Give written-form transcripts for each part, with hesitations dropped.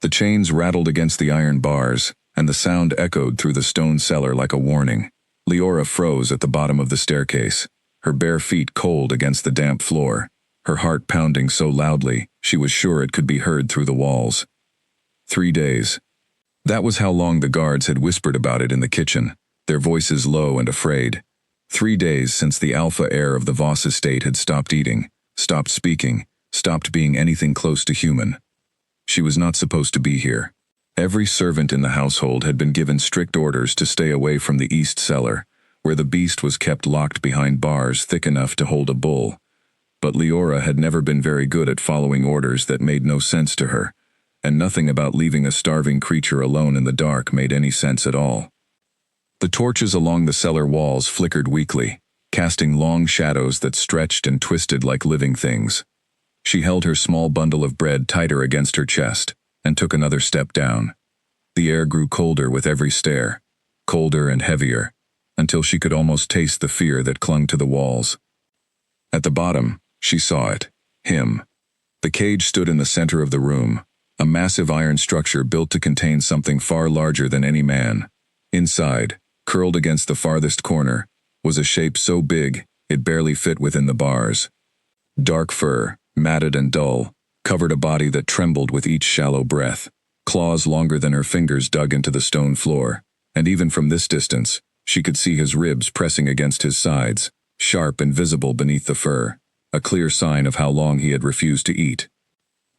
The chains rattled against the iron bars, and the sound echoed through the stone cellar like a warning. Leora froze at the bottom of the staircase, her bare feet cold against the damp floor, her heart pounding so loudly she was sure it could be heard through the walls. 3 days. That was how long the guards had whispered about it in the kitchen, their voices low and afraid. 3 days since the alpha heir of the Voss estate had stopped eating, stopped speaking, stopped being anything close to human. She was not supposed to be here. Every servant in the household had been given strict orders to stay away from the east cellar, where the beast was kept locked behind bars thick enough to hold a bull. But Leora had never been very good at following orders that made no sense to her, and nothing about leaving a starving creature alone in the dark made any sense at all. The torches along the cellar walls flickered weakly, casting long shadows that stretched and twisted like living things. She held her small bundle of bread tighter against her chest, and took another step down. The air grew colder with every stair, colder and heavier, until she could almost taste the fear that clung to the walls. At the bottom, she saw it. Him. The cage stood in the center of the room, a massive iron structure built to contain something far larger than any man. Inside, curled against the farthest corner, was a shape so big it barely fit within the bars. Dark fur, matted and dull, covered a body that trembled with each shallow breath. Claws longer than her fingers dug into the stone floor, and even from this distance, she could see his ribs pressing against his sides, sharp and visible beneath the fur, a clear sign of how long he had refused to eat.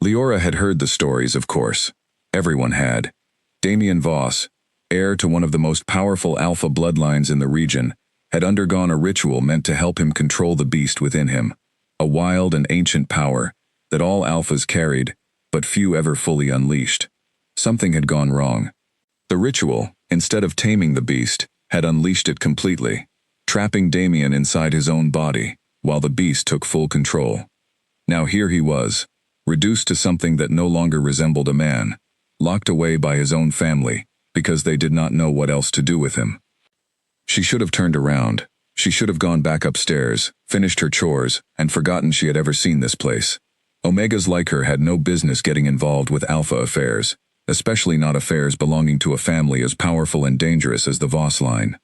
Leora had heard the stories, of course. Everyone had. Damien Voss, heir to one of the most powerful alpha bloodlines in the region, had undergone a ritual meant to help him control the beast within him, a wild and ancient power that all alphas carried, but few ever fully unleashed. Something had gone wrong. The ritual, instead of taming the beast, had unleashed it completely, trapping Damien inside his own body, while the beast took full control. Now here he was, reduced to something that no longer resembled a man, locked away by his own family, because they did not know what else to do with him. She should have turned around. She should have gone back upstairs, finished her chores, and forgotten she had ever seen this place. Omegas like her had no business getting involved with alpha affairs, especially not affairs belonging to a family as powerful and dangerous as the Voss line.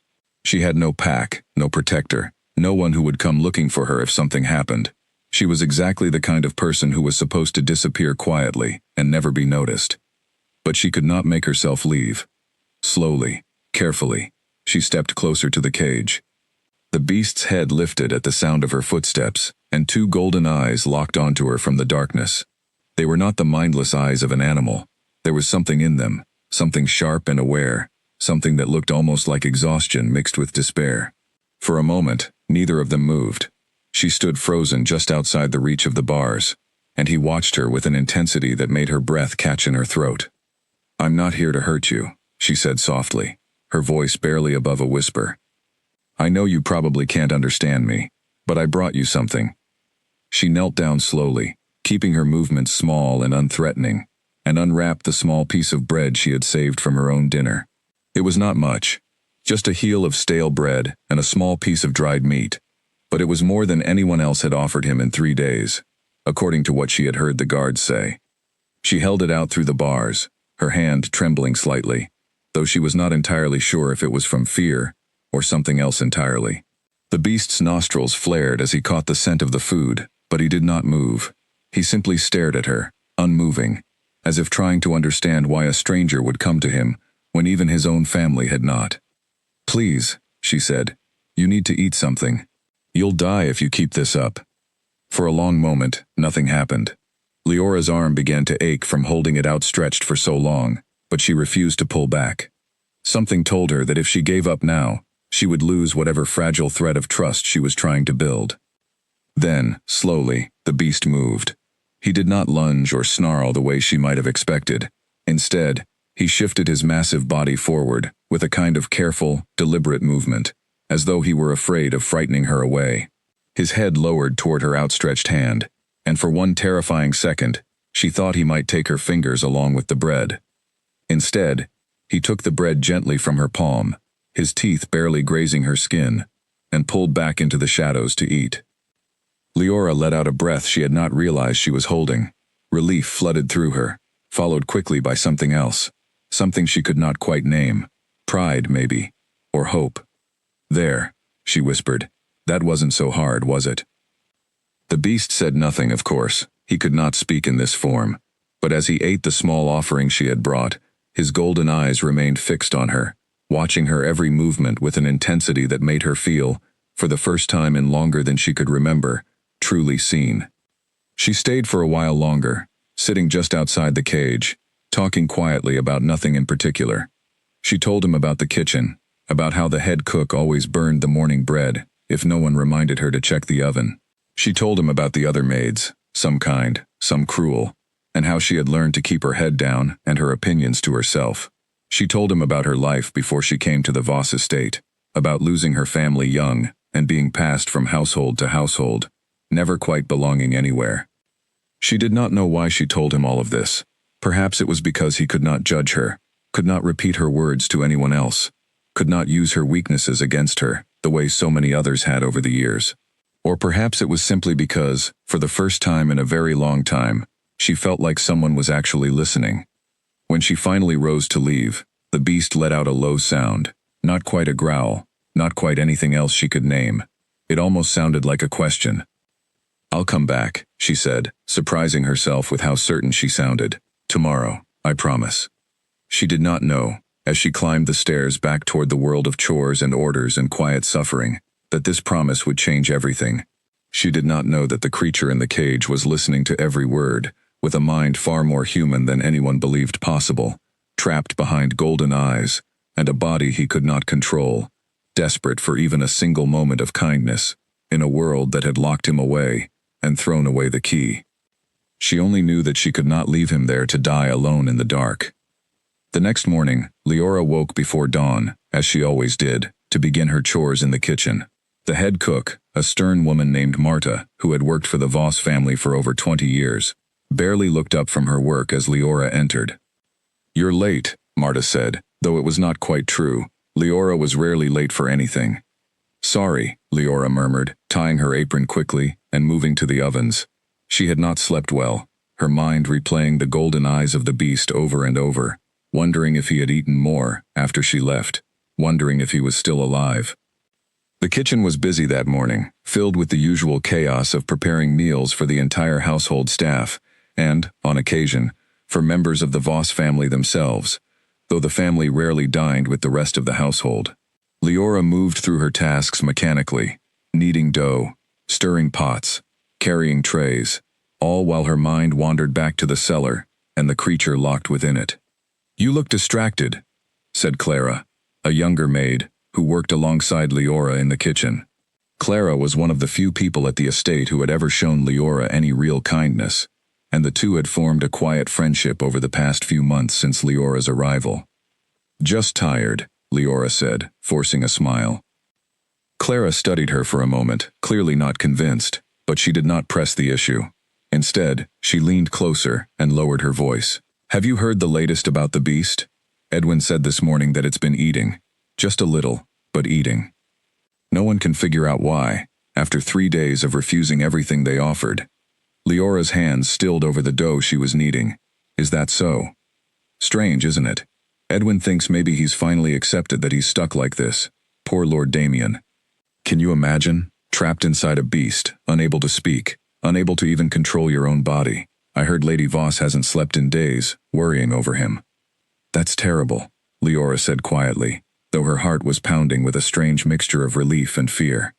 She had no pack, no protector, no one who would come looking for her if something happened. She was exactly the kind of person who was supposed to disappear quietly and never be noticed. But she could not make herself leave. Slowly, carefully, she stepped closer to the cage. The beast's head lifted at the sound of her footsteps, and 2 golden eyes locked onto her from the darkness. They were not the mindless eyes of an animal. There was something in them, something sharp and aware, something that looked almost like exhaustion mixed with despair. For a moment, neither of them moved. She stood frozen just outside the reach of the bars, and he watched her with an intensity that made her breath catch in her throat. "I'm not here to hurt you," she said softly, her voice barely above a whisper. "I know you probably can't understand me, but I brought you something." She knelt down slowly, keeping her movements small and unthreatening, and unwrapped the small piece of bread she had saved from her own dinner. It was not much, just a heel of stale bread and a small piece of dried meat, but it was more than anyone else had offered him in 3 days, according to what she had heard the guards say. She held it out through the bars, her hand trembling slightly, though she was not entirely sure if it was from fear or something else entirely. The beast's nostrils flared as he caught the scent of the food, but he did not move. He simply stared at her, unmoving, as if trying to understand why a stranger would come to him when even his own family had not. "Please," she said, "you need to eat something. You'll die if you keep this up." For a long moment, nothing happened. Leora's arm began to ache from holding it outstretched for so long, but she refused to pull back. Something told her that if she gave up now, she would lose whatever fragile thread of trust she was trying to build. Then, slowly, the beast moved. He did not lunge or snarl the way she might have expected. Instead, he shifted his massive body forward with a kind of careful, deliberate movement, as though he were afraid of frightening her away. His head lowered toward her outstretched hand, and for one terrifying second, she thought he might take her fingers along with the bread. Instead, he took the bread gently from her palm, his teeth barely grazing her skin, and pulled back into the shadows to eat. Leora let out a breath she had not realized she was holding. Relief flooded through her. followed quickly by something else. Something she could not quite name. Pride, maybe. Or hope. "There," she whispered. "That wasn't so hard, was it?" The beast said nothing, of course. He could not speak in this form. But as he ate the small offering she had brought, his golden eyes remained fixed on her, watching her every movement with an intensity that made her feel, for the first time in longer than she could remember, truly seen. She stayed for a while longer, sitting just outside the cage, talking quietly about nothing in particular. She told him about the kitchen, about how the head cook always burned the morning bread, if no one reminded her to check the oven. She told him about the other maids, some kind, some cruel, and how she had learned to keep her head down and her opinions to herself. She told him about her life before she came to the Voss estate, about losing her family young and being passed from household to household, never quite belonging anywhere. She did not know why she told him all of this. Perhaps it was because he could not judge her, could not repeat her words to anyone else, could not use her weaknesses against her, the way so many others had over the years. Or perhaps it was simply because, for the first time in a very long time, she felt like someone was actually listening. When she finally rose to leave, the beast let out a low sound, not quite a growl, not quite anything else she could name. It almost sounded like a question. "I'll come back," she said, surprising herself with how certain she sounded. "Tomorrow, I promise." She did not know, as she climbed the stairs back toward the world of chores and orders and quiet suffering, that this promise would change everything. She did not know that the creature in the cage was listening to every word, with a mind far more human than anyone believed possible, trapped behind golden eyes, and a body he could not control, desperate for even a single moment of kindness, in a world that had locked him away and thrown away the key. She only knew that she could not leave him there to die alone in the dark. The next morning, Leora woke before dawn, as she always did, to begin her chores in the kitchen. The head cook, a stern woman named Marta, who had worked for the Voss family for over 20 years, barely looked up from her work as Leora entered. "You're late," Marta said, though it was not quite true. Leora was rarely late for anything. "Sorry," Leora murmured, tying her apron quickly and moving to the ovens. She had not slept well, her mind replaying the golden eyes of the beast over and over, wondering if he had eaten more after she left, wondering if he was still alive. The kitchen was busy that morning, filled with the usual chaos of preparing meals for the entire household staff, and, on occasion, for members of the Voss family themselves, though the family rarely dined with the rest of the household. Leora moved through her tasks mechanically, kneading dough, stirring pots, carrying trays, all while her mind wandered back to the cellar and the creature locked within it. "You look distracted," said Clara, a younger maid, who worked alongside Leora in the kitchen. Clara was one of the few people at the estate who had ever shown Leora any real kindness, and the two had formed a quiet friendship over the past few months since Leora's arrival. "Just tired," Leora said, forcing a smile. Clara studied her for a moment, clearly not convinced, but she did not press the issue. Instead, she leaned closer and lowered her voice. "Have you heard the latest about the beast? Edwin said this morning that it's been eating. Just a little, but eating. No one can figure out why, after 3 days of refusing everything they offered." Leora's hands stilled over the dough she was kneading. "Is that so? Strange, isn't it? Edwin thinks maybe he's finally accepted that he's stuck like this. Poor Lord Damien. Can you imagine? Trapped inside a beast, unable to speak, unable to even control your own body. I heard Lady Voss hasn't slept in days, worrying over him." "That's terrible," Leora said quietly, though her heart was pounding with a strange mixture of relief and fear.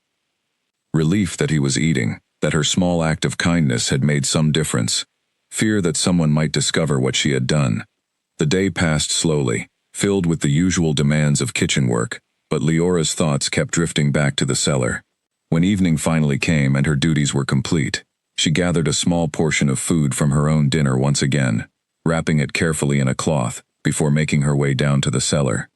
Relief that he was eating, that her small act of kindness had made some difference. Fear that someone might discover what she had done. The day passed slowly, filled with the usual demands of kitchen work, but Leora's thoughts kept drifting back to the cellar. When evening finally came and her duties were complete, she gathered a small portion of food from her own dinner once again, wrapping it carefully in a cloth, before making her way down to the cellar.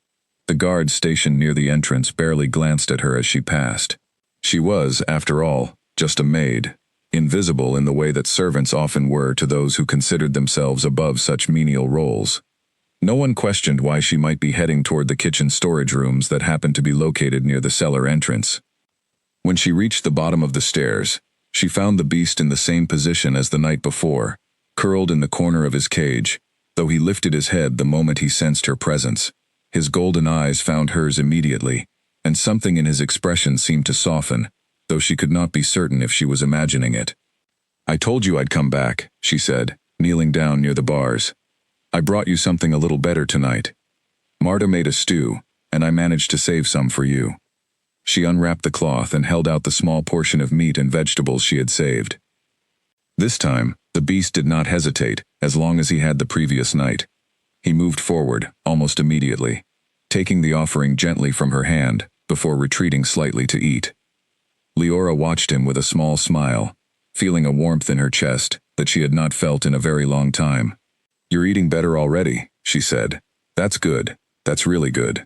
The guard stationed near the entrance barely glanced at her as she passed. She was, after all, just a maid, invisible in the way that servants often were to those who considered themselves above such menial roles. No one questioned why she might be heading toward the kitchen storage rooms that happened to be located near the cellar entrance. When she reached the bottom of the stairs, she found the beast in the same position as the night before, curled in the corner of his cage, though he lifted his head the moment he sensed her presence. His golden eyes found hers immediately, and something in his expression seemed to soften, though she could not be certain if she was imagining it. "I told you I'd come back," she said, kneeling down near the bars. "I brought you something a little better tonight. Marta made a stew, and I managed to save some for you." She unwrapped the cloth and held out the small portion of meat and vegetables she had saved. This time, the beast did not hesitate, as long as he had the previous night. He moved forward, almost immediately, taking the offering gently from her hand, before retreating slightly to eat. Leora watched him with a small smile, feeling a warmth in her chest that she had not felt in a very long time. "You're eating better already," she said. "That's good. That's really good."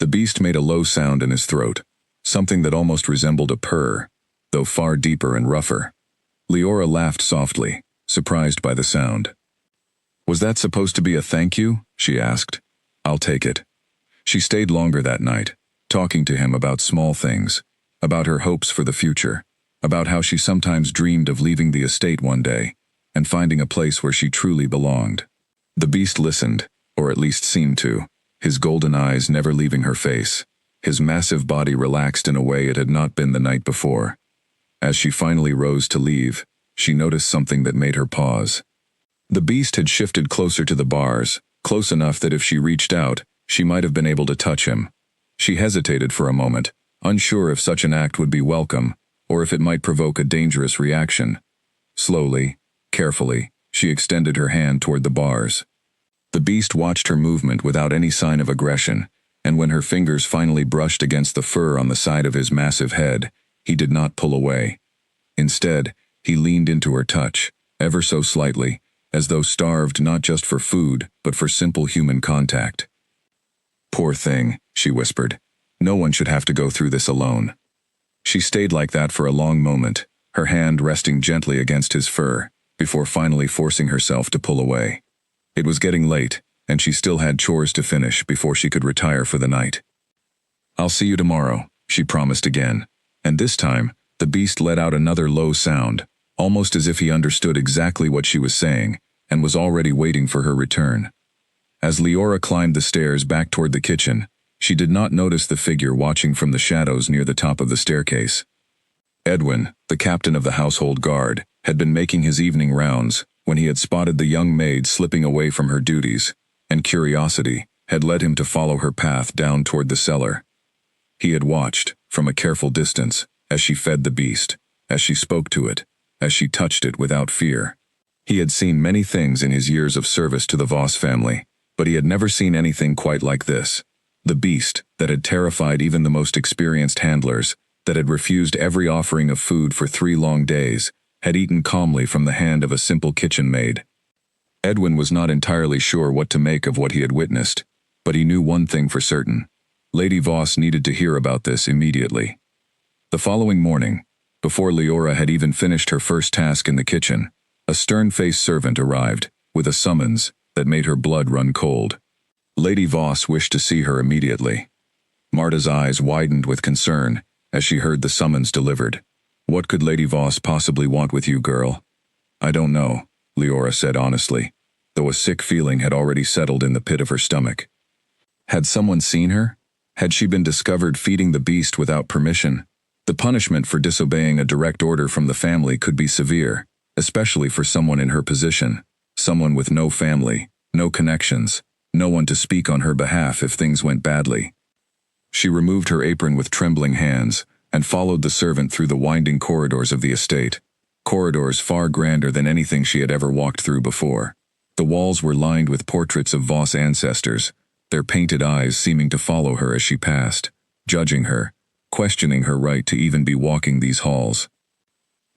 The beast made a low sound in his throat, something that almost resembled a purr, though far deeper and rougher. Leora laughed softly, surprised by the sound. "Was that supposed to be a thank you?" she asked. "I'll take it." She stayed longer that night, talking to him about small things, about her hopes for the future, about how she sometimes dreamed of leaving the estate one day, and finding a place where she truly belonged. The beast listened, or at least seemed to, his golden eyes never leaving her face. His massive body relaxed in a way it had not been the night before. As she finally rose to leave, she noticed something that made her pause. The beast had shifted closer to the bars, close enough that if she reached out, she might have been able to touch him. She hesitated for a moment, unsure if such an act would be welcome, or if it might provoke a dangerous reaction. Slowly, carefully, she extended her hand toward the bars. The beast watched her movement without any sign of aggression, and when her fingers finally brushed against the fur on the side of his massive head, he did not pull away. Instead, he leaned into her touch, ever so slightly, as though starved not just for food, but for simple human contact. "Poor thing," she whispered. "No one should have to go through this alone." She stayed like that for a long moment, her hand resting gently against his fur, before finally forcing herself to pull away. It was getting late, and she still had chores to finish before she could retire for the night. "I'll see you tomorrow," she promised again, and this time, the beast let out another low sound, almost as if he understood exactly what she was saying, and was already waiting for her return. As Leora climbed the stairs back toward the kitchen, she did not notice the figure watching from the shadows near the top of the staircase. Edwin, the captain of the household guard, had been making his evening rounds when he had spotted the young maid slipping away from her duties, and curiosity had led him to follow her path down toward the cellar. He had watched, from a careful distance, as she fed the beast, as she spoke to it, as she touched it without fear. He had seen many things in his years of service to the Voss family, but he had never seen anything quite like this. The beast that had terrified even the most experienced handlers, that had refused every offering of food for 3 long days, had eaten calmly from the hand of a simple kitchen maid. Edwin was not entirely sure what to make of what he had witnessed, but he knew one thing for certain. Lady Voss needed to hear about this immediately. The following morning, before Leora had even finished her first task in the kitchen, a stern-faced servant arrived, with a summons that made her blood run cold. Lady Voss wished to see her immediately. Marta's eyes widened with concern as she heard the summons delivered. "What could Lady Voss possibly want with you, girl?" "I don't know," Leora said honestly, though a sick feeling had already settled in the pit of her stomach. Had someone seen her? Had she been discovered feeding the beast without permission? The punishment for disobeying a direct order from the family could be severe, especially for someone in her position, someone with no family, no connections, no one to speak on her behalf if things went badly. She removed her apron with trembling hands and followed the servant through the winding corridors of the estate, corridors far grander than anything she had ever walked through before. The walls were lined with portraits of Voss ancestors, their painted eyes seeming to follow her as she passed, judging her, questioning her right to even be walking these halls.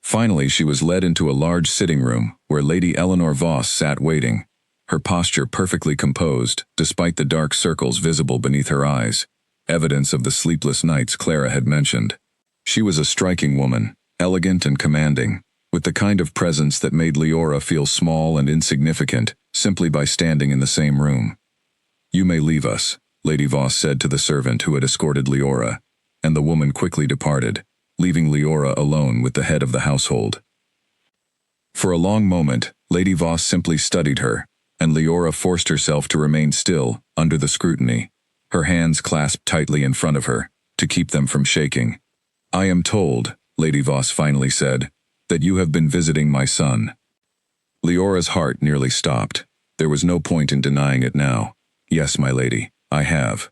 Finally, she was led into a large sitting room where Lady Eleanor Voss sat waiting, her posture perfectly composed despite the dark circles visible beneath her eyes, evidence of the sleepless nights Clara had mentioned. She was a striking woman, elegant and commanding, with the kind of presence that made Leora feel small and insignificant simply by standing in the same room. "You may leave us," Lady Voss said to the servant who had escorted Leora, and the woman quickly departed, leaving Leora alone with the head of the household. For a long moment, Lady Voss simply studied her, and Leora forced herself to remain still, under the scrutiny, her hands clasped tightly in front of her, to keep them from shaking. "I am told," Lady Voss finally said, "that you have been visiting my son." Leora's heart nearly stopped. There was no point in denying it now. "Yes, my lady, I have.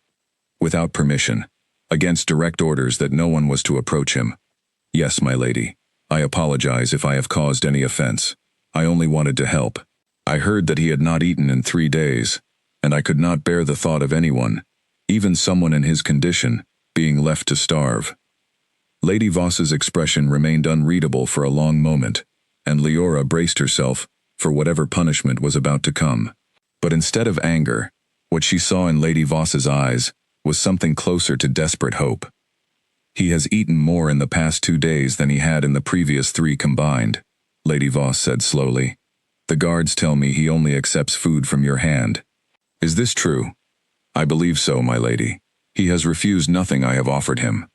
Without permission. Against direct orders that no one was to approach him. Yes, my lady. I apologize if I have caused any offense. I only wanted to help. I heard that he had not eaten in 3 days, and I could not bear the thought of anyone, even someone in his condition, being left to starve." Lady Voss's expression remained unreadable for a long moment, and Leora braced herself for whatever punishment was about to come. But instead of anger, what she saw in Lady Voss's eyes was something closer to desperate hope. "He has eaten more in the past 2 days than he had in the previous 3 combined," Lady Voss said slowly. "The guards tell me he only accepts food from your hand. Is this true?" "I believe so, my lady. He has refused nothing I have offered him."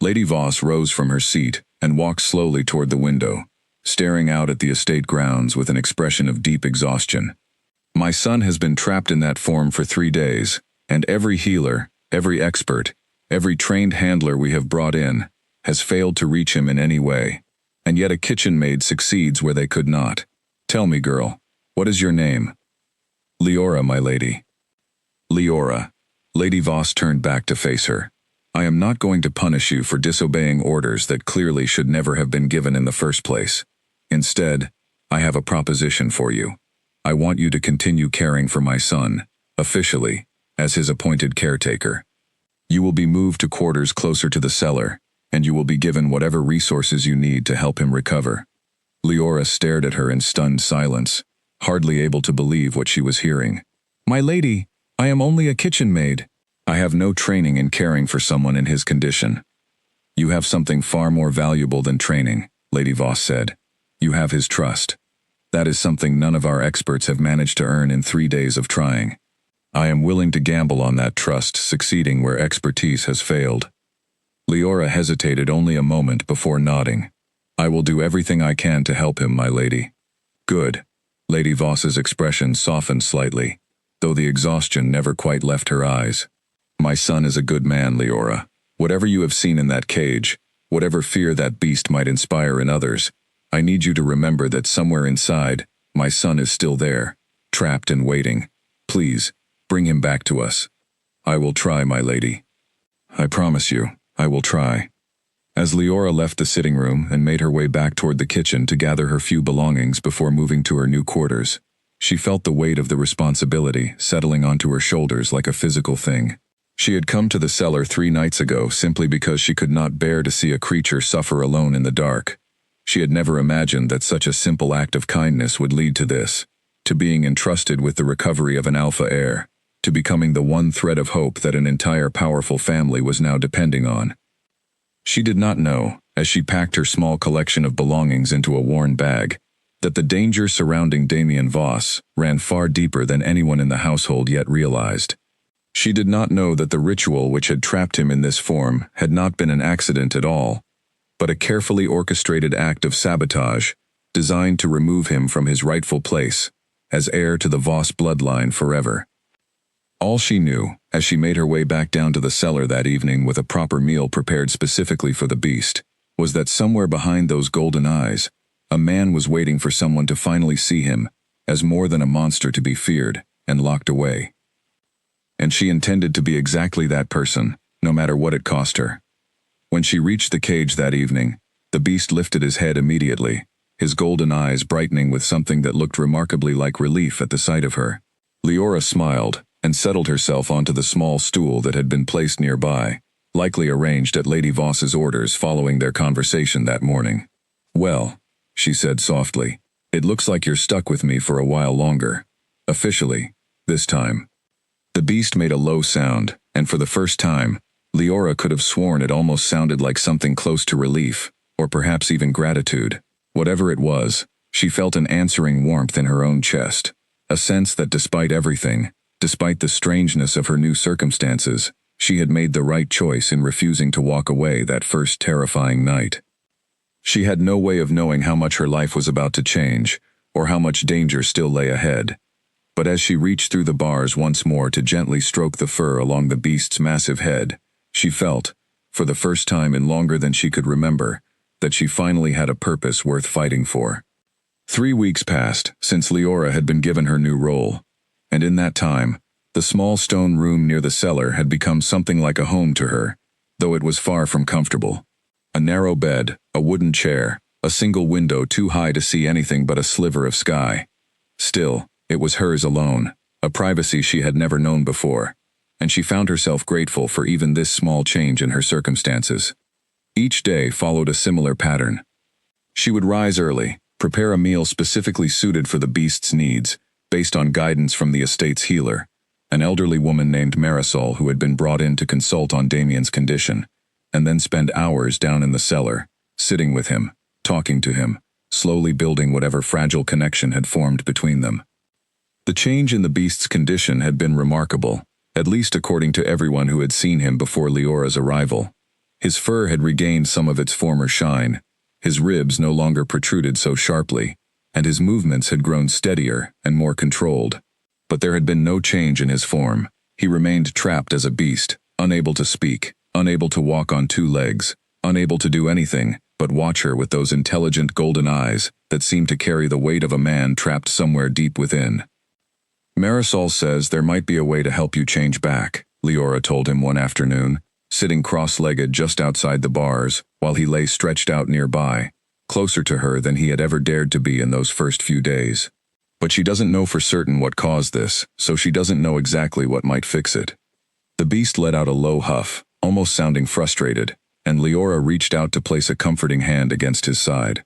Lady Voss rose from her seat and walked slowly toward the window, staring out at the estate grounds with an expression of deep exhaustion. "My son has been trapped in that form for 3 days, and every healer, every expert, every trained handler we have brought in, has failed to reach him in any way. And yet a kitchen maid succeeds where they could not. Tell me, girl, what is your name?" "Leora, my lady." "Leora." Lady Voss turned back to face her. "I am not going to punish you for disobeying orders that clearly should never have been given in the first place. Instead, I have a proposition for you. I want you to continue caring for my son, officially, as his appointed caretaker. You will be moved to quarters closer to the cellar, and you will be given whatever resources you need to help him recover." Leora stared at her in stunned silence, hardly able to believe what she was hearing. "My lady, I am only a kitchen maid. I have no training in caring for someone in his condition." "You have something far more valuable than training," Lady Voss said. "You have his trust. That is something none of our experts have managed to earn in 3 days of trying. I am willing to gamble on that trust succeeding where expertise has failed." Leora hesitated only a moment before nodding. "I will do everything I can to help him, my lady." "Good." Lady Voss's expression softened slightly, though the exhaustion never quite left her eyes. "My son is a good man, Leora. Whatever you have seen in that cage, whatever fear that beast might inspire in others, I need you to remember that somewhere inside, my son is still there, trapped and waiting. Please, bring him back to us." "I will try, my lady. I promise you, I will try." As Leora left the sitting room and made her way back toward the kitchen to gather her few belongings before moving to her new quarters, she felt the weight of the responsibility settling onto her shoulders like a physical thing. She had come to the cellar 3 nights ago simply because she could not bear to see a creature suffer alone in the dark. She had never imagined that such a simple act of kindness would lead to this, to being entrusted with the recovery of an alpha heir, to becoming the one thread of hope that an entire powerful family was now depending on. She did not know, as she packed her small collection of belongings into a worn bag, that the danger surrounding Damien Voss ran far deeper than anyone in the household yet realized. She did not know that the ritual which had trapped him in this form had not been an accident at all, but a carefully orchestrated act of sabotage designed to remove him from his rightful place as heir to the Voss bloodline forever. All she knew, as she made her way back down to the cellar that evening with a proper meal prepared specifically for the beast, was that somewhere behind those golden eyes, a man was waiting for someone to finally see him as more than a monster to be feared and locked away. And she intended to be exactly that person, no matter what it cost her. When she reached the cage that evening, the beast lifted his head immediately, his golden eyes brightening with something that looked remarkably like relief at the sight of her. Leora smiled and settled herself onto the small stool that had been placed nearby, likely arranged at Lady Voss's orders following their conversation that morning. "Well," she said softly, "it looks like you're stuck with me for a while longer. Officially, this time." The beast made a low sound, and for the first time, Leora could have sworn it almost sounded like something close to relief, or perhaps even gratitude. Whatever it was, she felt an answering warmth in her own chest, a sense that despite everything, despite the strangeness of her new circumstances, she had made the right choice in refusing to walk away that first terrifying night. She had no way of knowing how much her life was about to change, or how much danger still lay ahead. But as she reached through the bars once more to gently stroke the fur along the beast's massive head, she felt, for the first time in longer than she could remember, that she finally had a purpose worth fighting for. 3 weeks passed since Leora had been given her new role, and in that time, the small stone room near the cellar had become something like a home to her, though it was far from comfortable. A narrow bed, a wooden chair, a single window too high to see anything but a sliver of sky. Still, it was hers alone, a privacy she had never known before, and she found herself grateful for even this small change in her circumstances. Each day followed a similar pattern. She would rise early, prepare a meal specifically suited for the beast's needs, based on guidance from the estate's healer, an elderly woman named Marisol who had been brought in to consult on Damien's condition, and then spend hours down in the cellar, sitting with him, talking to him, slowly building whatever fragile connection had formed between them. The change in the beast's condition had been remarkable, at least according to everyone who had seen him before Leora's arrival. His fur had regained some of its former shine, his ribs no longer protruded so sharply, and his movements had grown steadier and more controlled. But there had been no change in his form. He remained trapped as a beast, unable to speak, unable to walk on 2 legs, unable to do anything but watch her with those intelligent golden eyes that seemed to carry the weight of a man trapped somewhere deep within. Marisol says there might be a way to help you change back, Leora told him one afternoon, sitting cross-legged just outside the bars while he lay stretched out nearby, closer to her than he had ever dared to be in those first few days. But she doesn't know for certain what caused this, so she doesn't know exactly what might fix it. The beast let out a low huff, almost sounding frustrated, and Leora reached out to place a comforting hand against his side.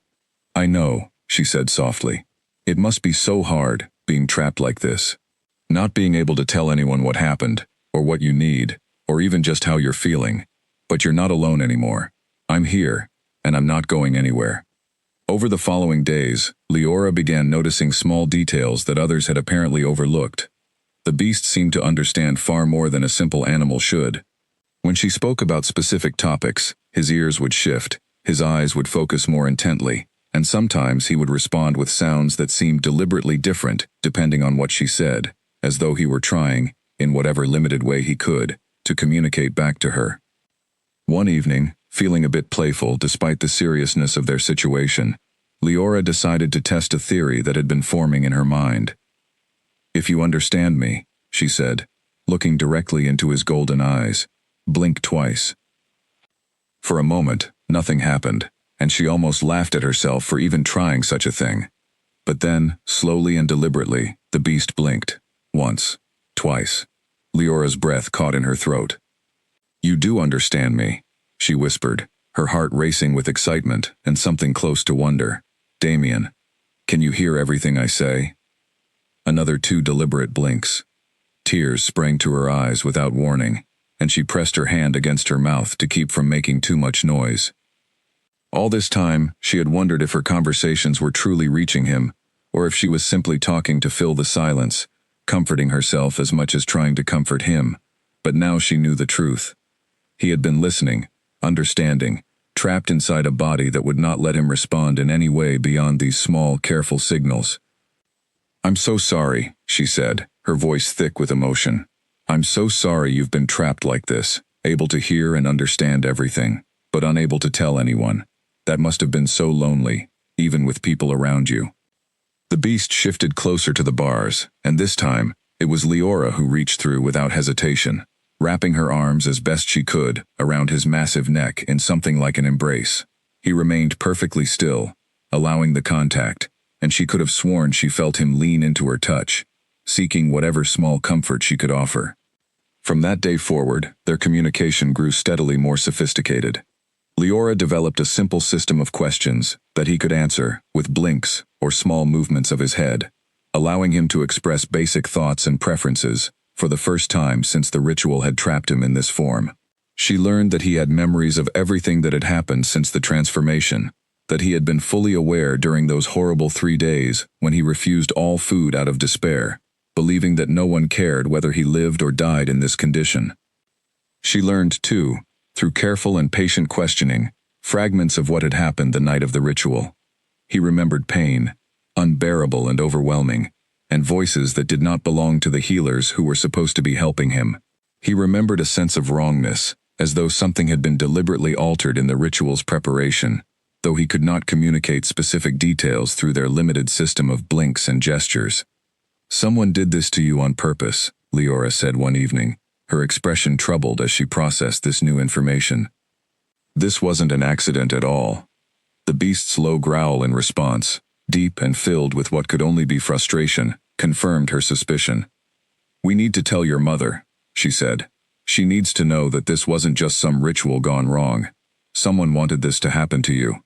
"I know," she said softly. "It must be so hard, being trapped like this. Not being able to tell anyone what happened, or what you need, or even just how you're feeling. But you're not alone anymore. I'm here, and I'm not going anywhere." Over the following days, Leora began noticing small details that others had apparently overlooked. The beast seemed to understand far more than a simple animal should. When she spoke about specific topics, his ears would shift, his eyes would focus more intently, and sometimes he would respond with sounds that seemed deliberately different depending on what she said, as though he were trying, in whatever limited way he could, to communicate back to her. One evening, feeling a bit playful despite the seriousness of their situation, Leora decided to test a theory that had been forming in her mind. "If you understand me," she said, looking directly into his golden eyes, "blink twice." For a moment, nothing happened, and she almost laughed at herself for even trying such a thing. But then, slowly and deliberately, the beast blinked. Once. Twice. Leora's breath caught in her throat. "You do understand me," she whispered, her heart racing with excitement and something close to wonder. "Damien, can you hear everything I say?" Another 2 deliberate blinks. Tears sprang to her eyes without warning, and she pressed her hand against her mouth to keep from making too much noise. All this time, she had wondered if her conversations were truly reaching him, or if she was simply talking to fill the silence, comforting herself as much as trying to comfort him. But now she knew the truth. He had been listening, understanding, trapped inside a body that would not let him respond in any way beyond these small, careful signals. "I'm so sorry," she said, her voice thick with emotion. "I'm so sorry you've been trapped like this, able to hear and understand everything, but unable to tell anyone. That must have been so lonely, even with people around you." The beast shifted closer to the bars, and this time, it was Leora who reached through without hesitation, wrapping her arms as best she could around his massive neck in something like an embrace. He remained perfectly still, allowing the contact, and she could have sworn she felt him lean into her touch, seeking whatever small comfort she could offer. From that day forward, their communication grew steadily more sophisticated. Leora developed a simple system of questions that he could answer with blinks or small movements of his head, allowing him to express basic thoughts and preferences for the first time since the ritual had trapped him in this form. She learned that he had memories of everything that had happened since the transformation, that he had been fully aware during those horrible 3 days when he refused all food out of despair, believing that no one cared whether he lived or died in this condition. She learned, too, through careful and patient questioning, fragments of what had happened the night of the ritual. He remembered pain, unbearable and overwhelming, and voices that did not belong to the healers who were supposed to be helping him. He remembered a sense of wrongness, as though something had been deliberately altered in the ritual's preparation, though he could not communicate specific details through their limited system of blinks and gestures. "Someone did this to you on purpose," Leora said one evening, her expression troubled as she processed this new information. This wasn't an accident at all. The beast's low growl in response, deep and filled with what could only be frustration, confirmed her suspicion. "We need to tell your mother," she said. "She needs to know that this wasn't just some ritual gone wrong. Someone wanted this to happen to you."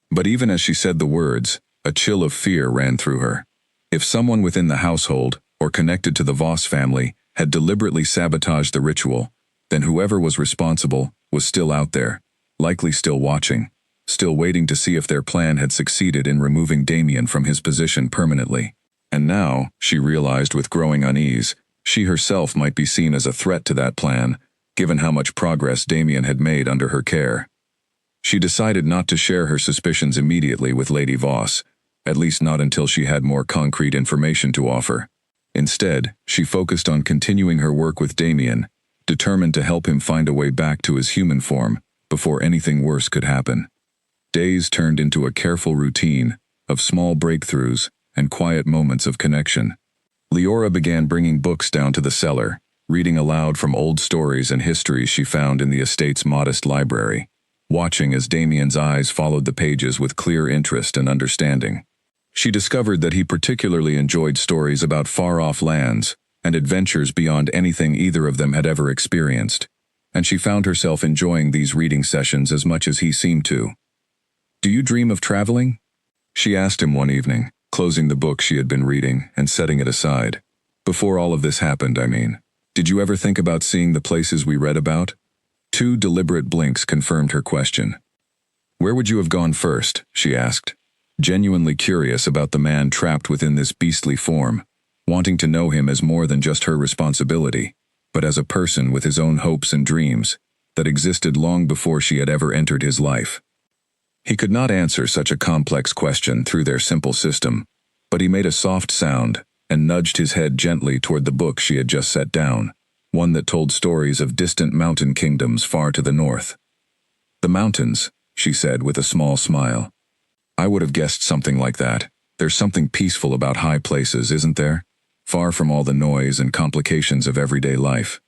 But even as she said the words, a chill of fear ran through her. If someone within the household, or connected to the Voss family, had deliberately sabotaged the ritual, then whoever was responsible was still out there, likely still watching, still waiting to see if their plan had succeeded in removing Damien from his position permanently. And now, she realized with growing unease, she herself might be seen as a threat to that plan, given how much progress Damien had made under her care. She decided not to share her suspicions immediately with Lady Voss, at least not until she had more concrete information to offer. Instead, she focused on continuing her work with Damien, determined to help him find a way back to his human form before anything worse could happen. Days turned into a careful routine of small breakthroughs and quiet moments of connection. Leora began bringing books down to the cellar, reading aloud from old stories and histories she found in the estate's modest library, watching as Damien's eyes followed the pages with clear interest and understanding. She discovered that he particularly enjoyed stories about far-off lands and adventures beyond anything either of them had ever experienced, and she found herself enjoying these reading sessions as much as he seemed to. "Do you dream of traveling?" she asked him one evening, closing the book she had been reading and setting it aside. "Before all of this happened, I mean. Did you ever think about seeing the places we read about?" Two deliberate blinks confirmed her question. "Where would you have gone first?" she asked, genuinely curious about the man trapped within this beastly form, wanting to know him as more than just her responsibility, but as a person with his own hopes and dreams that existed long before she had ever entered his life. He could not answer such a complex question through their simple system, but he made a soft sound and nudged his head gently toward the book she had just set down, one that told stories of distant mountain kingdoms far to the north. "The mountains," she said with a small smile. "I would have guessed something like that. There's something peaceful about high places, isn't there? Far from all the noise and complications of everyday life."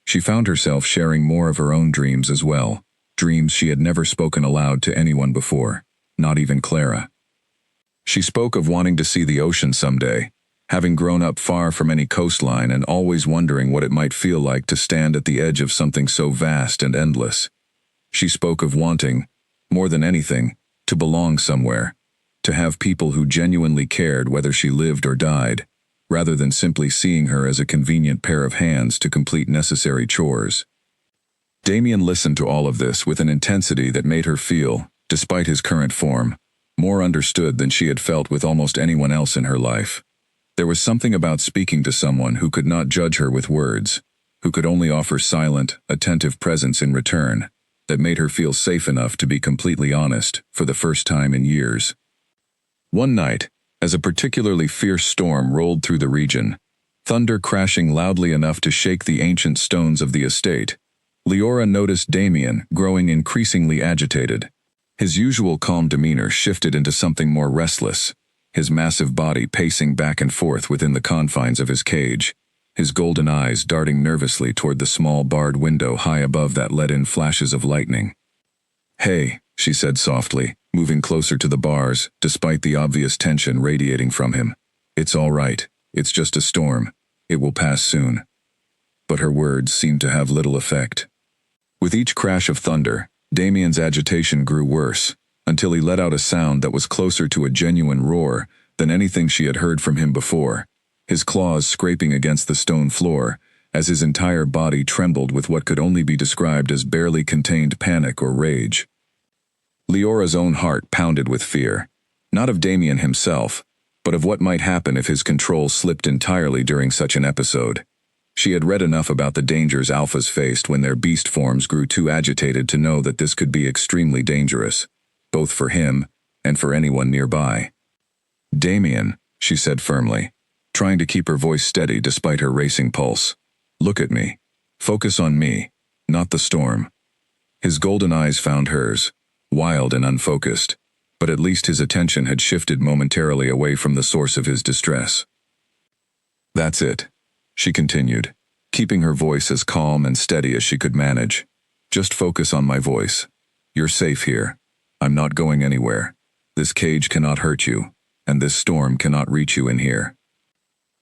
She found herself sharing more of her own dreams as well, dreams she had never spoken aloud to anyone before, not even Clara. She spoke of wanting to see the ocean someday, having grown up far from any coastline and always wondering what it might feel like to stand at the edge of something so vast and endless. She spoke of wanting, more than anything, to belong somewhere, to have people who genuinely cared whether she lived or died, rather than simply seeing her as a convenient pair of hands to complete necessary chores. Damien listened to all of this with an intensity that made her feel, despite his current form, more understood than she had felt with almost anyone else in her life. There was something about speaking to someone who could not judge her with words, who could only offer silent, attentive presence in return, that made her feel safe enough to be completely honest for the first time in years. One night, as a particularly fierce storm rolled through the region, thunder crashing loudly enough to shake the ancient stones of the estate, Leora noticed Damien growing increasingly agitated. His usual calm demeanor shifted into something more restless, his massive body pacing back and forth within the confines of his cage, his golden eyes darting nervously toward the small barred window high above that let in flashes of lightning. "Hey," she said softly, moving closer to the bars, despite the obvious tension radiating from him. "It's all right. It's just a storm. It will pass soon." But her words seemed to have little effect. With each crash of thunder, Damien's agitation grew worse, until he let out a sound that was closer to a genuine roar than anything she had heard from him before, his claws scraping against the stone floor, as his entire body trembled with what could only be described as barely contained panic or rage. Leora's own heart pounded with fear, not of Damien himself, but of what might happen if his control slipped entirely during such an episode. She had read enough about the dangers alphas faced when their beast forms grew too agitated to know that this could be extremely dangerous, both for him and for anyone nearby. "Damien," she said firmly, trying to keep her voice steady despite her racing pulse. Look at me. Focus on me, not the storm. His golden eyes found hers, wild and unfocused, but at least his attention had shifted momentarily away from the source of his distress. That's it, she continued, keeping her voice as calm and steady as she could manage. Just focus on my voice. You're safe here. I'm not going anywhere. This cage cannot hurt you, and this storm cannot reach you in here.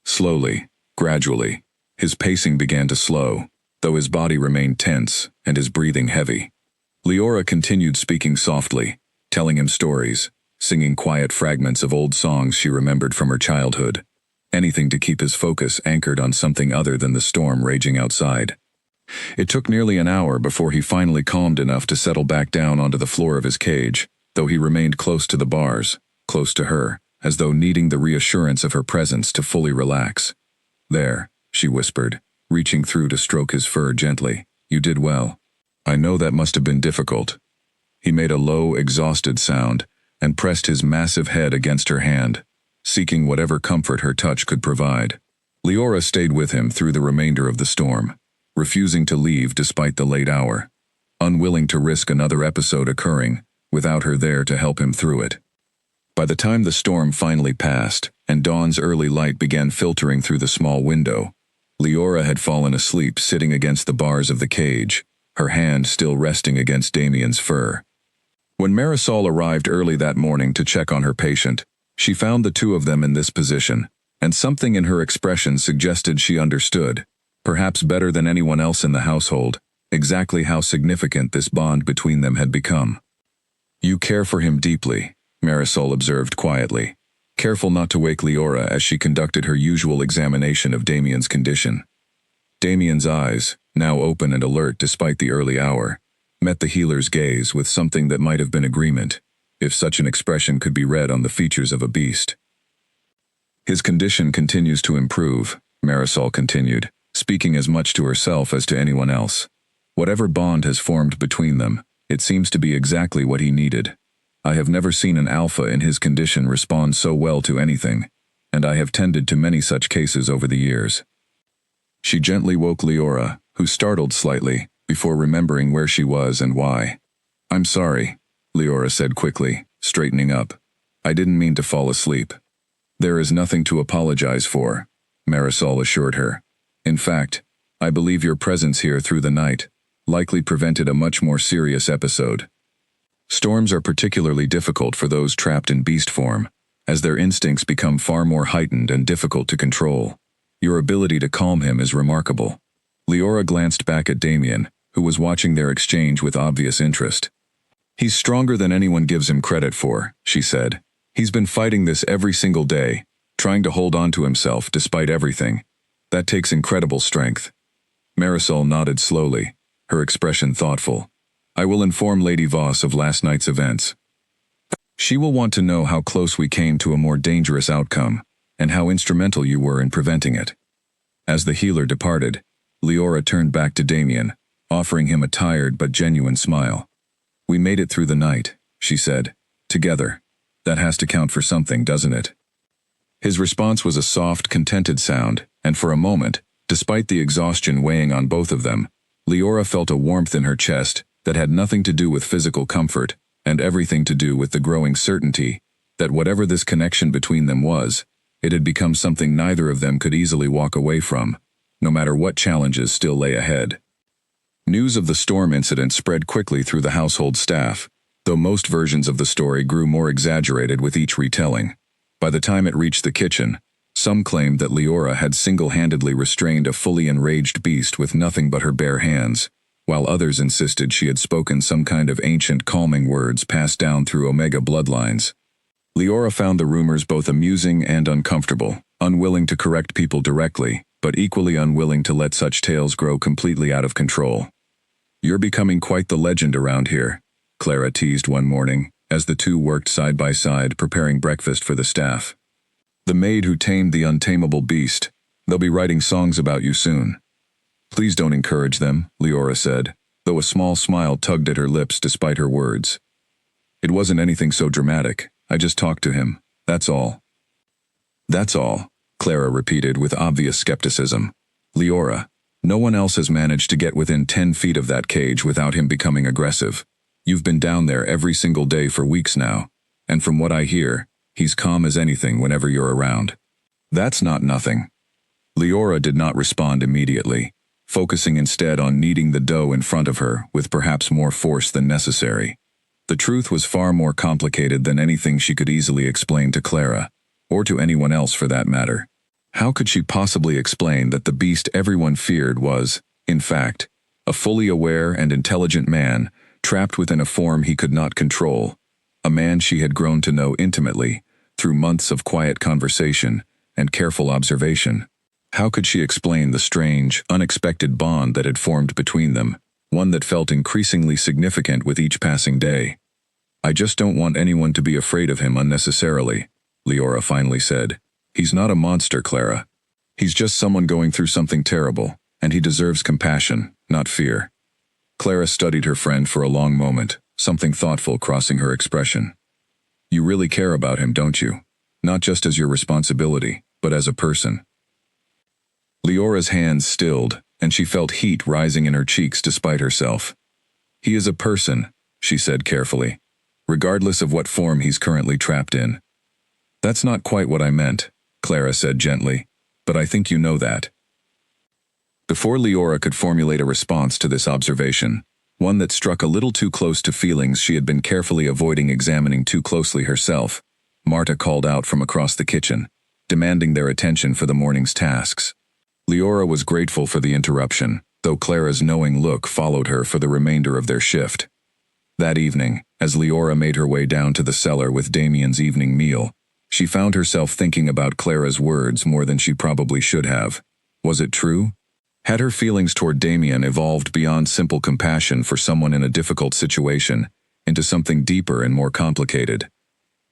Slowly, gradually, his pacing began to slow, though his body remained tense and his breathing heavy. Leora continued speaking softly, telling him stories, singing quiet fragments of old songs she remembered from her childhood, anything to keep his focus anchored on something other than the storm raging outside. It took nearly an hour before he finally calmed enough to settle back down onto the floor of his cage, though he remained close to the bars, close to her, as though needing the reassurance of her presence to fully relax. There, she whispered, reaching through to stroke his fur gently. You did well. I know that must have been difficult. He made a low, exhausted sound and pressed his massive head against her hand, seeking whatever comfort her touch could provide. Leora stayed with him through the remainder of the storm, refusing to leave despite the late hour, unwilling to risk another episode occurring without her there to help him through it. By the time the storm finally passed and dawn's early light began filtering through the small window, Leora had fallen asleep sitting against the bars of the cage, her hand still resting against Damien's fur. When Marisol arrived early that morning to check on her patient, she found the two of them in this position, and something in her expression suggested she understood, perhaps better than anyone else in the household, exactly how significant this bond between them had become. You care for him deeply, Marisol observed quietly, careful not to wake Leora as she conducted her usual examination of Damien's condition. Damien's eyes, now open and alert despite the early hour, met the healer's gaze with something that might have been agreement, if such an expression could be read on the features of a beast. His condition continues to improve, Marisol continued, speaking as much to herself as to anyone else. Whatever bond has formed between them, it seems to be exactly what he needed. I have never seen an alpha in his condition respond so well to anything, and I have tended to many such cases over the years. She gently woke Leora, who startled slightly, before remembering where she was and why. I'm sorry, Leora said quickly, straightening up. I didn't mean to fall asleep. There is nothing to apologize for, Marisol assured her. In fact, I believe your presence here through the night likely prevented a much more serious episode. Storms are particularly difficult for those trapped in beast form, as their instincts become far more heightened and difficult to control. Your ability to calm him is remarkable. Leora glanced back at Damien, who was watching their exchange with obvious interest. He's stronger than anyone gives him credit for, she said. He's been fighting this every single day, trying to hold on to himself despite everything. That takes incredible strength. Marisol nodded slowly, her expression thoughtful. I will inform Lady Voss of last night's events. She will want to know how close we came to a more dangerous outcome, and how instrumental you were in preventing it. As the healer departed, Leora turned back to Damien, offering him a tired but genuine smile. We made it through the night, she said. Together. That has to count for something, doesn't it? His response was a soft, contented sound, and for a moment, despite the exhaustion weighing on both of them, Leora felt a warmth in her chest that had nothing to do with physical comfort, and everything to do with the growing certainty that whatever this connection between them was, it had become something neither of them could easily walk away from, no matter what challenges still lay ahead. News of the storm incident spread quickly through the household staff, though most versions of the story grew more exaggerated with each retelling. By the time it reached the kitchen, some claimed that Leora had single-handedly restrained a fully enraged beast with nothing but her bare hands, while others insisted she had spoken some kind of ancient calming words passed down through Omega bloodlines. Leora found the rumors both amusing and uncomfortable, unwilling to correct people directly, but equally unwilling to let such tales grow completely out of control. You're becoming quite the legend around here, Clara teased one morning, as the two worked side by side preparing breakfast for the staff. The maid who tamed the untamable beast. They'll be writing songs about you soon. Please don't encourage them, Leora said, though a small smile tugged at her lips despite her words. It wasn't anything so dramatic. I just talked to him, that's all. That's all, Clara repeated with obvious skepticism. Leora, no one else has managed to get within 10 feet of that cage without him becoming aggressive. You've been down there every single day for weeks now, and from what I hear, he's calm as anything whenever you're around. That's not nothing. Leora did not respond immediately, focusing instead on kneading the dough in front of her with perhaps more force than necessary. The truth was far more complicated than anything she could easily explain to Clara, or to anyone else for that matter. How could she possibly explain that the beast everyone feared was, in fact, a fully aware and intelligent man trapped within a form he could not control, a man she had grown to know intimately through months of quiet conversation and careful observation? How could she explain the strange, unexpected bond that had formed between them, one that felt increasingly significant with each passing day? I just don't want anyone to be afraid of him unnecessarily, Leora finally said. He's not a monster, Clara. He's just someone going through something terrible, and he deserves compassion, not fear. Clara studied her friend for a long moment, something thoughtful crossing her expression. You really care about him, don't you? Not just as your responsibility, but as a person. Leora's hands stilled, and she felt heat rising in her cheeks despite herself. He is a person, she said carefully, regardless of what form he's currently trapped in. That's not quite what I meant, Clara said gently, but I think you know that. Before Leora could formulate a response to this observation, one that struck a little too close to feelings she had been carefully avoiding examining too closely herself, Marta called out from across the kitchen, demanding their attention for the morning's tasks. Leora was grateful for the interruption, though Clara's knowing look followed her for the remainder of their shift. That evening, as Leora made her way down to the cellar with Damien's evening meal, she found herself thinking about Clara's words more than she probably should have. Was it true? Had her feelings toward Damien evolved beyond simple compassion for someone in a difficult situation into something deeper and more complicated?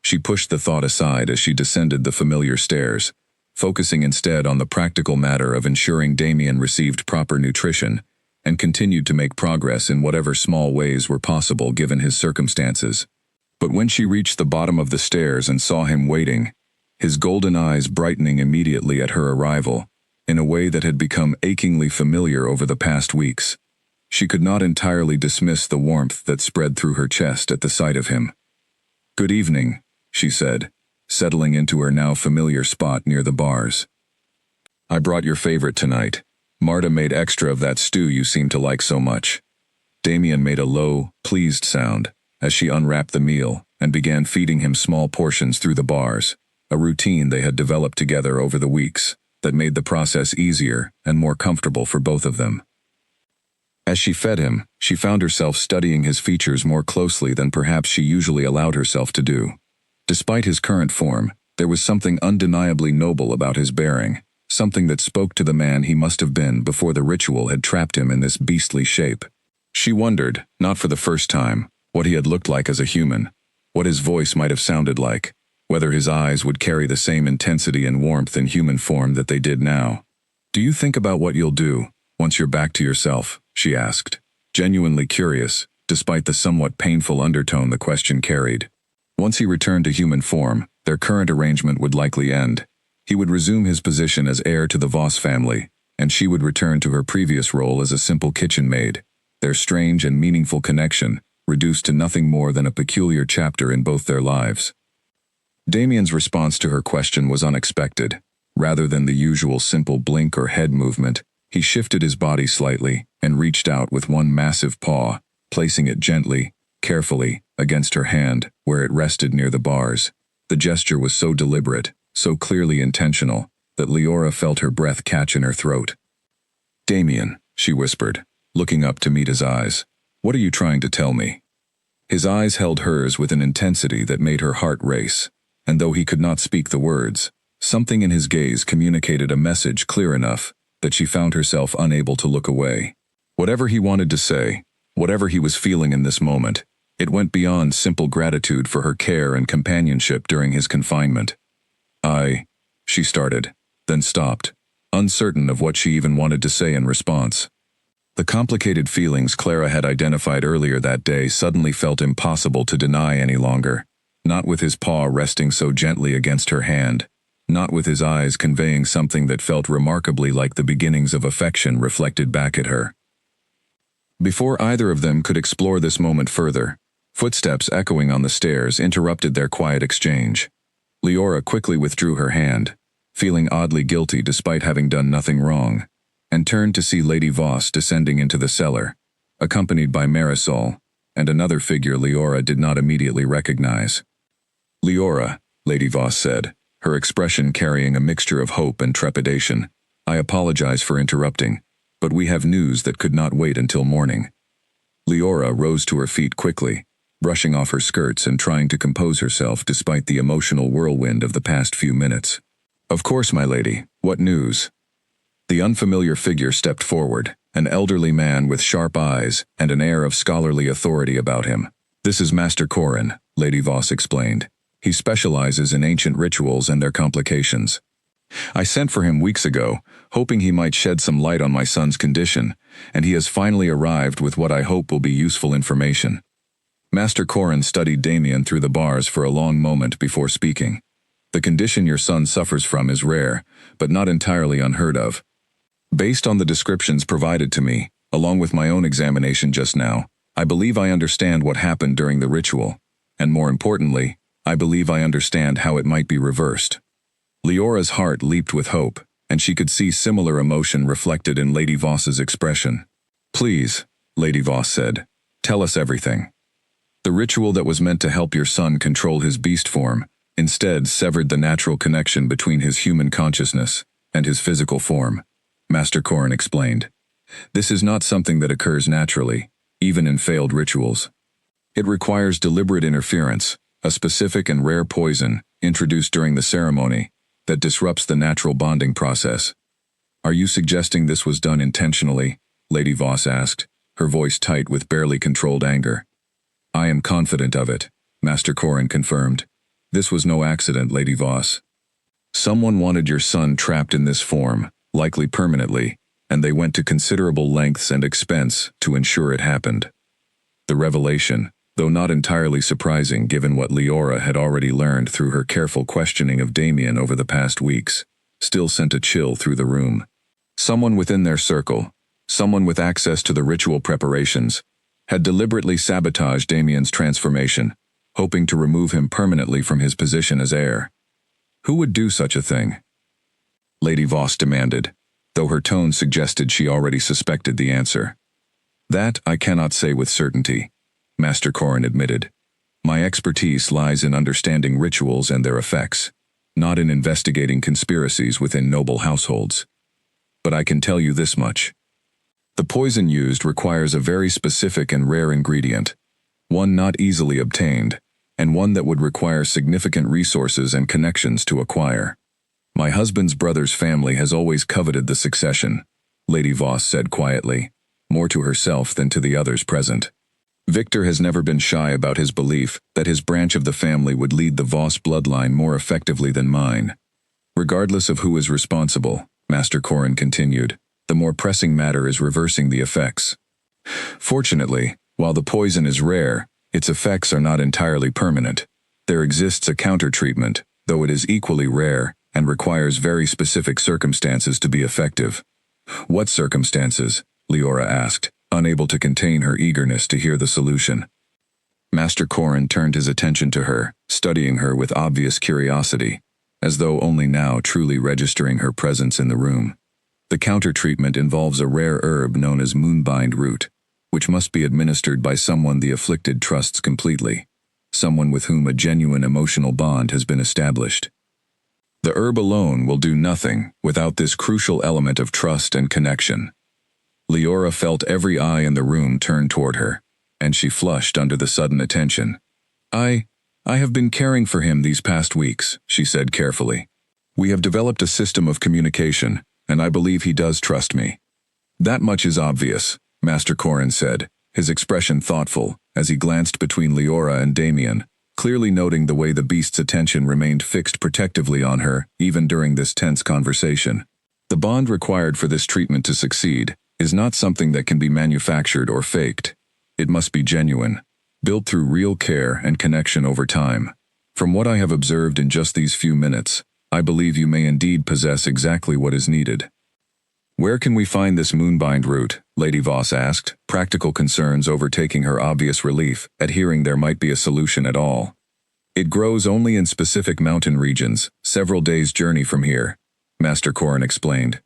She pushed the thought aside as she descended the familiar stairs, focusing instead on the practical matter of ensuring Damien received proper nutrition and continued to make progress in whatever small ways were possible given his circumstances. But when she reached the bottom of the stairs and saw him waiting, his golden eyes brightening immediately at her arrival, in a way that had become achingly familiar over the past weeks, she could not entirely dismiss the warmth that spread through her chest at the sight of him. "Good evening," she said, settling into her now familiar spot near the bars. "I brought your favorite tonight. Marta made extra of that stew you seem to like so much." Damien made a low, pleased sound as she unwrapped the meal and began feeding him small portions through the bars, a routine they had developed together over the weeks that made the process easier and more comfortable for both of them. As she fed him, she found herself studying his features more closely than perhaps she usually allowed herself to do. Despite his current form, there was something undeniably noble about his bearing, something that spoke to the man he must have been before the ritual had trapped him in this beastly shape. She wondered, not for the first time, what he had looked like as a human, what his voice might have sounded like, whether his eyes would carry the same intensity and warmth in human form that they did now. "Do you think about what you'll do once you're back to yourself?" she asked, genuinely curious, despite the somewhat painful undertone the question carried. Once he returned to human form, their current arrangement would likely end. He would resume his position as heir to the Voss family, and she would return to her previous role as a simple kitchen maid, their strange and meaningful connection reduced to nothing more than a peculiar chapter in both their lives. Damien's response to her question was unexpected. Rather than the usual simple blink or head movement, he shifted his body slightly and reached out with one massive paw, placing it gently, carefully, against her hand, where it rested near the bars. The gesture was so deliberate, so clearly intentional, that Leora felt her breath catch in her throat. "Damien," she whispered, looking up to meet his eyes. "What are you trying to tell me?" His eyes held hers with an intensity that made her heart race, and though he could not speak the words, something in his gaze communicated a message clear enough that she found herself unable to look away. Whatever he wanted to say, whatever he was feeling in this moment, it went beyond simple gratitude for her care and companionship during his confinement. She started, then stopped, uncertain of what she even wanted to say in response. The complicated feelings Clara had identified earlier that day suddenly felt impossible to deny any longer, not with his paw resting so gently against her hand, not with his eyes conveying something that felt remarkably like the beginnings of affection reflected back at her. Before either of them could explore this moment further, footsteps echoing on the stairs interrupted their quiet exchange. Leora quickly withdrew her hand, feeling oddly guilty despite having done nothing wrong, and turned to see Lady Voss descending into the cellar, accompanied by Marisol, and another figure Leora did not immediately recognize. "Leora," Lady Voss said, her expression carrying a mixture of hope and trepidation, "I apologize for interrupting, but we have news that could not wait until morning." Leora rose to her feet quickly, brushing off her skirts and trying to compose herself despite the emotional whirlwind of the past few minutes. "Of course, my lady. What news?" The unfamiliar figure stepped forward, an elderly man with sharp eyes and an air of scholarly authority about him. "This is Master Corin," Lady Voss explained. "He specializes in ancient rituals and their complications. I sent for him weeks ago, hoping he might shed some light on my son's condition, and he has finally arrived with what I hope will be useful information." Master Corin studied Damien through the bars for a long moment before speaking. "The condition your son suffers from is rare, but not entirely unheard of. Based on the descriptions provided to me, along with my own examination just now, I believe I understand what happened during the ritual, and more importantly, I believe I understand how it might be reversed." Leora's heart leaped with hope, and she could see similar emotion reflected in Lady Voss's expression. "Please," Lady Voss said, "tell us everything." "The ritual that was meant to help your son control his beast form instead severed the natural connection between his human consciousness and his physical form," Master Corin explained. "This is not something that occurs naturally, even in failed rituals. It requires deliberate interference, a specific and rare poison introduced during the ceremony that disrupts the natural bonding process." "Are you suggesting this was done intentionally?" Lady Voss asked, her voice tight with barely controlled anger. "I am confident of it," Master Corin confirmed. "This was no accident, Lady Voss. Someone wanted your son trapped in this form, likely permanently, and they went to considerable lengths and expense to ensure it happened." The revelation, though not entirely surprising given what Leora had already learned through her careful questioning of Damien over the past weeks, still sent a chill through the room. Someone within their circle, someone with access to the ritual preparations, had deliberately sabotaged Damien's transformation, hoping to remove him permanently from his position as heir. Who would do such a thing? Lady Voss demanded, though her tone suggested she already suspected the answer. "That I cannot say with certainty," Master Corin admitted. "My expertise lies in understanding rituals and their effects, not in investigating conspiracies within noble households. But I can tell you this much. The poison used requires a very specific and rare ingredient, one not easily obtained, and one that would require significant resources and connections to acquire. My husband's brother's family has always coveted the succession," Lady Voss said quietly, more to herself than to the others present. "Victor has never been shy about his belief that his branch of the family would lead the Voss bloodline more effectively than mine. Regardless of who is responsible," Master Corin continued, "the more pressing matter is reversing the effects. Fortunately, while the poison is rare, its effects are not entirely permanent. There exists a counter-treatment, though it is equally rare and requires very specific circumstances to be effective." "What circumstances?" Leora asked, unable to contain her eagerness to hear the solution. Master Corin turned his attention to her, studying her with obvious curiosity, as though only now truly registering her presence in the room. "The counter-treatment involves a rare herb known as moonbind root, which must be administered by someone the afflicted trusts completely, someone with whom a genuine emotional bond has been established. The herb alone will do nothing without this crucial element of trust and connection." Leora felt every eye in the room turn toward her, and she flushed under the sudden attention. I have been caring for him these past weeks," she said carefully. "We have developed a system of communication, and I believe he does trust me." "That much is obvious," Master Corin said, his expression thoughtful, as he glanced between Leora and Damien, clearly noting the way the beast's attention remained fixed protectively on her, even during this tense conversation. "The bond required for this treatment to succeed is not something that can be manufactured or faked. It must be genuine, built through real care and connection over time. From what I have observed in just these few minutes, I believe you may indeed possess exactly what is needed. Where can we find this moonbind root? Lady Voss asked, practical concerns overtaking her obvious relief at hearing there might be a solution at all. It grows only in specific mountain regions, several days' journey from here, Master Corin explained.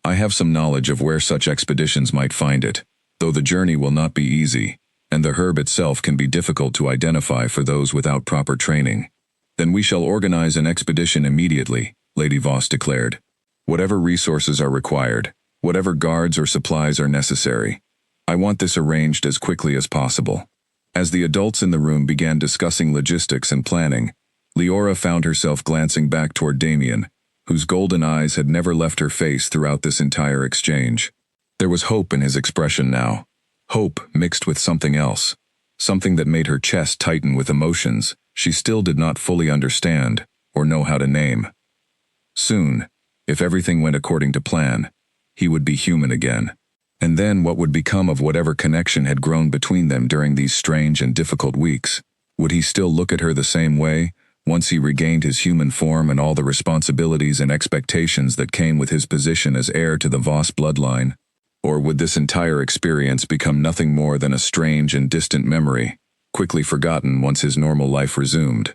I have some knowledge of where such expeditions might find it, though the journey will not be easy, and the herb itself can be difficult to identify for those without proper training. Then we shall organize an expedition immediately, Lady Voss declared. Whatever resources are required, whatever guards or supplies are necessary. I want this arranged as quickly as possible. As the adults in the room began discussing logistics and planning, Leora found herself glancing back toward Damien, whose golden eyes had never left her face throughout this entire exchange. There was hope in his expression now. Hope mixed with something else. Something that made her chest tighten with emotions she still did not fully understand or know how to name. Soon, if everything went according to plan, he would be human again. And then what would become of whatever connection had grown between them during these strange and difficult weeks? Would he still look at her the same way, once he regained his human form and all the responsibilities and expectations that came with his position as heir to the Voss bloodline? Or would this entire experience become nothing more than a strange and distant memory, quickly forgotten once his normal life resumed?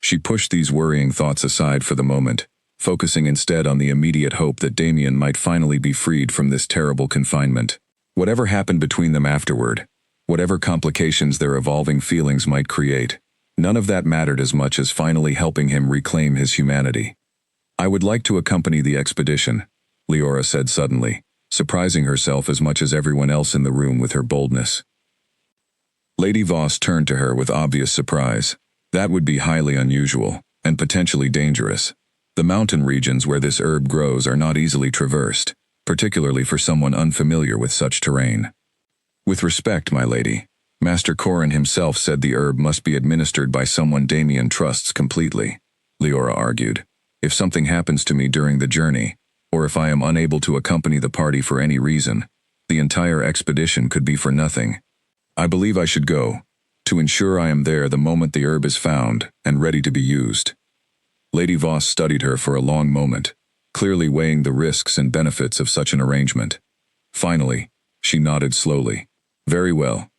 She pushed these worrying thoughts aside for the moment, focusing instead on the immediate hope that Damien might finally be freed from this terrible confinement. Whatever happened between them afterward, whatever complications their evolving feelings might create, none of that mattered as much as finally helping him reclaim his humanity. I would like to accompany the expedition, Leora said suddenly, surprising herself as much as everyone else in the room with her boldness. Lady Voss turned to her with obvious surprise. That would be highly unusual, and potentially dangerous. The mountain regions where this herb grows are not easily traversed, particularly for someone unfamiliar with such terrain. With respect, my lady, Master Corin himself said the herb must be administered by someone Damien trusts completely, Leora argued. If something happens to me during the journey, or if I am unable to accompany the party for any reason, the entire expedition could be for nothing. I believe I should go, to ensure I am there the moment the herb is found and ready to be used. Lady Voss studied her for a long moment, clearly weighing the risks and benefits of such an arrangement. Finally, she nodded slowly. Very well.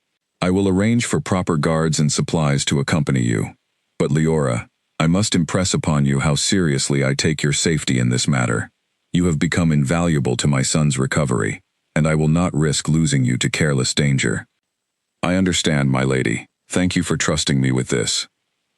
I will arrange for proper guards and supplies to accompany you. But Leora, I must impress upon you how seriously I take your safety in this matter. You have become invaluable to my son's recovery, and I will not risk losing you to careless danger. I understand, my lady. Thank you for trusting me with this.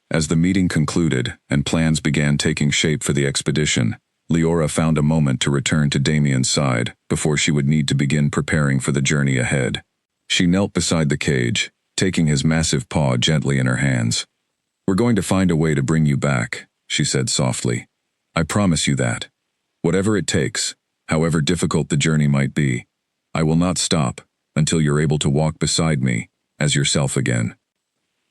As the meeting concluded and plans began taking shape for the expedition, Leora found a moment to return to Damien's side before she would need to begin preparing for the journey ahead. She knelt beside the cage, taking his massive paw gently in her hands. We're going to find a way to bring you back, she said softly. I promise you that. Whatever it takes, however difficult the journey might be, I will not stop until you're able to walk beside me as yourself again.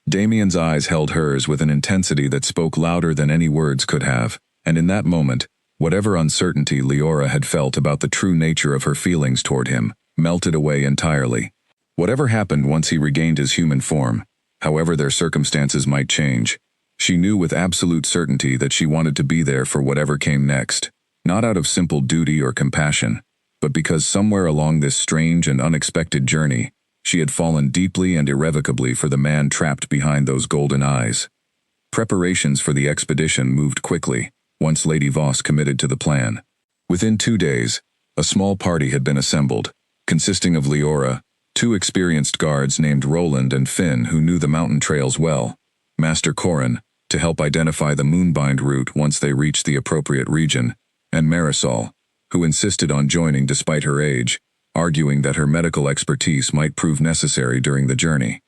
Damien's eyes held hers with an intensity that spoke louder than any words could have, and in that moment, whatever uncertainty Leora had felt about the true nature of her feelings toward him melted away entirely. Whatever happened once he regained his human form, however their circumstances might change, she knew with absolute certainty that she wanted to be there for whatever came next, not out of simple duty or compassion, but because somewhere along this strange and unexpected journey, she had fallen deeply and irrevocably for the man trapped behind those golden eyes. Preparations for the expedition moved quickly, once Lady Voss committed to the plan. Within 2 days, a small party had been assembled, consisting of Leora, 2 experienced guards named Roland and Finn who knew the mountain trails well, Master Corin, to help identify the moonbind route once they reached the appropriate region, and Marisol, who insisted on joining despite her age, arguing that her medical expertise might prove necessary during the journey.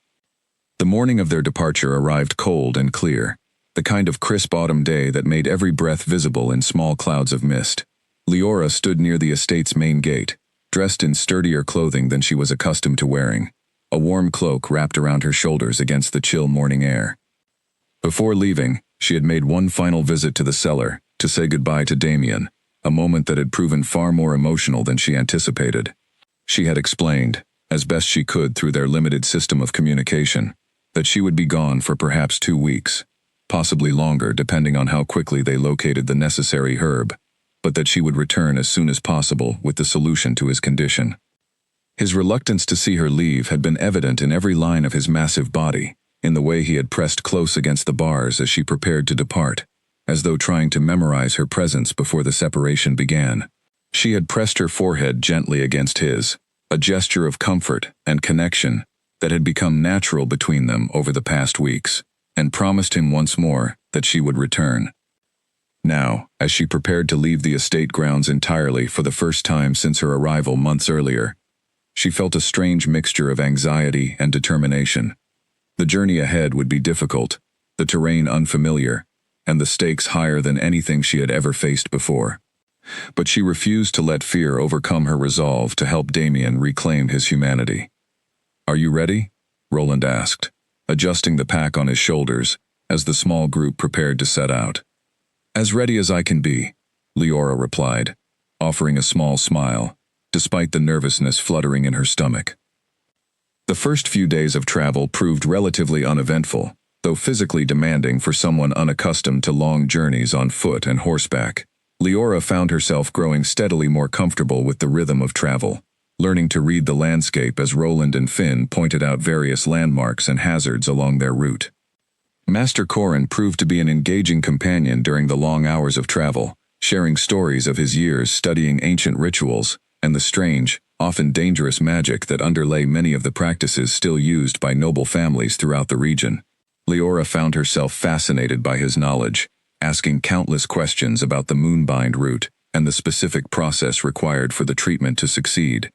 The morning of their departure arrived cold and clear, the kind of crisp autumn day that made every breath visible in small clouds of mist. Leora stood near the estate's main gate, dressed in sturdier clothing than she was accustomed to wearing, a warm cloak wrapped around her shoulders against the chill morning air. Before leaving, she had made one final visit to the cellar to say goodbye to Damien, a moment that had proven far more emotional than she anticipated. She had explained, as best she could through their limited system of communication, that she would be gone for perhaps 2 weeks. possibly longer depending on how quickly they located the necessary herb, but that she would return as soon as possible with the solution to his condition. His reluctance to see her leave had been evident in every line of his massive body, in the way he had pressed close against the bars as she prepared to depart, as though trying to memorize her presence before the separation began. She had pressed her forehead gently against his, a gesture of comfort and connection that had become natural between them over the past weeks, and promised him once more that she would return. Now, as she prepared to leave the estate grounds entirely for the first time since her arrival months earlier, she felt a strange mixture of anxiety and determination. The journey ahead would be difficult, the terrain unfamiliar, and the stakes higher than anything she had ever faced before. But she refused to let fear overcome her resolve to help Damien reclaim his humanity. "Are you ready?" Roland asked, adjusting the pack on his shoulders as the small group prepared to set out. "As ready as I can be," Leora replied, offering a small smile, despite the nervousness fluttering in her stomach. The first few days of travel proved relatively uneventful, though physically demanding for someone unaccustomed to long journeys on foot and horseback. Leora found herself growing steadily more comfortable with the rhythm of travel, learning to read the landscape as Roland and Finn pointed out various landmarks and hazards along their route. Master Corrin proved to be an engaging companion during the long hours of travel, sharing stories of his years studying ancient rituals and the strange, often dangerous magic that underlay many of the practices still used by noble families throughout the region. Leora found herself fascinated by his knowledge, asking countless questions about the Moonbind route and the specific process required for the treatment to succeed.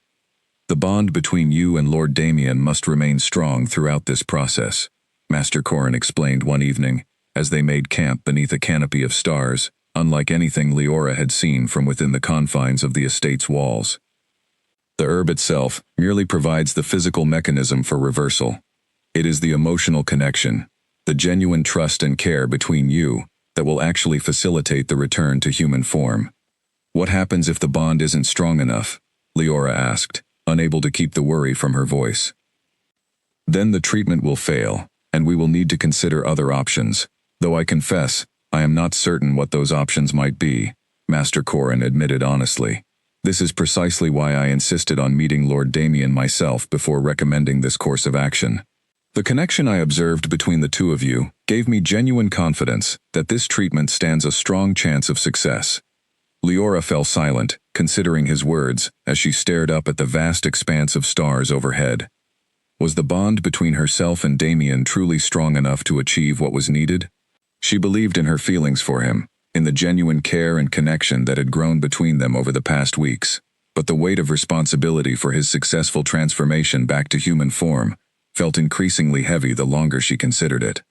"The bond between you and Lord Damien must remain strong throughout this process," Master Corrin explained one evening, as they made camp beneath a canopy of stars, unlike anything Leora had seen from within the confines of the estate's walls. "The herb itself merely provides the physical mechanism for reversal. It is the emotional connection, the genuine trust and care between you, that will actually facilitate the return to human form." "What happens if the bond isn't strong enough?" Leora asked, unable to keep the worry from her voice. "Then the treatment will fail, and we will need to consider other options, though I confess, I am not certain what those options might be," Master Corrin admitted honestly. "This is precisely why I insisted on meeting Lord Damien myself before recommending this course of action. The connection I observed between the two of you gave me genuine confidence that this treatment stands a strong chance of success." Leora fell silent, considering his words, as she stared up at the vast expanse of stars overhead. Was the bond between herself and Damien truly strong enough to achieve what was needed? She believed in her feelings for him, in the genuine care and connection that had grown between them over the past weeks, but the weight of responsibility for his successful transformation back to human form felt increasingly heavy the longer she considered it.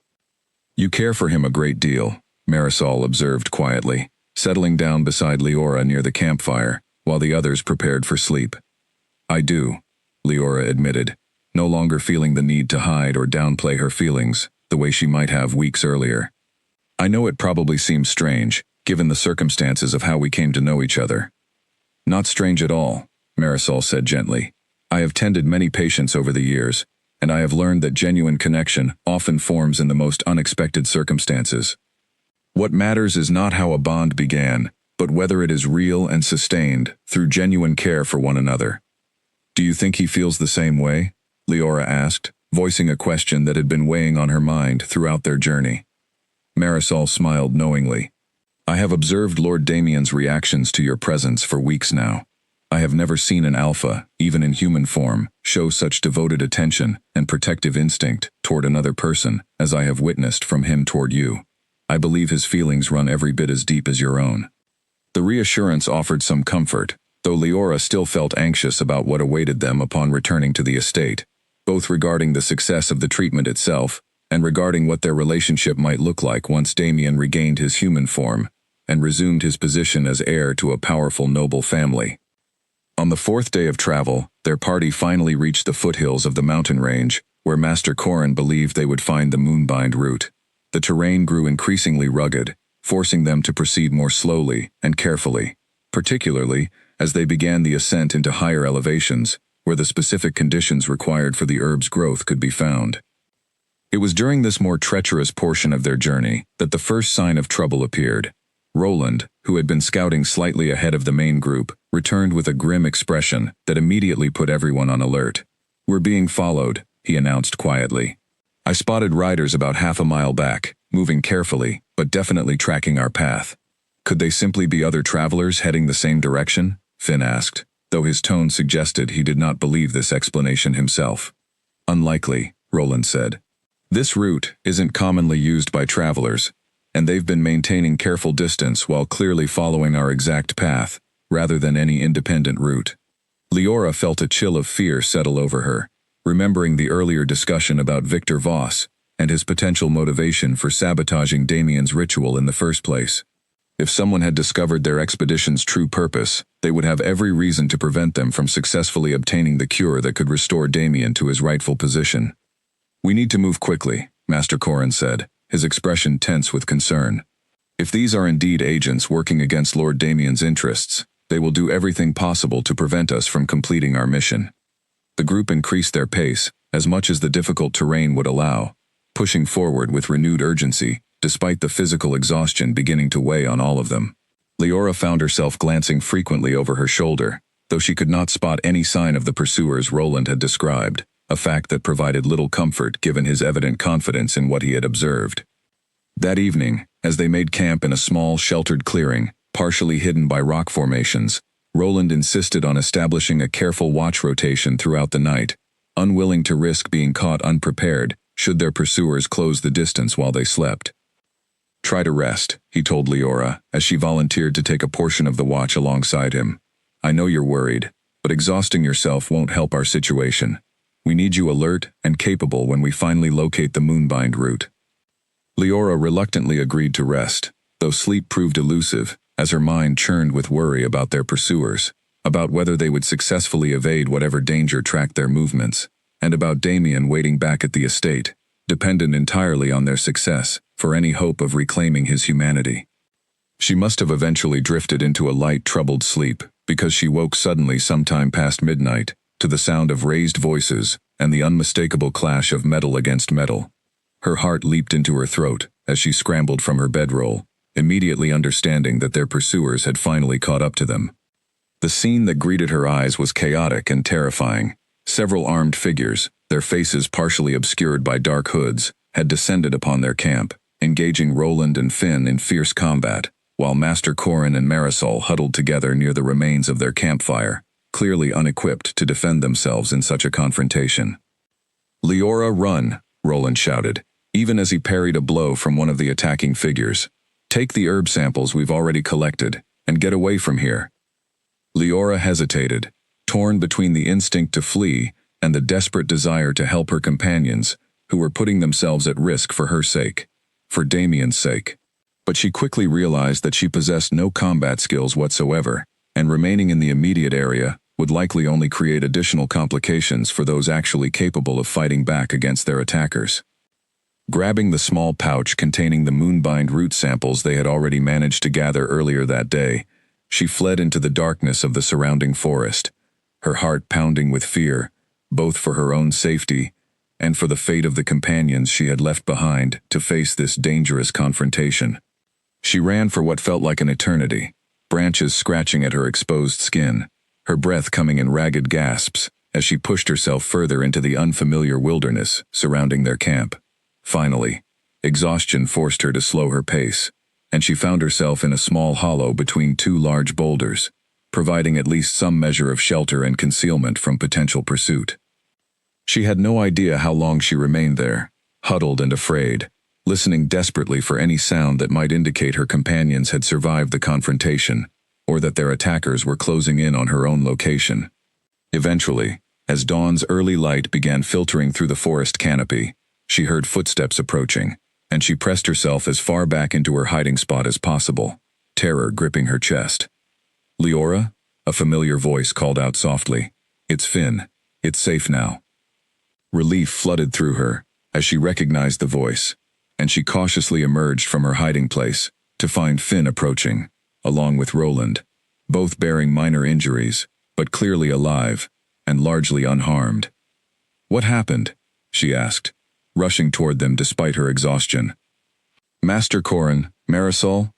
"You care for him a great deal," Marisol observed quietly, settling down beside Leora near the campfire, while the others prepared for sleep. "I do," Leora admitted, no longer feeling the need to hide or downplay her feelings the way she might have weeks earlier. "I know it probably seems strange, given the circumstances of how we came to know each other." "Not strange at all," Marisol said gently. "I have tended many patients over the years, and I have learned that genuine connection often forms in the most unexpected circumstances. What matters is not how a bond began, but whether it is real and sustained through genuine care for one another." "Do you think he feels the same way?" Leora asked, voicing a question that had been weighing on her mind throughout their journey. Marisol smiled knowingly. "I have observed Lord Damien's reactions to your presence for weeks now. I have never seen an alpha, even in human form, show such devoted attention and protective instinct toward another person as I have witnessed from him toward you. I believe his feelings run every bit as deep as your own." The reassurance offered some comfort, though Leora still felt anxious about what awaited them upon returning to the estate, both regarding the success of the treatment itself and regarding what their relationship might look like once Damien regained his human form and resumed his position as heir to a powerful noble family. On the fourth day of travel, their party finally reached the foothills of the mountain range, where Master Corrin believed they would find the Moonbind route. The terrain grew increasingly rugged, forcing them to proceed more slowly and carefully, particularly as they began the ascent into higher elevations, where the specific conditions required for the herb's growth could be found. It was during this more treacherous portion of their journey that the first sign of trouble appeared. Roland, who had been scouting slightly ahead of the main group, returned with a grim expression that immediately put everyone on alert. "We're being followed," he announced quietly. "I spotted riders about half a mile back, moving carefully, but definitely tracking our path." "Could they simply be other travelers heading the same direction?" Finn asked, though his tone suggested he did not believe this explanation himself. "Unlikely," Roland said. "This route isn't commonly used by travelers, and they've been maintaining careful distance while clearly following our exact path, rather than any independent route." Leora felt a chill of fear settle over her, remembering the earlier discussion about Victor Voss and his potential motivation for sabotaging Damien's ritual in the first place. If someone had discovered their expedition's true purpose, they would have every reason to prevent them from successfully obtaining the cure that could restore Damien to his rightful position. "We need to move quickly," Master Corrin said, his expression tense with concern. "If these are indeed agents working against Lord Damien's interests, they will do everything possible to prevent us from completing our mission." The group increased their pace, as much as the difficult terrain would allow, pushing forward with renewed urgency, despite the physical exhaustion beginning to weigh on all of them. Leora found herself glancing frequently over her shoulder, though she could not spot any sign of the pursuers Roland had described, a fact that provided little comfort given his evident confidence in what he had observed. That evening, as they made camp in a small, sheltered clearing, partially hidden by rock formations, Roland insisted on establishing a careful watch rotation throughout the night, unwilling to risk being caught unprepared should their pursuers close the distance while they slept. "Try to rest," he told Leora, as she volunteered to take a portion of the watch alongside him. "I know you're worried, but exhausting yourself won't help our situation. We need you alert and capable when we finally locate the Moonbind route." Leora reluctantly agreed to rest, though sleep proved elusive, as her mind churned with worry about their pursuers, about whether they would successfully evade whatever danger tracked their movements, and about Damien waiting back at the estate, dependent entirely on their success for any hope of reclaiming his humanity. She must have eventually drifted into a light, troubled sleep, because she woke suddenly sometime past midnight, to the sound of raised voices and the unmistakable clash of metal against metal. Her heart leaped into her throat as she scrambled from her bedroll, immediately understanding that their pursuers had finally caught up to them. The scene that greeted her eyes was chaotic and terrifying. Several armed figures, their faces partially obscured by dark hoods, had descended upon their camp, engaging Roland and Finn in fierce combat, while Master Corrin and Marisol huddled together near the remains of their campfire, clearly unequipped to defend themselves in such a confrontation. "Leora, run!" Roland shouted, even as he parried a blow from one of the attacking figures. "Take the herb samples we've already collected, and get away from here." Leora hesitated, torn between the instinct to flee and the desperate desire to help her companions, who were putting themselves at risk for her sake, for Damien's sake. But she quickly realized that she possessed no combat skills whatsoever, and remaining in the immediate area would likely only create additional complications for those actually capable of fighting back against their attackers. Grabbing the small pouch containing the Moonbind root samples they had already managed to gather earlier that day, she fled into the darkness of the surrounding forest, her heart pounding with fear, both for her own safety and for the fate of the companions she had left behind to face this dangerous confrontation. She ran for what felt like an eternity, branches scratching at her exposed skin, her breath coming in ragged gasps as she pushed herself further into the unfamiliar wilderness surrounding their camp. Finally, exhaustion forced her to slow her pace, and she found herself in a small hollow between two large boulders, providing at least some measure of shelter and concealment from potential pursuit. She had no idea how long she remained there, huddled and afraid, listening desperately for any sound that might indicate her companions had survived the confrontation, or that their attackers were closing in on her own location. Eventually, as dawn's early light began filtering through the forest canopy, she heard footsteps approaching, and she pressed herself as far back into her hiding spot as possible, terror gripping her chest. "Leora?" a familiar voice called out softly. "It's Finn. It's safe now." Relief flooded through her as she recognized the voice, and she cautiously emerged from her hiding place to find Finn approaching, along with Roland, both bearing minor injuries, but clearly alive and largely unharmed. "What happened?" she asked. rushing toward them despite her exhaustion. "Master Corin, Marisol?"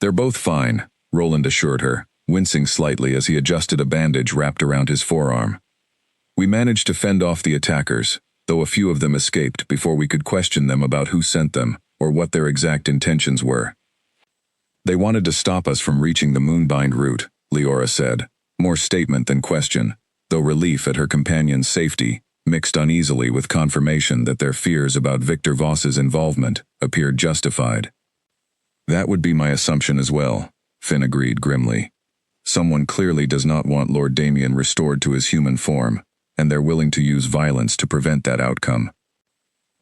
"They're both fine," Roland assured her, wincing slightly as he adjusted a bandage wrapped around his forearm. "We managed to fend off the attackers, though a few of them escaped before we could question them about who sent them or what their exact intentions were." "They wanted to stop us from reaching the Moonbind route," Leora said, more statement than question, though relief at her companion's safety mixed uneasily with confirmation that their fears about Victor Voss's involvement appeared justified. "That would be my assumption as well," Finn agreed grimly. "Someone clearly does not want Lord Damien restored to his human form, and they're willing to use violence to prevent that outcome."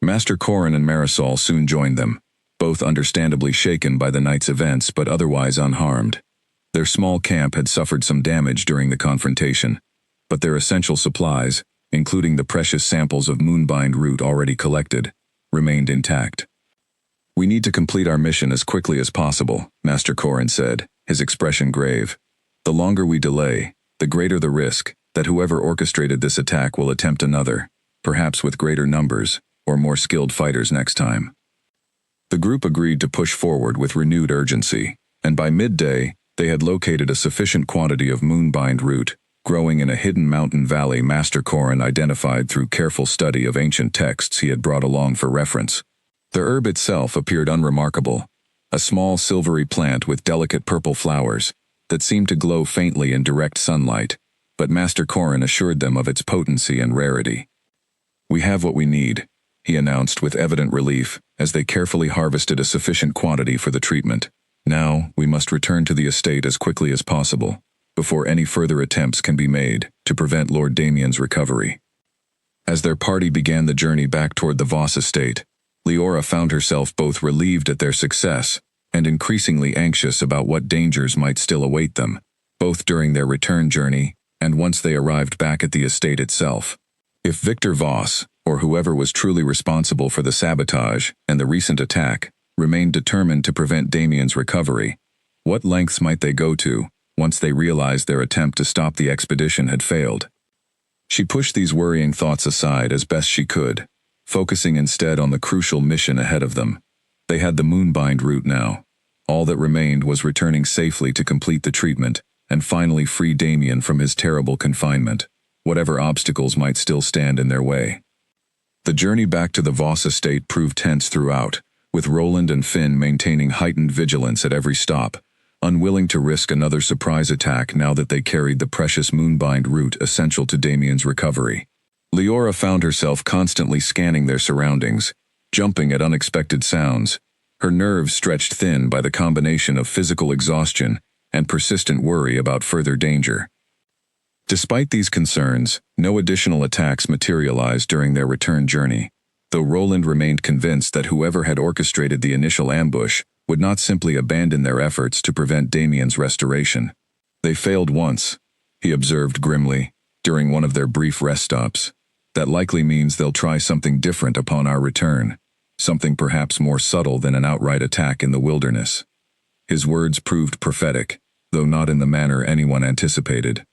Master Corin and Marisol soon joined them, both understandably shaken by the night's events but otherwise unharmed. Their small camp had suffered some damage during the confrontation, but their essential supplies, including the precious samples of Moonbind root already collected, remained intact. "We need to complete our mission as quickly as possible," Master Corin said, his expression grave. "The longer we delay, the greater the risk that whoever orchestrated this attack will attempt another, perhaps with greater numbers or more skilled fighters next time." The group agreed to push forward with renewed urgency, and by midday, they had located a sufficient quantity of Moonbind root, growing in a hidden mountain valley Master Corin identified through careful study of ancient texts he had brought along for reference. The herb itself appeared unremarkable, a small silvery plant with delicate purple flowers that seemed to glow faintly in direct sunlight, but Master Corin assured them of its potency and rarity. "We have what we need," he announced with evident relief as they carefully harvested a sufficient quantity for the treatment. "Now, we must return to the estate as quickly as possible, before any further attempts can be made to prevent Lord Damien's recovery." As their party began the journey back toward the Voss estate, Leora found herself both relieved at their success and increasingly anxious about what dangers might still await them, both during their return journey and once they arrived back at the estate itself. If Victor Voss, or whoever was truly responsible for the sabotage and the recent attack, remained determined to prevent Damien's recovery, what lengths might they go to once they realized their attempt to stop the expedition had failed? She pushed these worrying thoughts aside as best she could, focusing instead on the crucial mission ahead of them. They had the Moonbind route now. All that remained was returning safely to complete the treatment and finally free Damien from his terrible confinement, whatever obstacles might still stand in their way. The journey back to the Voss estate proved tense throughout, with Roland and Finn maintaining heightened vigilance at every stop, unwilling to risk another surprise attack now that they carried the precious Moonbind root essential to Damien's recovery. Leora found herself constantly scanning their surroundings, jumping at unexpected sounds, her nerves stretched thin by the combination of physical exhaustion and persistent worry about further danger. Despite these concerns, no additional attacks materialized during their return journey, though Roland remained convinced that whoever had orchestrated the initial ambush would not simply abandon their efforts to prevent Damien's restoration. "They failed once," he observed grimly, during one of their brief rest stops. "That likely means they'll try something different upon our return, something perhaps more subtle than an outright attack in the wilderness." His words proved prophetic, though not in the manner anyone anticipated.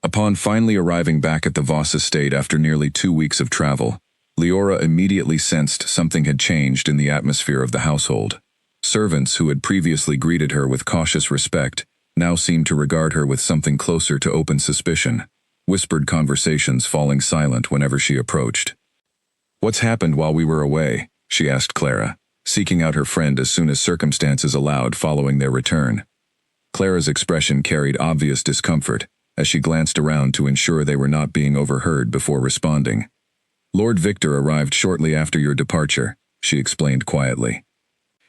Upon finally arriving back at the Voss estate after nearly 2 weeks of travel, Leora immediately sensed something had changed in the atmosphere of the household. Servants who had previously greeted her with cautious respect now seemed to regard her with something closer to open suspicion, whispered conversations falling silent whenever she approached. "What's happened while we were away?" she asked Clara, seeking out her friend as soon as circumstances allowed following their return. Clara's expression carried obvious discomfort as she glanced around to ensure they were not being overheard before responding. "Lord Victor arrived shortly after your departure," she explained quietly.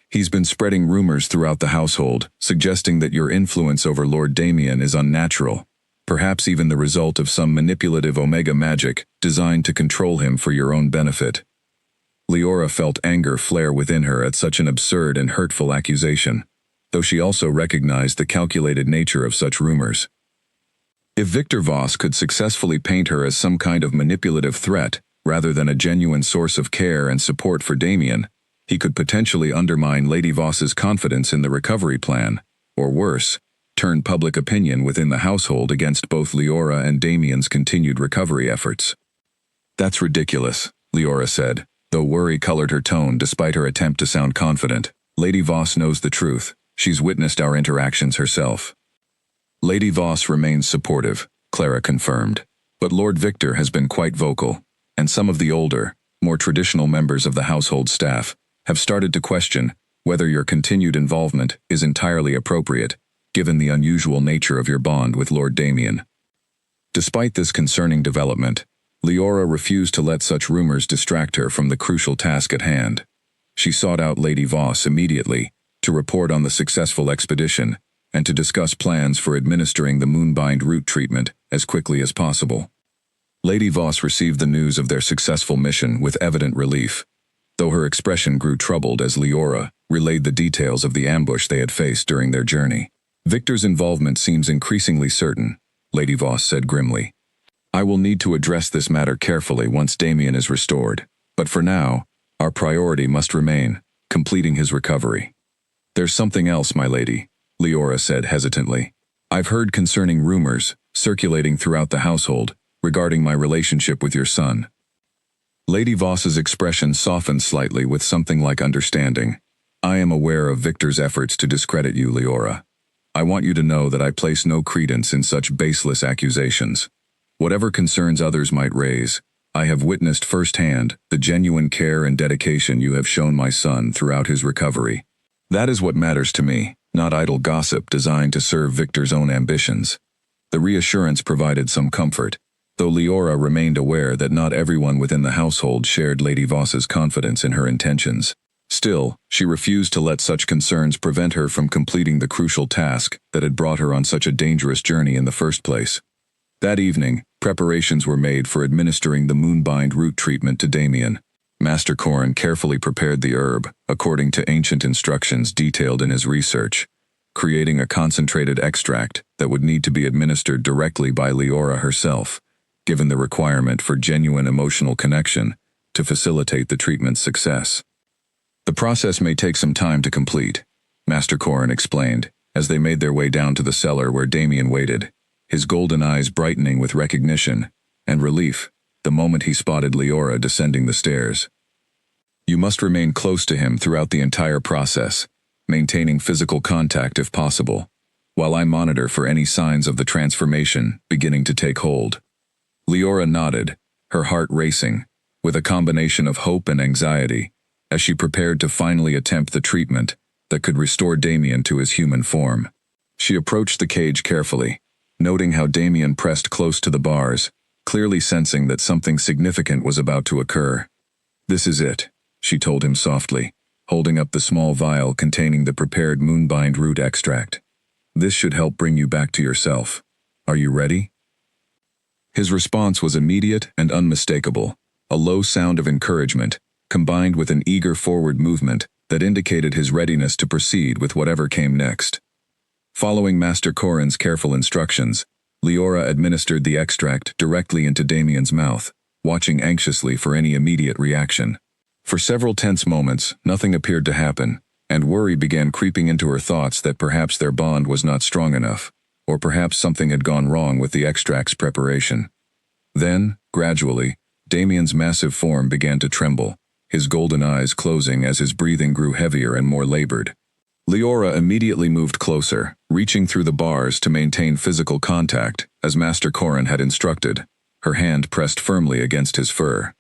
"He's been spreading rumors throughout the household, suggesting that your influence over Lord Damien is unnatural, perhaps even the result of some manipulative Omega magic designed to control him for your own benefit." Leora felt anger flare within her at such an absurd and hurtful accusation, though she also recognized the calculated nature of such rumors. If Victor Voss could successfully paint her as some kind of manipulative threat, rather than a genuine source of care and support for Damien, he could potentially undermine Lady Voss's confidence in the recovery plan, or worse, turn public opinion within the household against both Leora and Damien's continued recovery efforts. "That's ridiculous," Leora said, though worry colored her tone despite her attempt to sound confident. Lady Voss knows the truth. She's witnessed our interactions herself. Lady Voss remains supportive, Clara confirmed. But Lord Victor has been quite vocal, and some of the older, more traditional members of the household staff have started to question whether your continued involvement is entirely appropriate, given the unusual nature of your bond with Lord Damien. Despite this concerning development, Leora refused to let such rumors distract her from the crucial task at hand. She sought out Lady Voss immediately to report on the successful expedition and to discuss plans for administering the Moonbind root treatment as quickly as possible. Lady Voss received the news of their successful mission with evident relief, though her expression grew troubled as Leora relayed the details of the ambush they had faced during their journey. Victor's involvement seems increasingly certain, Lady Voss said grimly. I will need to address this matter carefully once Damien is restored, but for now, our priority must remain completing his recovery. There's something else, my lady, Leora said hesitantly. I've heard concerning rumors circulating throughout the household regarding my relationship with your son. Lady Voss's expression softened slightly with something like understanding. I am aware of Victor's efforts to discredit you, Leora. I want you to know that I place no credence in such baseless accusations. Whatever concerns others might raise, I have witnessed firsthand the genuine care and dedication you have shown my son throughout his recovery. That is what matters to me, not idle gossip designed to serve Victor's own ambitions. The reassurance provided some comfort, though Leora remained aware that not everyone within the household shared Lady Voss's confidence in her intentions. Still, she refused to let such concerns prevent her from completing the crucial task that had brought her on such a dangerous journey in the first place. That evening, preparations were made for administering the Moonbind root treatment to Damien. Master Corrin carefully prepared the herb according to ancient instructions detailed in his research, creating a concentrated extract that would need to be administered directly by Leora herself, given the requirement for genuine emotional connection to facilitate the treatment's success. The process may take some time to complete, Master Corrin explained, as they made their way down to the cellar where Damien waited, his golden eyes brightening with recognition and relief the moment he spotted Leora descending the stairs. You must remain close to him throughout the entire process, maintaining physical contact if possible, while I monitor for any signs of the transformation beginning to take hold. Leora nodded, her heart racing, with a combination of hope and anxiety, as she prepared to finally attempt the treatment that could restore Damien to his human form. She approached the cage carefully, noting how Damien pressed close to the bars, clearly sensing that something significant was about to occur. This is it, she told him softly, holding up the small vial containing the prepared Moonbind root extract. This should help bring you back to yourself. Are you ready? His response was immediate and unmistakable, a low sound of encouragement, combined with an eager forward movement that indicated his readiness to proceed with whatever came next. Following Master Corrin's careful instructions, Leora administered the extract directly into Damien's mouth, watching anxiously for any immediate reaction. For several tense moments, nothing appeared to happen, and worry began creeping into her thoughts that perhaps their bond was not strong enough, or perhaps something had gone wrong with the extract's preparation. Then, gradually, Damien's massive form began to tremble, his golden eyes closing as his breathing grew heavier and more labored. Leora immediately moved closer, reaching through the bars to maintain physical contact, as Master Corrin had instructed, her hand pressed firmly against his fur.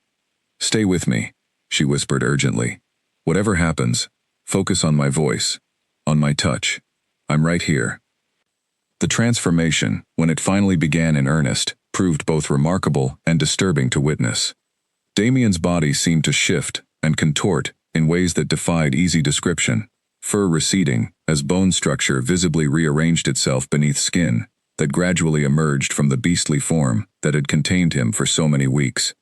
Stay with me, she whispered urgently. Whatever happens, focus on my voice, on my touch. I'm right here. The transformation, when it finally began in earnest, proved both remarkable and disturbing to witness. Damien's body seemed to shift and contort in ways that defied easy description, fur receding as bone structure visibly rearranged itself beneath skin that gradually emerged from the beastly form that had contained him for so many weeks.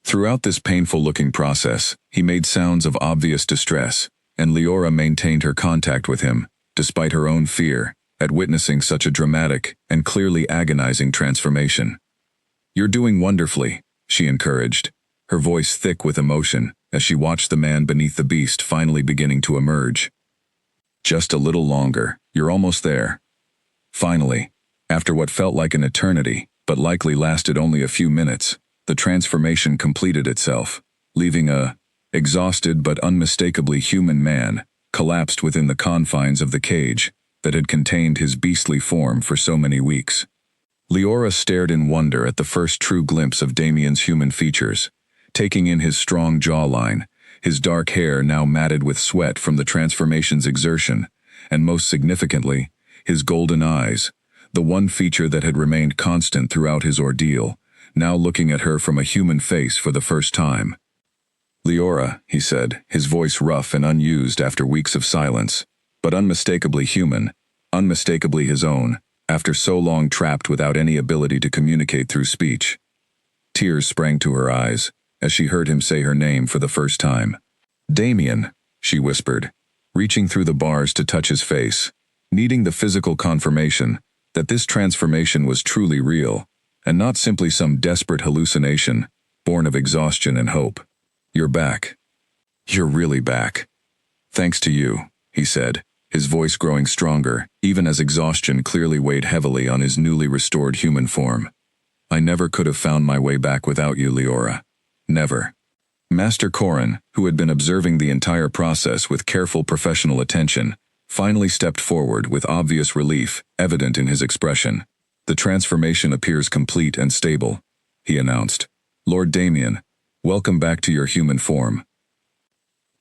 Throughout this painful-looking process, he made sounds of obvious distress, and Leora maintained her contact with him, despite her own fear at witnessing such a dramatic and clearly agonizing transformation. You're doing wonderfully, she encouraged, her voice thick with emotion as she watched the man beneath the beast finally beginning to emerge. Just a little longer, you're almost there. Finally, after what felt like an eternity, but likely lasted only a few minutes, the transformation completed itself, leaving a exhausted but unmistakably human man, collapsed within the confines of the cage that had contained his beastly form for so many weeks. Leora stared in wonder at the first true glimpse of Damien's human features, taking in his strong jawline, his dark hair now matted with sweat from the transformation's exertion, and most significantly, his golden eyes, the one feature that had remained constant throughout his ordeal, now looking at her from a human face for the first time. "Leora," he said, his voice rough and unused after weeks of silence, but unmistakably human, unmistakably his own, after so long trapped without any ability to communicate through speech. Tears sprang to her eyes as she heard him say her name for the first time. "Damien," she whispered, reaching through the bars to touch his face, needing the physical confirmation that this transformation was truly real, and not simply some desperate hallucination, born of exhaustion and hope. "You're back. You're really back. Thanks to you," he said, his voice growing stronger, even as exhaustion clearly weighed heavily on his newly restored human form. "I never could have found my way back without you, Leora. Never." Master Corin, who had been observing the entire process with careful professional attention, finally stepped forward with obvious relief evident in his expression. "The transformation appears complete and stable," he announced. "Lord Damien, welcome back to your human form."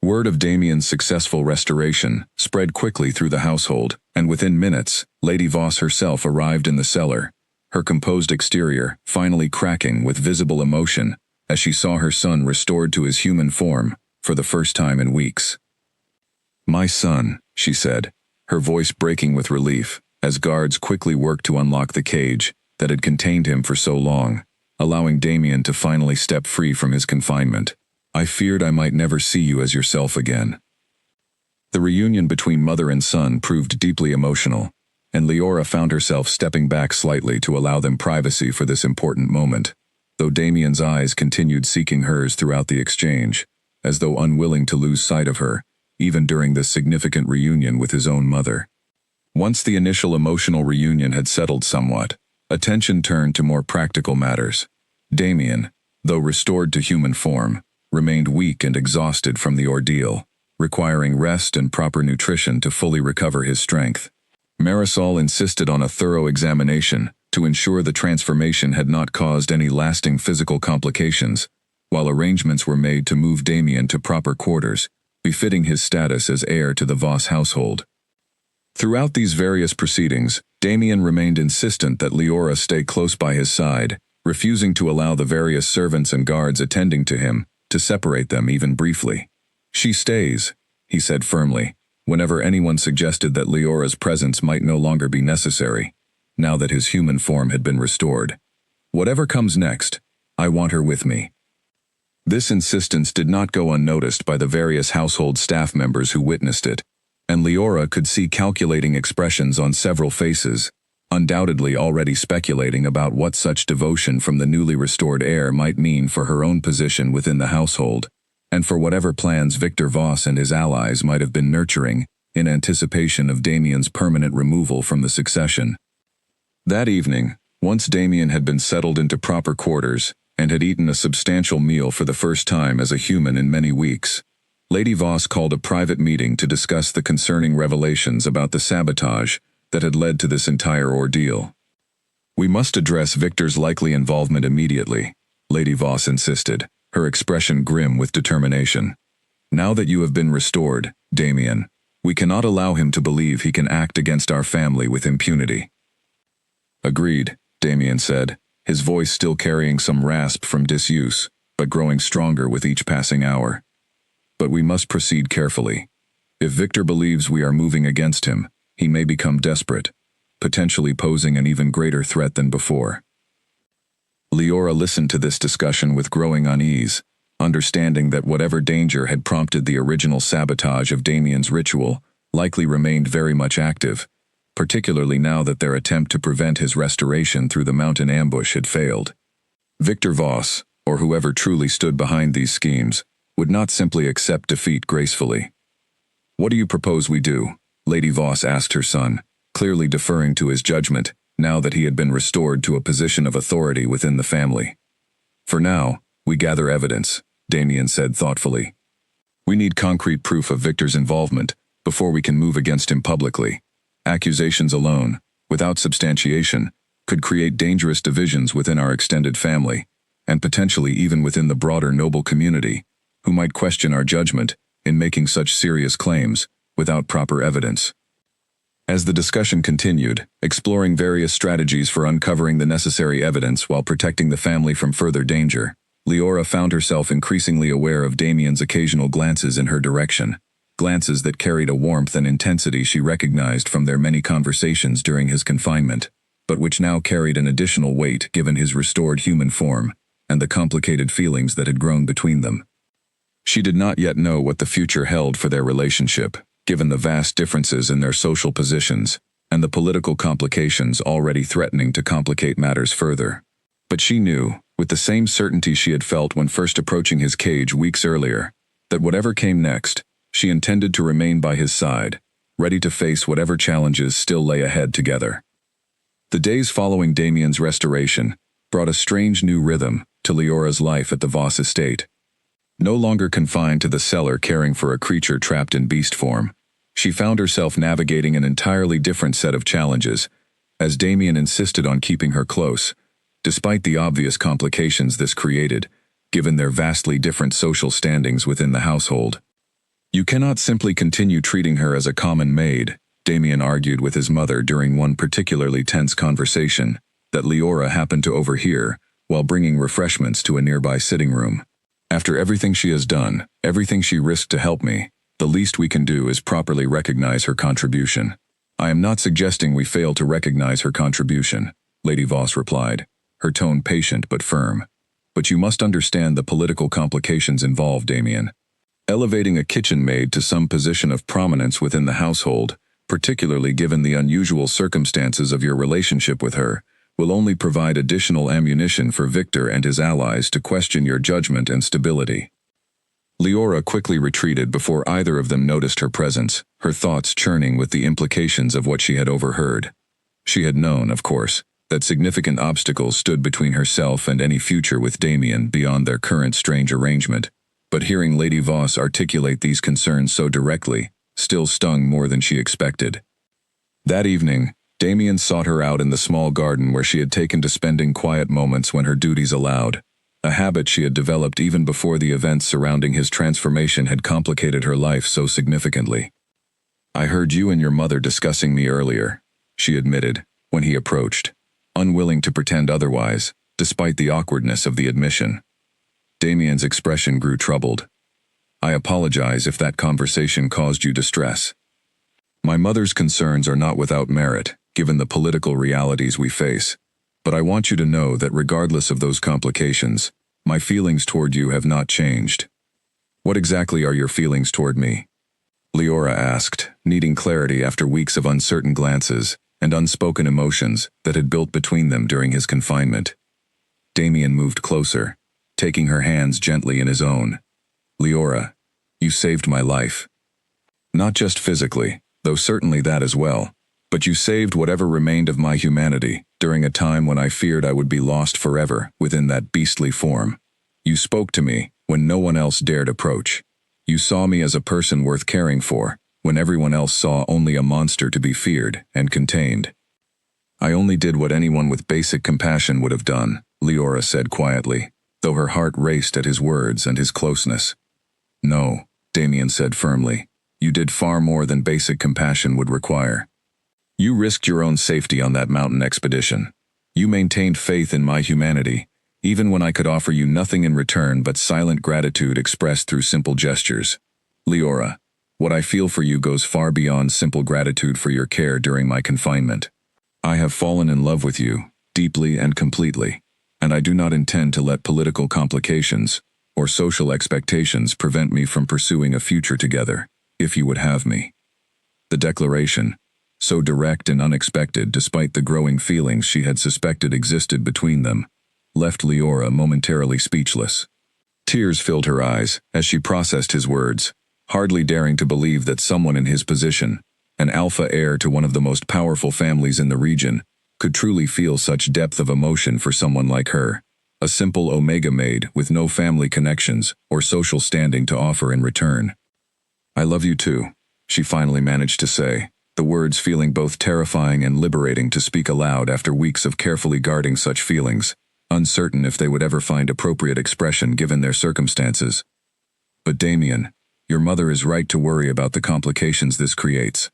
Word of Damien's successful restoration spread quickly through the household, and within minutes, Lady Voss herself arrived in the cellar, her composed exterior finally cracking with visible emotion as she saw her son restored to his human form for the first time in weeks. "My son," she said, her voice breaking with relief, as guards quickly worked to unlock the cage that had contained him for so long, allowing Damien to finally step free from his confinement. "I feared I might never see you as yourself again." The reunion between mother and son proved deeply emotional, and Leora found herself stepping back slightly to allow them privacy for this important moment, though Damien's eyes continued seeking hers throughout the exchange, as though unwilling to lose sight of her, even during this significant reunion with his own mother. Once the initial emotional reunion had settled somewhat, attention turned to more practical matters. Damien, though restored to human form, remained weak and exhausted from the ordeal, requiring rest and proper nutrition to fully recover his strength. Marisol insisted on a thorough examination to ensure the transformation had not caused any lasting physical complications, while arrangements were made to move Damien to proper quarters, befitting his status as heir to the Voss household. Throughout these various proceedings, Damien remained insistent that Leora stay close by his side, refusing to allow the various servants and guards attending to him to separate them even briefly. "She stays," he said firmly, whenever anyone suggested that Leora's presence might no longer be necessary, now that his human form had been restored. "Whatever comes next, I want her with me." This insistence did not go unnoticed by the various household staff members who witnessed it, and Leora could see calculating expressions on several faces, undoubtedly already speculating about what such devotion from the newly restored heir might mean for her own position within the household, and for whatever plans Victor Voss and his allies might have been nurturing in anticipation of Damien's permanent removal from the succession. That evening, once Damien had been settled into proper quarters and had eaten a substantial meal for the first time as a human in many weeks, Lady Voss called a private meeting to discuss the concerning revelations about the sabotage that had led to this entire ordeal. "We must address Victor's likely involvement immediately," Lady Voss insisted, her expression grim with determination. "Now that you have been restored, Damien, we cannot allow him to believe he can act against our family with impunity." "Agreed," Damien said, his voice still carrying some rasp from disuse, but growing stronger with each passing hour. "But we must proceed carefully. If Victor believes we are moving against him, he may become desperate, potentially posing an even greater threat than before." Leora listened to this discussion with growing unease, understanding that whatever danger had prompted the original sabotage of Damien's ritual likely remained very much active, particularly now that their attempt to prevent his restoration through the mountain ambush had failed. Victor Voss, or whoever truly stood behind these schemes, would not simply accept defeat gracefully. "What do you propose we do?" Lady Voss asked her son, clearly deferring to his judgment now that he had been restored to a position of authority within the family. "For now, we gather evidence," Damien said thoughtfully. We need concrete proof of Victor's involvement before we can move against him publicly. Accusations alone, without substantiation, could create dangerous divisions within our extended family, and potentially even within the broader noble community, who might question our judgment in making such serious claims without proper evidence. As the discussion continued, exploring various strategies for uncovering the necessary evidence while protecting the family from further danger, Leora found herself increasingly aware of Damien's occasional glances in her direction, glances that carried a warmth and intensity she recognized from their many conversations during his confinement, but which now carried an additional weight given his restored human form and the complicated feelings that had grown between them. She did not yet know what the future held for their relationship, given the vast differences in their social positions and the political complications already threatening to complicate matters further. But she knew, with the same certainty she had felt when first approaching his cage weeks earlier, that whatever came next, she intended to remain by his side, ready to face whatever challenges still lay ahead together. The days following Damien's restoration brought a strange new rhythm to Leora's life at the Voss estate. No longer confined to the cellar caring for a creature trapped in beast form, she found herself navigating an entirely different set of challenges, as Damien insisted on keeping her close, despite the obvious complications this created, given their vastly different social standings within the household. You cannot simply continue treating her as a common maid, Damien argued with his mother during one particularly tense conversation that Leora happened to overhear while bringing refreshments to a nearby sitting room. After everything she has done, everything she risked to help me, the least we can do is properly recognize her contribution. I am not suggesting we fail to recognize her contribution, Lady Voss replied, her tone patient but firm. But you must understand the political complications involved, Damien. Elevating a kitchen maid to some position of prominence within the household, particularly given the unusual circumstances of your relationship with her, will only provide additional ammunition for Victor and his allies to question your judgment and stability. Leora quickly retreated before either of them noticed her presence, her thoughts churning with the implications of what she had overheard. She had known, of course, that significant obstacles stood between herself and any future with Damien beyond their current strange arrangement, but hearing Lady Voss articulate these concerns so directly still stung more than she expected. That evening, Damien sought her out in the small garden where she had taken to spending quiet moments when her duties allowed, a habit she had developed even before the events surrounding his transformation had complicated her life so significantly. I heard you and your mother discussing me earlier, she admitted, when he approached, unwilling to pretend otherwise, despite the awkwardness of the admission. Damien's expression grew troubled. I apologize if that conversation caused you distress. My mother's concerns are not without merit, given the political realities we face, but I want you to know that regardless of those complications, my feelings toward you have not changed. What exactly are your feelings toward me? Leora asked, needing clarity after weeks of uncertain glances and unspoken emotions that had built between them during his confinement. Damien moved closer, taking her hands gently in his own. Leora, you saved my life. Not just physically, though certainly that as well, but you saved whatever remained of my humanity during a time when I feared I would be lost forever within that beastly form. You spoke to me when no one else dared approach. You saw me as a person worth caring for, when everyone else saw only a monster to be feared and contained. I only did what anyone with basic compassion would have done, Leora said quietly, though her heart raced at his words and his closeness. No, Damien said firmly, you did far more than basic compassion would require. You risked your own safety on that mountain expedition. You maintained faith in my humanity, even when I could offer you nothing in return but silent gratitude expressed through simple gestures. Leora, what I feel for you goes far beyond simple gratitude for your care during my confinement. I have fallen in love with you, deeply and completely, and I do not intend to let political complications or social expectations prevent me from pursuing a future together, if you would have me. The declaration, so direct and unexpected despite the growing feelings she had suspected existed between them, left Leora momentarily speechless. Tears filled her eyes as she processed his words, hardly daring to believe that someone in his position, an alpha heir to one of the most powerful families in the region, could truly feel such depth of emotion for someone like her. a simple Omega maid with no family connections or social standing to offer in return. "I love you too," she finally managed to say, the words feeling both terrifying and liberating to speak aloud after weeks of carefully guarding such feelings, uncertain if they would ever find appropriate expression given their circumstances. "But Damien, your mother is right to worry about the complications this creates.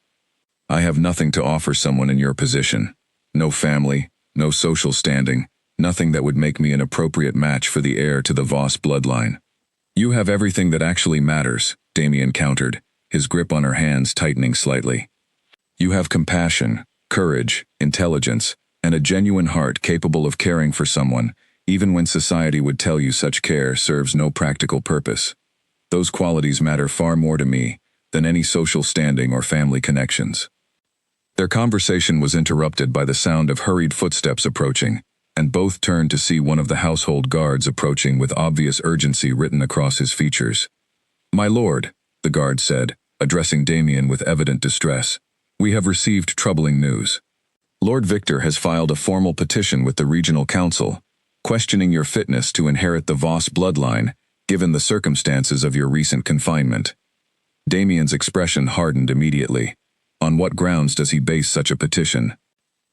I have nothing to offer someone in your position. No family, no social standing, nothing that would make me an appropriate match for the heir to the Voss bloodline." "You have everything that actually matters," Damien countered, his grip on her hands tightening slightly. "You have compassion, courage, intelligence, and a genuine heart capable of caring for someone, even when society would tell you such care serves no practical purpose. Those qualities matter far more to me than any social standing or family connections." Their conversation was interrupted by the sound of hurried footsteps approaching, and both turned to see one of the household guards approaching with obvious urgency written across his features. "My lord," the guard said, addressing Damien with evident distress, "we have received troubling news. Lord Victor has filed a formal petition with the Regional Council, questioning your fitness to inherit the Voss bloodline, given the circumstances of your recent confinement." Damien's expression hardened immediately. On what grounds does he base such a petition?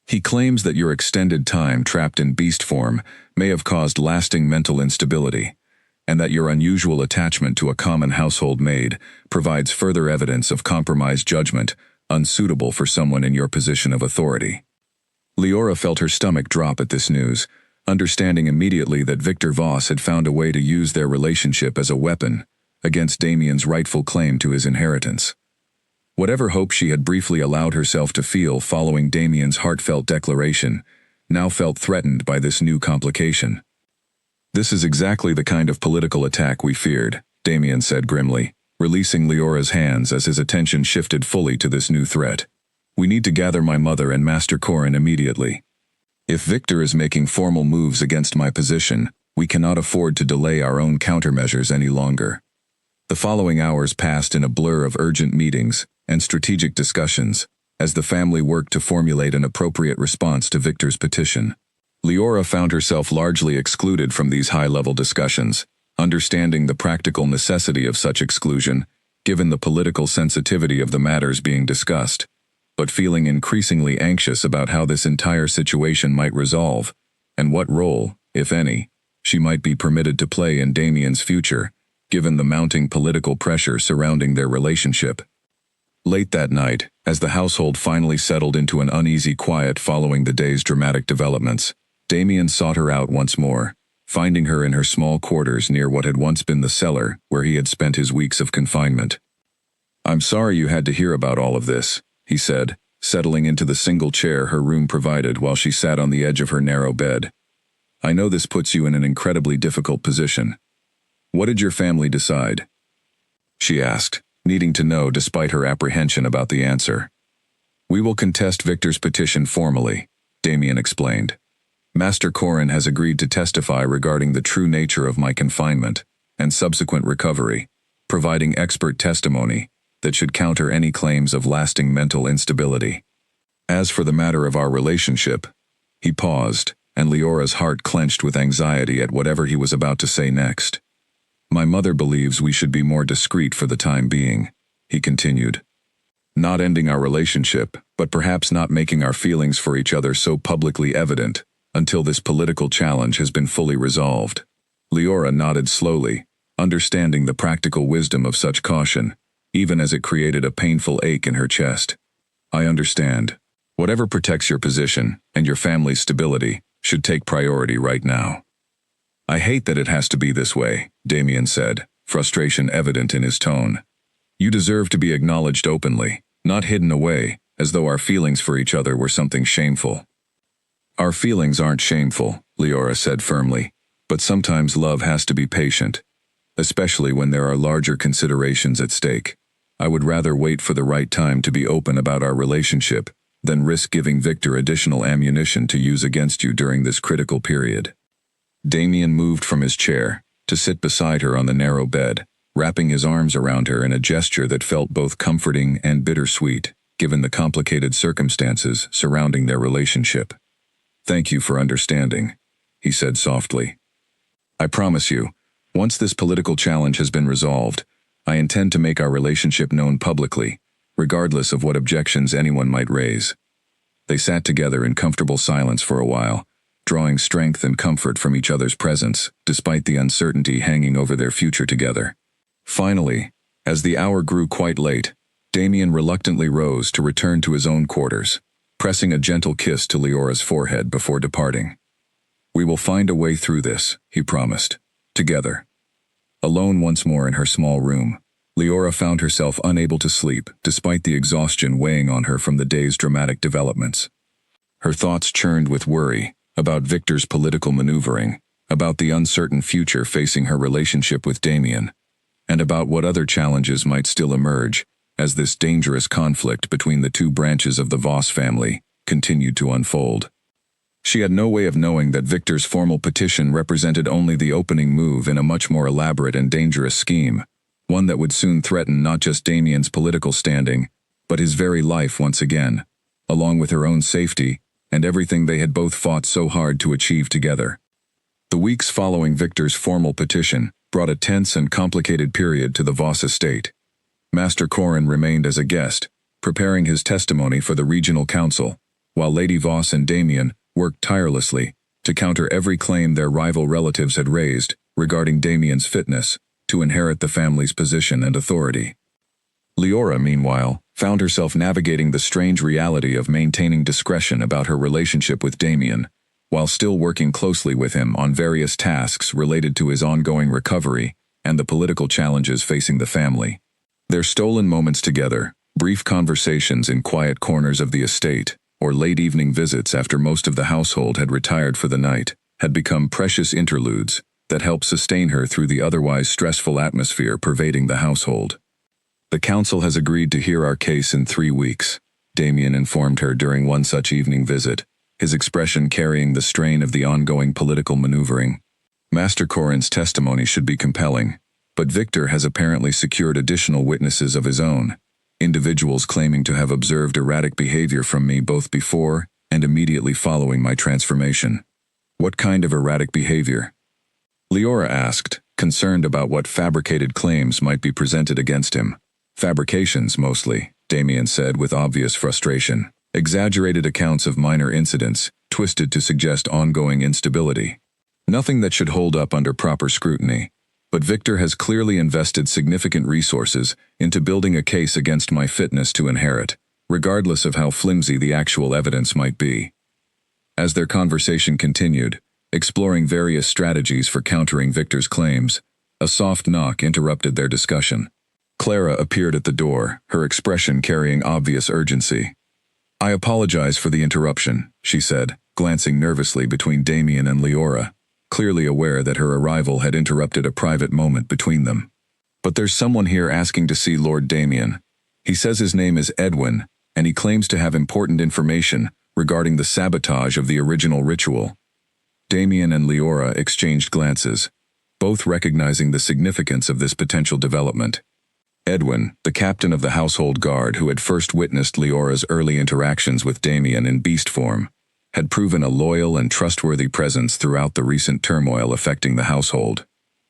"He claims that your extended time trapped in beast form may have caused lasting mental instability, and that your unusual attachment to a common household maid provides further evidence of compromised judgment, unsuitable for someone in your position of authority." Leora felt her stomach drop at this news, understanding immediately that Victor Voss had found a way to use their relationship as a weapon against Damien's rightful claim to his inheritance. Whatever hope she had briefly allowed herself to feel following Damien's heartfelt declaration now felt threatened by this new complication. "This is exactly the kind of political attack we feared," Damien said grimly, releasing Leora's hands as his attention shifted fully to this new threat. "We need to gather my mother and Master Corin immediately. If Victor is making formal moves against my position, we cannot afford to delay our own countermeasures any longer." The following hours passed in a blur of urgent meetings and strategic discussions, as the family worked to formulate an appropriate response to Victor's petition. Leora found herself largely excluded from these high-level discussions, understanding the practical necessity of such exclusion, given the political sensitivity of the matters being discussed, but feeling increasingly anxious about how this entire situation might resolve, and what role, if any, she might be permitted to play in Damien's future, given the mounting political pressure surrounding their relationship. Late that night, as the household finally settled into an uneasy quiet following the day's dramatic developments, Damien sought her out once more, finding her in her small quarters near what had once been the cellar where he had spent his weeks of confinement. "I'm sorry you had to hear about all of this," he said, settling into the single chair her room provided while she sat on the edge of her narrow bed. "I know this puts you in an incredibly difficult position. What did your family decide?" she asked, needing to know despite her apprehension about the answer. "We will contest Victor's petition formally," Damien explained. "Master Corin has agreed to testify regarding the true nature of my confinement and subsequent recovery, providing expert testimony that should counter any claims of lasting mental instability. As for the matter of our relationship," he paused, and Leora's heart clenched with anxiety at whatever he was about to say next. "My mother believes we should be more discreet for the time being," he continued. "Not ending our relationship, but perhaps not making our feelings for each other so publicly evident until this political challenge has been fully resolved." Leora nodded slowly, understanding the practical wisdom of such caution, even as it created a painful ache in her chest. "I understand. Whatever protects your position and your family's stability should take priority right now." "I hate that it has to be this way," Damien said, frustration evident in his tone. "You deserve to be acknowledged openly, not hidden away, as though our feelings for each other were something shameful." "Our feelings aren't shameful," Leora said firmly, "but sometimes love has to be patient, especially when there are larger considerations at stake. I would rather wait for the right time to be open about our relationship than risk giving Victor additional ammunition to use against you during this critical period." Damien moved from his chair to sit beside her on the narrow bed, wrapping his arms around her in a gesture that felt both comforting and bittersweet, given the complicated circumstances surrounding their relationship. "Thank you for understanding," he said softly. I promise you, once this political challenge has been resolved, I intend to make our relationship known publicly, regardless of what objections anyone might raise. They sat together in comfortable silence for a while, drawing strength and comfort from each other's presence, despite the uncertainty hanging over their future together. Finally, as the hour grew quite late, Damien reluctantly rose to return to his own quarters, pressing a gentle kiss to Leora's forehead before departing. "We will find a way through this," he promised. Together. Alone once more in her small room, Leora found herself unable to sleep, despite the exhaustion weighing on her from the day's dramatic developments. Her thoughts churned with worry about Victor's political maneuvering, about the uncertain future facing her relationship with Damien, and about what other challenges might still emerge as this dangerous conflict between the two branches of the Voss family continued to unfold. She had no way of knowing that Victor's formal petition represented only the opening move in a much more elaborate and dangerous scheme, one that would soon threaten not just Damien's political standing, but his very life once again, along with her own safety and everything they had both fought so hard to achieve together. The weeks following Victor's formal petition brought a tense and complicated period to the Voss estate. Master Corin remained as a guest, preparing his testimony for the regional council, while Lady Voss and Damien worked tirelessly to counter every claim their rival relatives had raised regarding Damien's fitness to inherit the family's position and authority. Leora, meanwhile, found herself navigating the strange reality of maintaining discretion about her relationship with Damien, while still working closely with him on various tasks related to his ongoing recovery and the political challenges facing the family. Their stolen moments together, brief conversations in quiet corners of the estate, or late evening visits after most of the household had retired for the night, had become precious interludes that helped sustain her through the otherwise stressful atmosphere pervading the household. "The council has agreed to hear our case in 3 weeks," Damien informed her during one such evening visit, his expression carrying the strain of the ongoing political maneuvering. "Master Corin's testimony should be compelling, but Victor has apparently secured additional witnesses of his own, individuals claiming to have observed erratic behavior from me both before and immediately following my transformation." "What kind of erratic behavior?" Leora asked, concerned about what fabricated claims might be presented against him. "Fabrications, mostly," Damien said with obvious frustration. "Exaggerated accounts of minor incidents, twisted to suggest ongoing instability. Nothing that should hold up under proper scrutiny. But Victor has clearly invested significant resources into building a case against my fitness to inherit, regardless of how flimsy the actual evidence might be." As their conversation continued, exploring various strategies for countering Victor's claims, a soft knock interrupted their discussion. Clara appeared at the door, her expression carrying obvious urgency. "I apologize for the interruption," she said, glancing nervously between Damien and Leora, clearly aware that her arrival had interrupted a private moment between them. "But there's someone here asking to see Lord Damien. He says his name is Edwin, and he claims to have important information regarding the sabotage of the original ritual." Damien and Leora exchanged glances, both recognizing the significance of this potential development. Edwin, the captain of the household guard who had first witnessed Leora's early interactions with Damien in beast form, had proven a loyal and trustworthy presence throughout the recent turmoil affecting the household.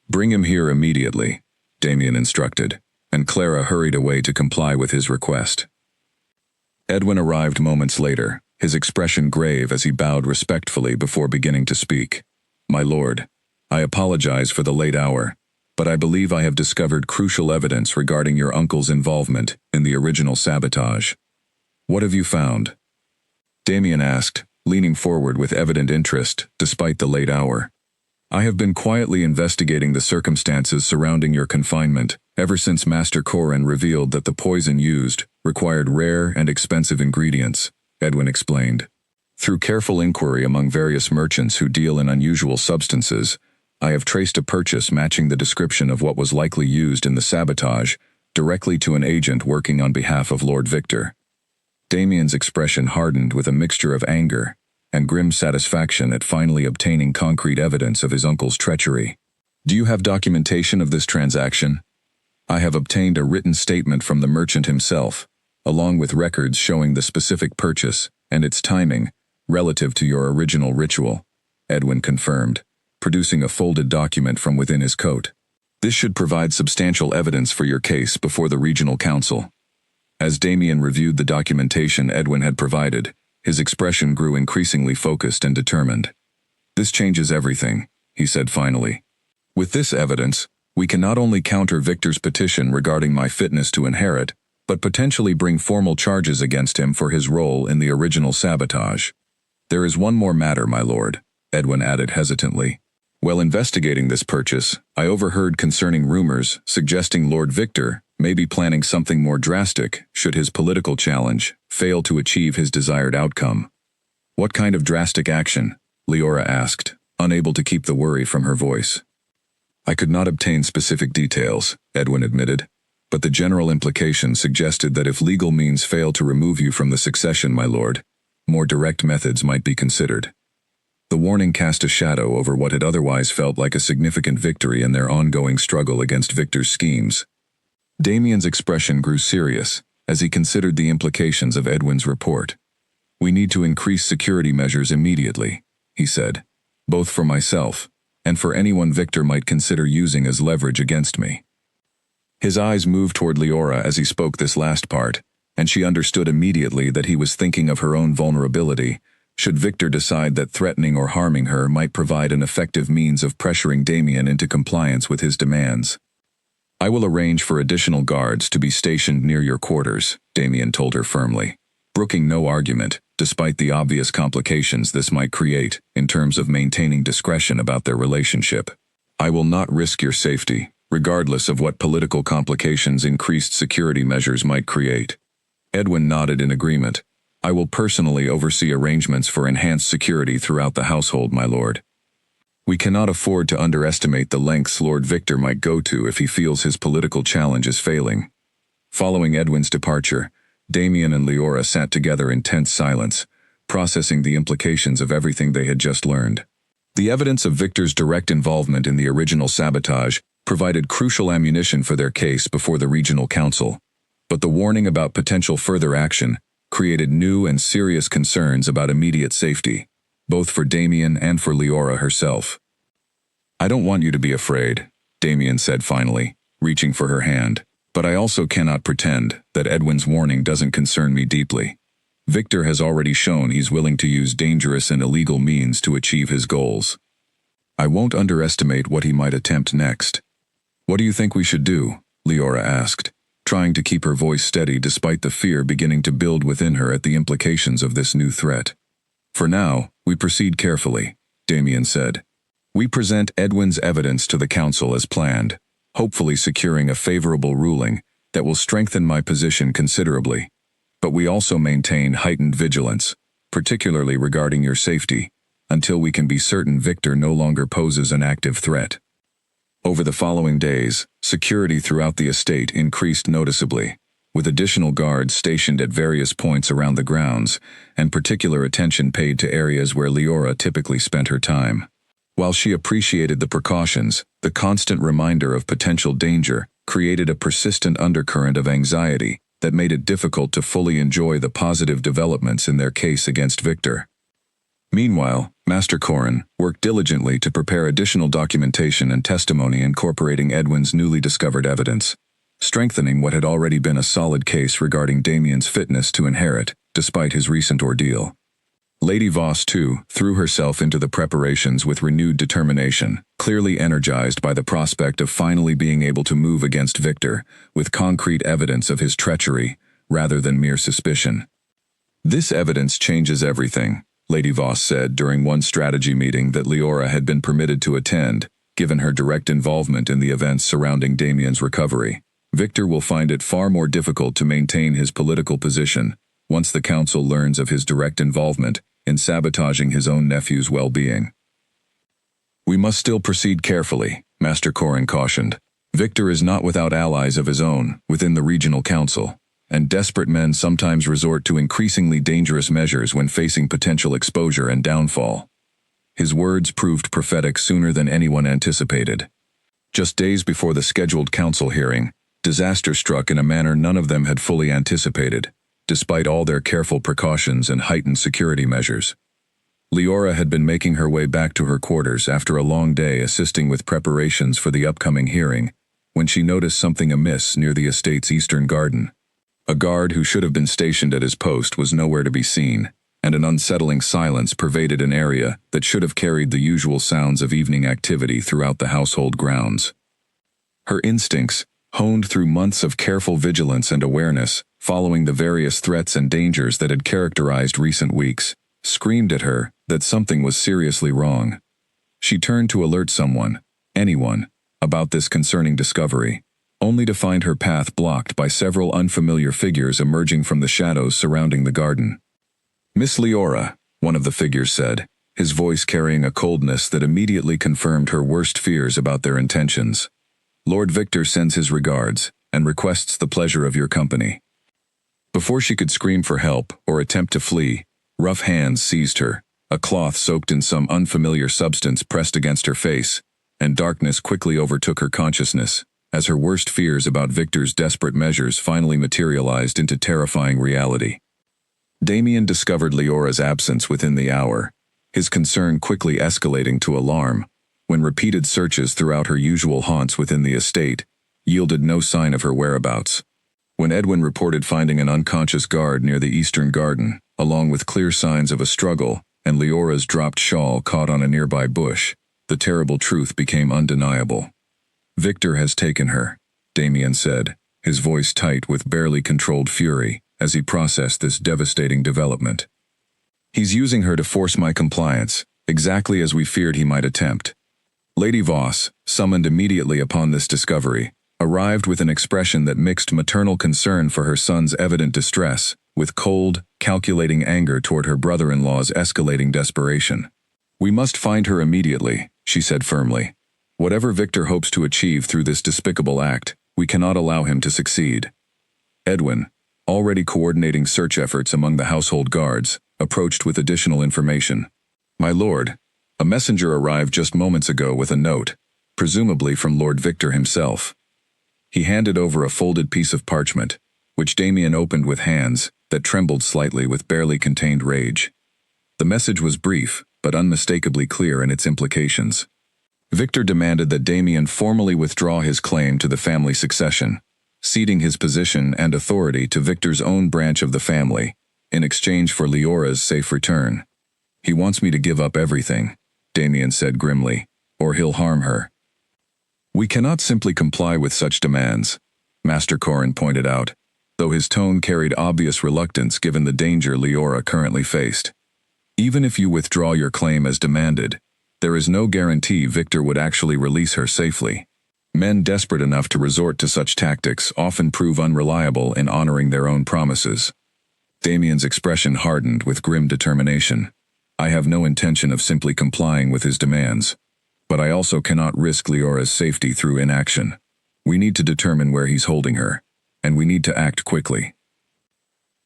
"Bring him here immediately," Damien instructed, and Clara hurried away to comply with his request. Edwin arrived moments later, his expression grave as he bowed respectfully before beginning to speak. "My lord, I apologize for the late hour, but I believe I have discovered crucial evidence regarding your uncle's involvement in the original sabotage." "What have you found?" Damien asked, leaning forward with evident interest despite the late hour. "I have been quietly investigating the circumstances surrounding your confinement ever since Master Corin revealed that the poison used required rare and expensive ingredients," Edwin explained. "Through careful inquiry among various merchants who deal in unusual substances, I have traced a purchase matching the description of what was likely used in the sabotage directly to an agent working on behalf of Lord Victor." Damien's expression hardened with a mixture of anger and grim satisfaction at finally obtaining concrete evidence of his uncle's treachery. "Do you have documentation of this transaction?" "I have obtained a written statement from the merchant himself, along with records showing the specific purchase and its timing relative to your original ritual," Edwin confirmed, producing a folded document from within his coat. This should provide substantial evidence for your case before the regional council. As Damien reviewed the documentation Edwin had provided, his expression grew increasingly focused and determined. This changes everything, he said finally. With this evidence, we can not only counter Victor's petition regarding my fitness to inherit, but potentially bring formal charges against him for his role in the original sabotage. There is one more matter, my lord, Edwin added hesitantly. While investigating this purchase, I overheard concerning rumors suggesting Lord Victor may be planning something more drastic should his political challenge fail to achieve his desired outcome. What kind of drastic action? Leora asked, unable to keep the worry from her voice. I could not obtain specific details, Edwin admitted, but the general implication suggested that if legal means fail to remove you from the succession, my lord, more direct methods might be considered. The warning cast a shadow over what had otherwise felt like a significant victory in their ongoing struggle against Victor's schemes. Damien's expression grew serious as he considered the implications of Edwin's report. We need to increase security measures immediately, he said, both for myself and for anyone Victor might consider using as leverage against me. His eyes moved toward Leora as he spoke this last part, and she understood immediately that he was thinking of her own vulnerability, should Victor decide that threatening or harming her might provide an effective means of pressuring Damien into compliance with his demands. I will arrange for additional guards to be stationed near your quarters, Damien told her firmly, brooking no argument, despite the obvious complications this might create in terms of maintaining discretion about their relationship. I will not risk your safety, regardless of what political complications increased security measures might create. Edwin nodded in agreement. I will personally oversee arrangements for enhanced security throughout the household, my lord. We cannot afford to underestimate the lengths Lord Victor might go to if he feels his political challenge is failing. Following Edwin's departure, Damien and Leora sat together in tense silence, processing the implications of everything they had just learned. The evidence of Victor's direct involvement in the original sabotage provided crucial ammunition for their case before the regional council, but the warning about potential further action created new and serious concerns about immediate safety, both for Damien and for Leora herself. I don't want you to be afraid, Damien said finally, reaching for her hand, but I also cannot pretend that Edwin's warning doesn't concern me deeply. Victor has already shown he's willing to use dangerous and illegal means to achieve his goals. I won't underestimate what he might attempt next. What do you think we should do? Leora asked, trying to keep her voice steady despite the fear beginning to build within her at the implications of this new threat. For now, we proceed carefully, Damien said. We present Edwin's evidence to the council as planned, hopefully securing a favorable ruling that will strengthen my position considerably. But we also maintain heightened vigilance, particularly regarding your safety, until we can be certain Victor no longer poses an active threat. Over the following days, security throughout the estate increased noticeably, with additional guards stationed at various points around the grounds, and particular attention paid to areas where Leora typically spent her time. While she appreciated the precautions, the constant reminder of potential danger created a persistent undercurrent of anxiety that made it difficult to fully enjoy the positive developments in their case against Victor. Meanwhile, Master Corin worked diligently to prepare additional documentation and testimony incorporating Edwin's newly discovered evidence, strengthening what had already been a solid case regarding Damien's fitness to inherit, despite his recent ordeal. Lady Voss, too, threw herself into the preparations with renewed determination, clearly energized by the prospect of finally being able to move against Victor with concrete evidence of his treachery, rather than mere suspicion. This evidence changes everything, Lady Voss said during one strategy meeting that Leora had been permitted to attend, given her direct involvement in the events surrounding Damien's recovery. Victor will find it far more difficult to maintain his political position once the council learns of his direct involvement in sabotaging his own nephew's well-being. We must still proceed carefully, Master Corin cautioned. Victor is not without allies of his own within the regional council, and desperate men sometimes resort to increasingly dangerous measures when facing potential exposure and downfall. His words proved prophetic sooner than anyone anticipated. Just days before the scheduled council hearing, disaster struck in a manner none of them had fully anticipated, despite all their careful precautions and heightened security measures. Leora had been making her way back to her quarters after a long day assisting with preparations for the upcoming hearing, when she noticed something amiss near the estate's eastern garden. A guard who should have been stationed at his post was nowhere to be seen, and an unsettling silence pervaded an area that should have carried the usual sounds of evening activity throughout the household grounds. Her instincts, honed through months of careful vigilance and awareness, following the various threats and dangers that had characterized recent weeks, screamed at her that something was seriously wrong. She turned to alert someone, anyone, about this concerning discovery, only to find her path blocked by several unfamiliar figures emerging from the shadows surrounding the garden. "Miss Leora," one of the figures said, his voice carrying a coldness that immediately confirmed her worst fears about their intentions. "Lord Victor sends his regards, and requests the pleasure of your company." Before she could scream for help or attempt to flee, rough hands seized her, a cloth soaked in some unfamiliar substance pressed against her face, and darkness quickly overtook her consciousness, as her worst fears about Victor's desperate measures finally materialized into terrifying reality. Damien discovered Leora's absence within the hour, his concern quickly escalating to alarm, when repeated searches throughout her usual haunts within the estate yielded no sign of her whereabouts. When Edwin reported finding an unconscious guard near the eastern garden, along with clear signs of a struggle, and Leora's dropped shawl caught on a nearby bush, the terrible truth became undeniable. "Victor has taken her," Damien said, his voice tight with barely controlled fury, as he processed this devastating development. "He's using her to force my compliance, exactly as we feared he might attempt." Lady Voss, summoned immediately upon this discovery, arrived with an expression that mixed maternal concern for her son's evident distress, with cold, calculating anger toward her brother-in-law's escalating desperation. "We must find her immediately," she said firmly. "Whatever Victor hopes to achieve through this despicable act, we cannot allow him to succeed." Edwin, already coordinating search efforts among the household guards, approached with additional information. "My lord, a messenger arrived just moments ago with a note, presumably from Lord Victor himself." He handed over a folded piece of parchment, which Damien opened with hands that trembled slightly with barely contained rage. The message was brief, but unmistakably clear in its implications. Victor demanded that Damien formally withdraw his claim to the family succession, ceding his position and authority to Victor's own branch of the family, in exchange for Leora's safe return. "He wants me to give up everything," Damien said grimly, "or he'll harm her." "We cannot simply comply with such demands," Master Corrin pointed out, though his tone carried obvious reluctance given the danger Leora currently faced. "Even if you withdraw your claim as demanded, there is no guarantee Victor would actually release her safely. Men desperate enough to resort to such tactics often prove unreliable in honoring their own promises." Damien's expression hardened with grim determination. "I have no intention of simply complying with his demands. But I also cannot risk Leora's safety through inaction. We need to determine where he's holding her, and we need to act quickly."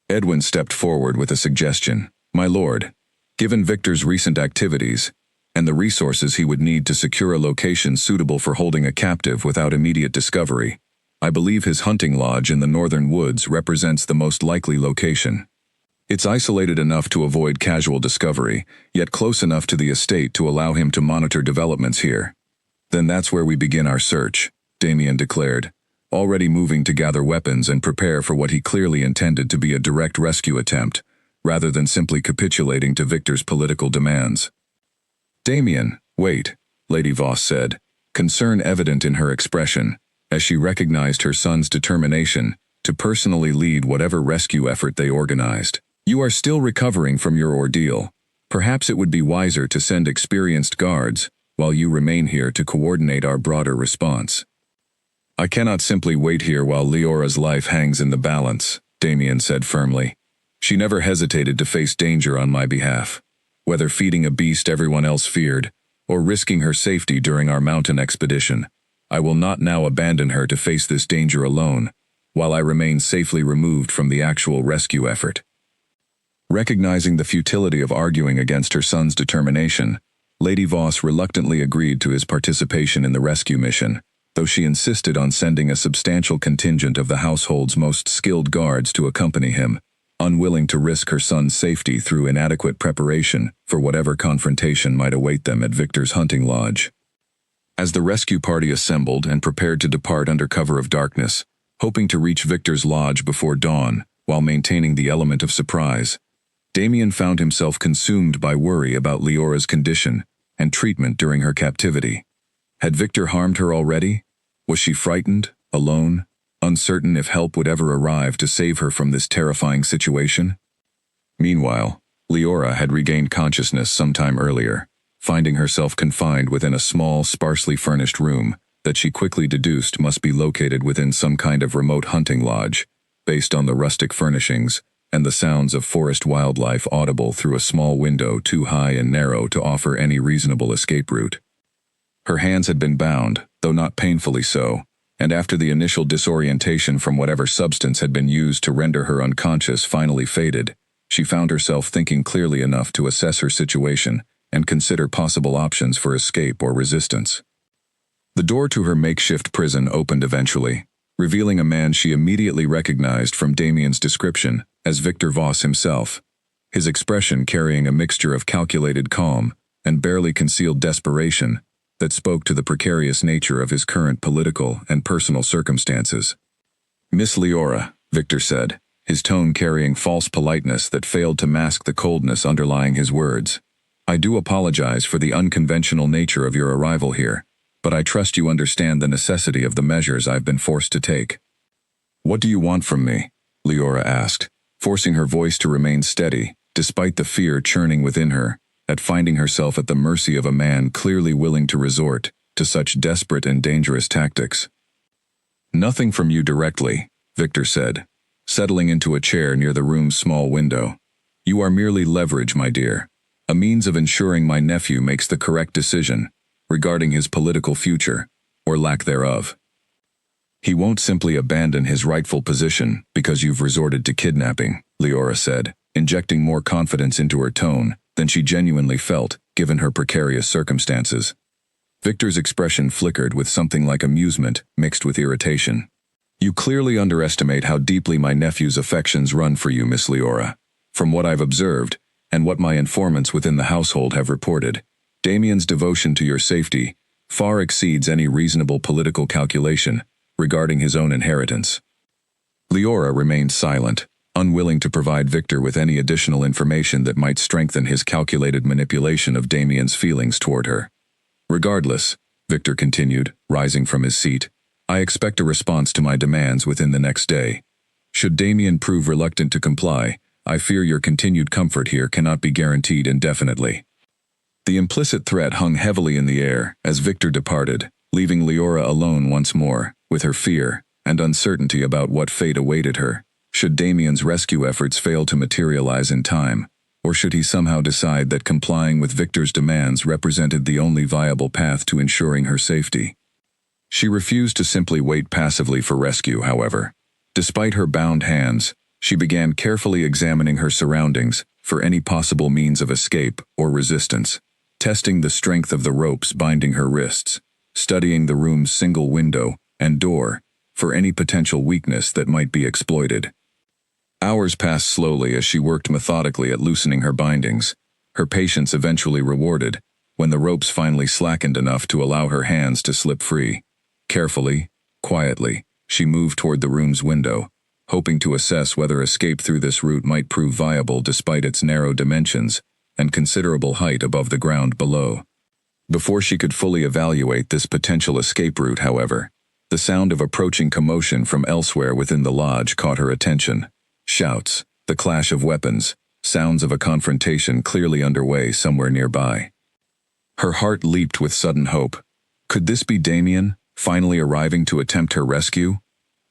Edwin stepped forward with a suggestion. "My lord, given Victor's recent activities, and the resources he would need to secure a location suitable for holding a captive without immediate discovery, I believe his hunting lodge in the northern woods represents the most likely location. It's isolated enough to avoid casual discovery, yet close enough to the estate to allow him to monitor developments here." "Then that's where we begin our search," Damien declared, already moving to gather weapons and prepare for what he clearly intended to be a direct rescue attempt, rather than simply capitulating to Victor's political demands. "Damien, wait," Lady Voss said, concern evident in her expression, as she recognized her son's determination to personally lead whatever rescue effort they organized. "You are still recovering from your ordeal. Perhaps it would be wiser to send experienced guards, while you remain here to coordinate our broader response." "I cannot simply wait here while Leora's life hangs in the balance," Damien said firmly. "She never hesitated to face danger on my behalf. Whether feeding a beast everyone else feared, or risking her safety during our mountain expedition, I will not now abandon her to face this danger alone, while I remain safely removed from the actual rescue effort." Recognizing the futility of arguing against her son's determination, Lady Voss reluctantly agreed to his participation in the rescue mission, though she insisted on sending a substantial contingent of the household's most skilled guards to accompany him, unwilling to risk her son's safety through inadequate preparation for whatever confrontation might await them at Victor's hunting lodge. As the rescue party assembled and prepared to depart under cover of darkness, hoping to reach Victor's lodge before dawn while maintaining the element of surprise, Damien found himself consumed by worry about Leora's condition and treatment during her captivity. Had Victor harmed her already? Was she frightened, alone, uncertain if help would ever arrive to save her from this terrifying situation? Meanwhile, Leora had regained consciousness sometime earlier, finding herself confined within a small, sparsely furnished room that she quickly deduced must be located within some kind of remote hunting lodge, based on the rustic furnishings and the sounds of forest wildlife audible through a small window too high and narrow to offer any reasonable escape route. Her hands had been bound, though not painfully so, and after the initial disorientation from whatever substance had been used to render her unconscious finally faded, she found herself thinking clearly enough to assess her situation and consider possible options for escape or resistance. The door to her makeshift prison opened eventually, revealing a man she immediately recognized from Damien's description as Victor Voss himself, his expression carrying a mixture of calculated calm and barely concealed desperation that spoke to the precarious nature of his current political and personal circumstances. "Miss Leora," Victor said, his tone carrying false politeness that failed to mask the coldness underlying his words. "I do apologize for the unconventional nature of your arrival here, but I trust you understand the necessity of the measures I've been forced to take." "What do you want from me?" Leora asked, forcing her voice to remain steady, despite the fear churning within her at finding herself at the mercy of a man clearly willing to resort to such desperate and dangerous tactics. "Nothing from you directly," Victor said, settling into a chair near the room's small window. "You are merely leverage, my dear, a means of ensuring my nephew makes the correct decision regarding his political future, or lack thereof. He won't simply abandon his rightful position because you've resorted to kidnapping," Leora said, injecting more confidence into her tone than she genuinely felt, given her precarious circumstances. Victor's expression flickered with something like amusement mixed with irritation. "You clearly underestimate how deeply my nephew's affections run for you, Miss Leora. From what I've observed, and what my informants within the household have reported, Damien's devotion to your safety far exceeds any reasonable political calculation regarding his own inheritance." Leora remained silent, unwilling to provide Victor with any additional information that might strengthen his calculated manipulation of Damien's feelings toward her. "Regardless," Victor continued, rising from his seat, "I expect a response to my demands within the next day. Should Damien prove reluctant to comply, I fear your continued comfort here cannot be guaranteed indefinitely." The implicit threat hung heavily in the air as Victor departed, leaving Leora alone once more, with her fear and uncertainty about what fate awaited her. Should Damien's rescue efforts fail to materialize in time, or should he somehow decide that complying with Victor's demands represented the only viable path to ensuring her safety? She refused to simply wait passively for rescue, however. Despite her bound hands, she began carefully examining her surroundings for any possible means of escape or resistance, testing the strength of the ropes binding her wrists, studying the room's single window and door for any potential weakness that might be exploited. Hours passed slowly as she worked methodically at loosening her bindings, her patience eventually rewarded when the ropes finally slackened enough to allow her hands to slip free. Carefully, quietly, she moved toward the room's window, hoping to assess whether escape through this route might prove viable despite its narrow dimensions and considerable height above the ground below. Before she could fully evaluate this potential escape route, however, the sound of approaching commotion from elsewhere within the lodge caught her attention. Shouts, the clash of weapons, sounds of a confrontation clearly underway somewhere nearby. Her heart leaped with sudden hope. Could this be Damien, finally arriving to attempt her rescue?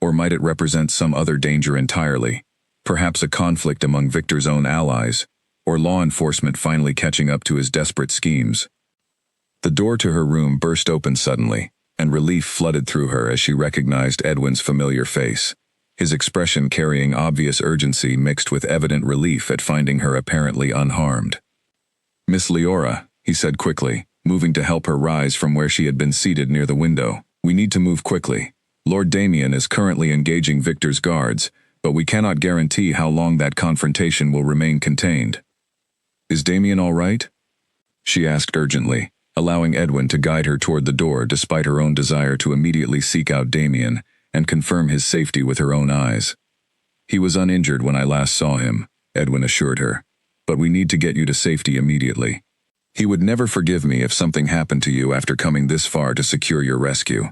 Or might it represent some other danger entirely? Perhaps a conflict among Victor's own allies, or law enforcement finally catching up to his desperate schemes. The door to her room burst open suddenly, and relief flooded through her as she recognized Edwin's familiar face, his expression carrying obvious urgency mixed with evident relief at finding her apparently unharmed. "Miss Leora," he said quickly, moving to help her rise from where she had been seated near the window. "We need to move quickly. Lord Damien is currently engaging Victor's guards, but we cannot guarantee how long that confrontation will remain contained. Is Damien all right? She asked urgently, allowing Edwin to guide her toward the door despite her own desire to immediately seek out Damien and confirm his safety with her own eyes. He was uninjured when I last saw him, Edwin assured her, but we need to get you to safety immediately. He would never forgive me if something happened to you after coming this far to secure your rescue.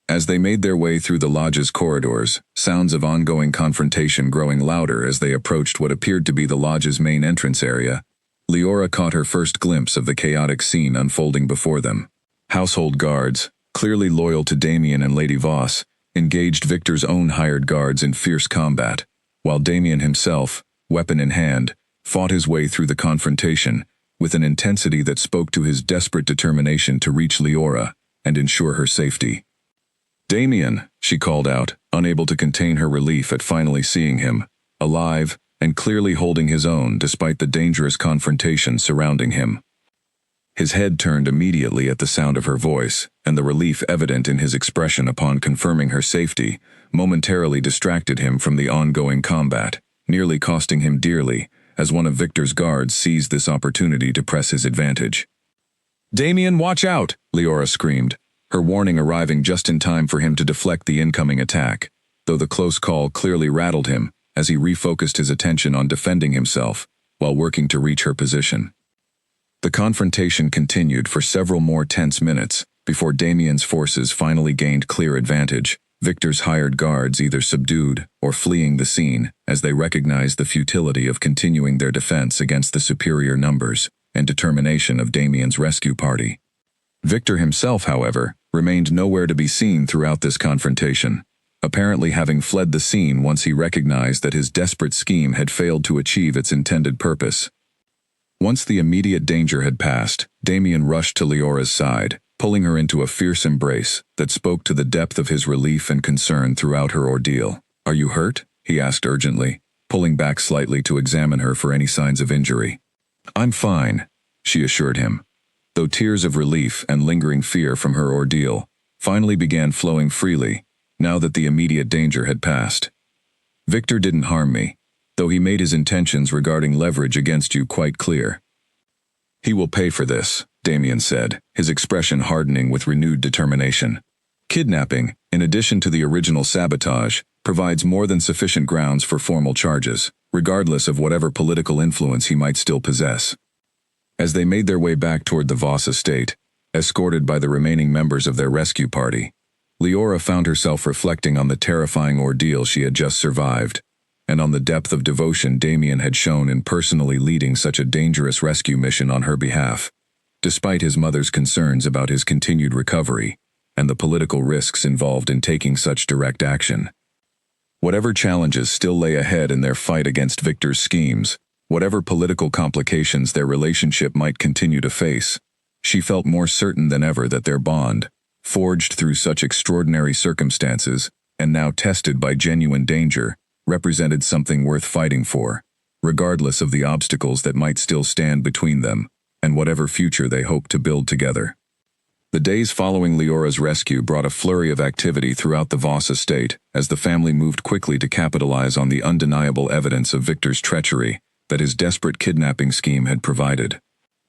As they made their way through the lodge's corridors, sounds of ongoing confrontation growing louder as they approached what appeared to be the lodge's main entrance area, Leora caught her first glimpse of the chaotic scene unfolding before them. Household guards, clearly loyal to Damien and Lady Voss, engaged Victor's own hired guards in fierce combat, while Damien himself, weapon in hand, fought his way through the confrontation with an intensity that spoke to his desperate determination to reach Leora and ensure her safety. "Damien," she called out, unable to contain her relief at finally seeing him, alive and clearly holding his own despite the dangerous confrontation surrounding him. His head turned immediately at the sound of her voice, and the relief evident in his expression upon confirming her safety momentarily distracted him from the ongoing combat, nearly costing him dearly, as one of Victor's guards seized this opportunity to press his advantage. "Damien, watch out!" Leora screamed, her warning arriving just in time for him to deflect the incoming attack, though the close call clearly rattled him as he refocused his attention on defending himself while working to reach her position. The confrontation continued for several more tense minutes before Damien's forces finally gained clear advantage, Victor's hired guards either subdued or fleeing the scene as they recognized the futility of continuing their defense against the superior numbers and determination of Damien's rescue party. Victor himself, however, remained nowhere to be seen throughout this confrontation, apparently having fled the scene once he recognized that his desperate scheme had failed to achieve its intended purpose. Once the immediate danger had passed, Damien rushed to Leora's side, pulling her into a fierce embrace that spoke to the depth of his relief and concern throughout her ordeal. "Are you hurt?" he asked urgently, pulling back slightly to examine her for any signs of injury. "I'm fine," she assured him, though tears of relief and lingering fear from her ordeal finally began flowing freely now that the immediate danger had passed. "Victor didn't harm me, though he made his intentions regarding leverage against you quite clear." "He will pay for this," Damien said, his expression hardening with renewed determination. "Kidnapping, in addition to the original sabotage, provides more than sufficient grounds for formal charges, regardless of whatever political influence he might still possess." As they made their way back toward the Voss estate, escorted by the remaining members of their rescue party, Leora found herself reflecting on the terrifying ordeal she had just survived, and on the depth of devotion Damien had shown in personally leading such a dangerous rescue mission on her behalf, despite his mother's concerns about his continued recovery and the political risks involved in taking such direct action. Whatever challenges still lay ahead in their fight against Victor's schemes, whatever political complications their relationship might continue to face, she felt more certain than ever that their bond, forged through such extraordinary circumstances and now tested by genuine danger, represented something worth fighting for, regardless of the obstacles that might still stand between them and whatever future they hoped to build together. The days following Leora's rescue brought a flurry of activity throughout the Voss estate as the family moved quickly to capitalize on the undeniable evidence of Victor's treachery that his desperate kidnapping scheme had provided.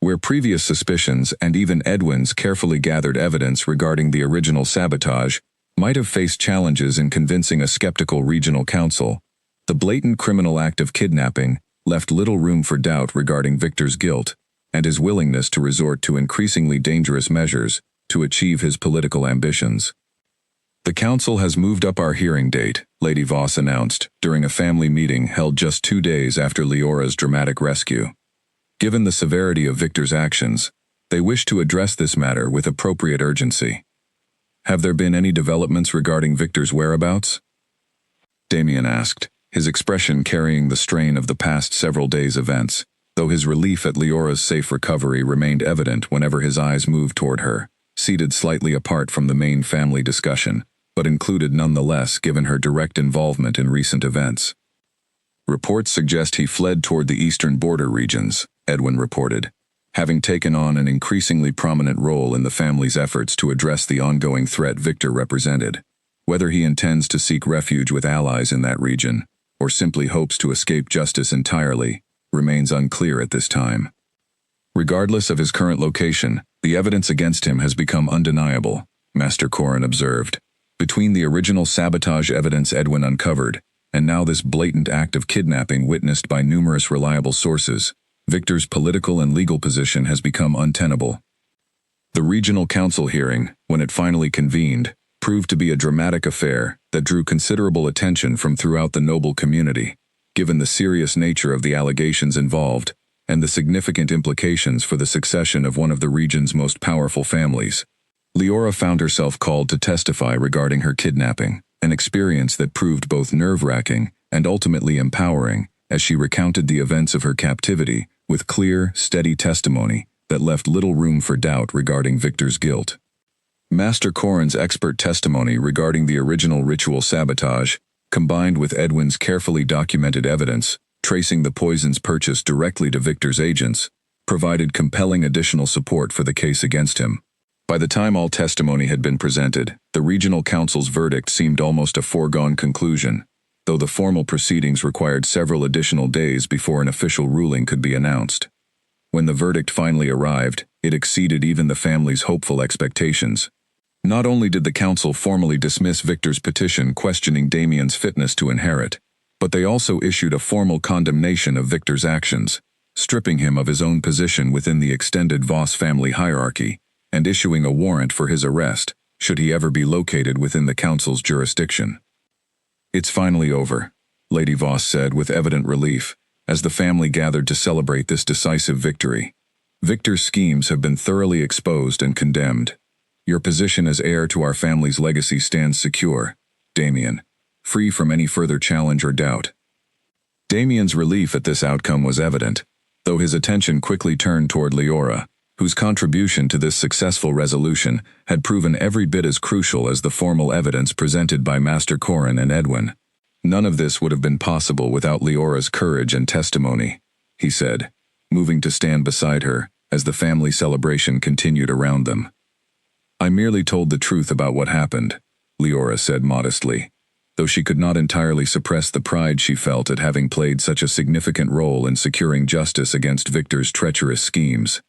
Where previous suspicions and even Edwin's carefully gathered evidence regarding the original sabotage might have faced challenges in convincing a skeptical regional council, the blatant criminal act of kidnapping left little room for doubt regarding Victor's guilt and his willingness to resort to increasingly dangerous measures to achieve his political ambitions. "The council has moved up our hearing date," Lady Voss announced during a family meeting held just 2 days after Leora's dramatic rescue. Given the severity of Victor's actions, they wish to address this matter with appropriate urgency. "Have there been any developments regarding Victor's whereabouts?" Damien asked, his expression carrying the strain of the past several days' events, though his relief at Leora's safe recovery remained evident whenever his eyes moved toward her, seated slightly apart from the main family discussion, but included nonetheless given her direct involvement in recent events. "Reports suggest he fled toward the eastern border regions," Edwin reported, having taken on an increasingly prominent role in the family's efforts to address the ongoing threat Victor represented. Whether he intends to seek refuge with allies in that region, or simply hopes to escape justice entirely, remains unclear at this time. Regardless of his current location, the evidence against him has become undeniable, Master Corrin observed. Between the original sabotage evidence Edwin uncovered, and now this blatant act of kidnapping witnessed by numerous reliable sources, Victor's political and legal position has become untenable. The regional council hearing, when it finally convened, proved to be a dramatic affair that drew considerable attention from throughout the noble community, given the serious nature of the allegations involved and the significant implications for the succession of one of the region's most powerful families. Leora found herself called to testify regarding her kidnapping, an experience that proved both nerve-wracking and ultimately empowering as she recounted the events of her captivity with clear, steady testimony that left little room for doubt regarding Victor's guilt. Master Corrin's expert testimony regarding the original ritual sabotage, combined with Edwin's carefully documented evidence, tracing the poison's purchase directly to Victor's agents, provided compelling additional support for the case against him. By the time all testimony had been presented, the regional council's verdict seemed almost a foregone conclusion, though the formal proceedings required several additional days before an official ruling could be announced. When the verdict finally arrived, it exceeded even the family's hopeful expectations. Not only did the council formally dismiss Victor's petition questioning Damien's fitness to inherit, but they also issued a formal condemnation of Victor's actions, stripping him of his own position within the extended Voss family hierarchy, and issuing a warrant for his arrest, should he ever be located within the council's jurisdiction. "It's finally over," Lady Voss said with evident relief, as the family gathered to celebrate this decisive victory. "Victor's schemes have been thoroughly exposed and condemned. Your position as heir to our family's legacy stands secure, Damien, free from any further challenge or doubt." Damien's relief at this outcome was evident, though his attention quickly turned toward Leora, whose contribution to this successful resolution had proven every bit as crucial as the formal evidence presented by Master Corrin and Edwin. "None of this would have been possible without Leora's courage and testimony," he said, moving to stand beside her as the family celebration continued around them. "I merely told the truth about what happened," Leora said modestly, though she could not entirely suppress the pride she felt at having played such a significant role in securing justice against Victor's treacherous schemes.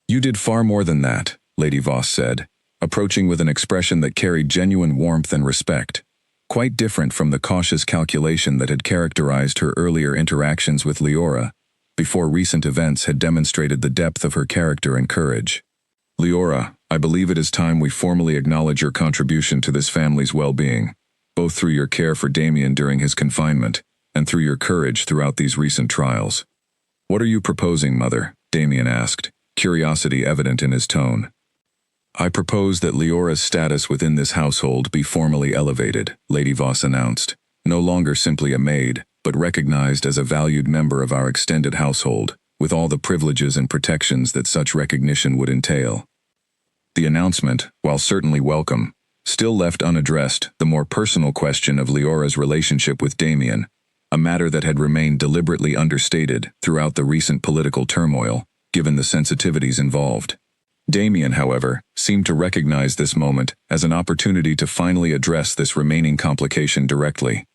"You did far more than that," Lady Voss said, approaching with an expression that carried genuine warmth and respect, quite different from the cautious calculation that had characterized her earlier interactions with Leora, before recent events had demonstrated the depth of her character and courage. "Leora, I believe it is time we formally acknowledge your contribution to this family's well-being, both through your care for Damien during his confinement, and through your courage throughout these recent trials." "What are you proposing, Mother?" Damien asked, curiosity evident in his tone. "I propose that Leora's status within this household be formally elevated," Lady Voss announced, "no longer simply a maid, but recognized as a valued member of our extended household, with all the privileges and protections that such recognition would entail." The announcement, while certainly welcome, still left unaddressed the more personal question of Leora's relationship with Damien, a matter that had remained deliberately understated throughout the recent political turmoil, given the sensitivities involved. Damien, however, seemed to recognize this moment as an opportunity to finally address this remaining complication directly.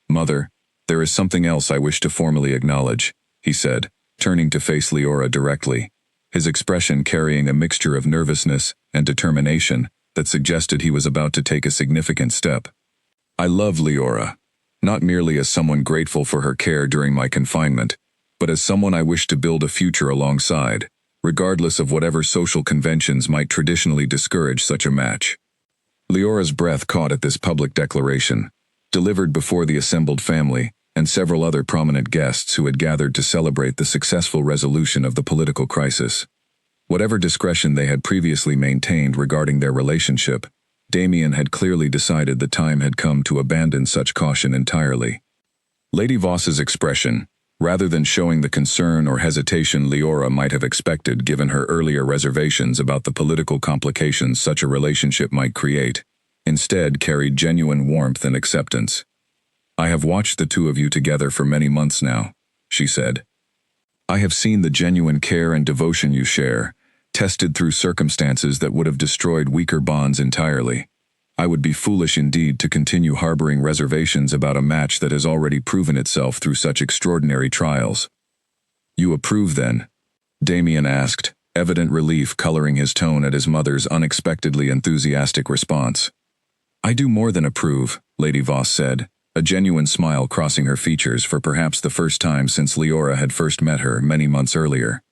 "Mother, there is something else I wish to formally acknowledge," he said, turning to face Leora directly, his expression carrying a mixture of nervousness and determination that suggested he was about to take a significant step. "I love Leora, not merely as someone grateful for her care during my confinement, but as someone I wish to build a future alongside, regardless of whatever social conventions might traditionally discourage such a match." Leora's breath caught at this public declaration, delivered before the assembled family and several other prominent guests who had gathered to celebrate the successful resolution of the political crisis. Whatever discretion they had previously maintained regarding their relationship, Damien had clearly decided the time had come to abandon such caution entirely. Lady Voss's expression, rather than showing the concern or hesitation Leora might have expected given her earlier reservations about the political complications such a relationship might create, instead carried genuine warmth and acceptance. "I have watched the two of you together for many months now," she said. "I have seen the genuine care and devotion you share, tested through circumstances that would have destroyed weaker bonds entirely. I would be foolish indeed to continue harboring reservations about a match that has already proven itself through such extraordinary trials. You approve then? Damien asked, evident relief coloring his tone at his mother's unexpectedly enthusiastic response. I do more than approve, Lady Voss said, a genuine smile crossing her features for perhaps the first time since Leora had first met her many months earlier.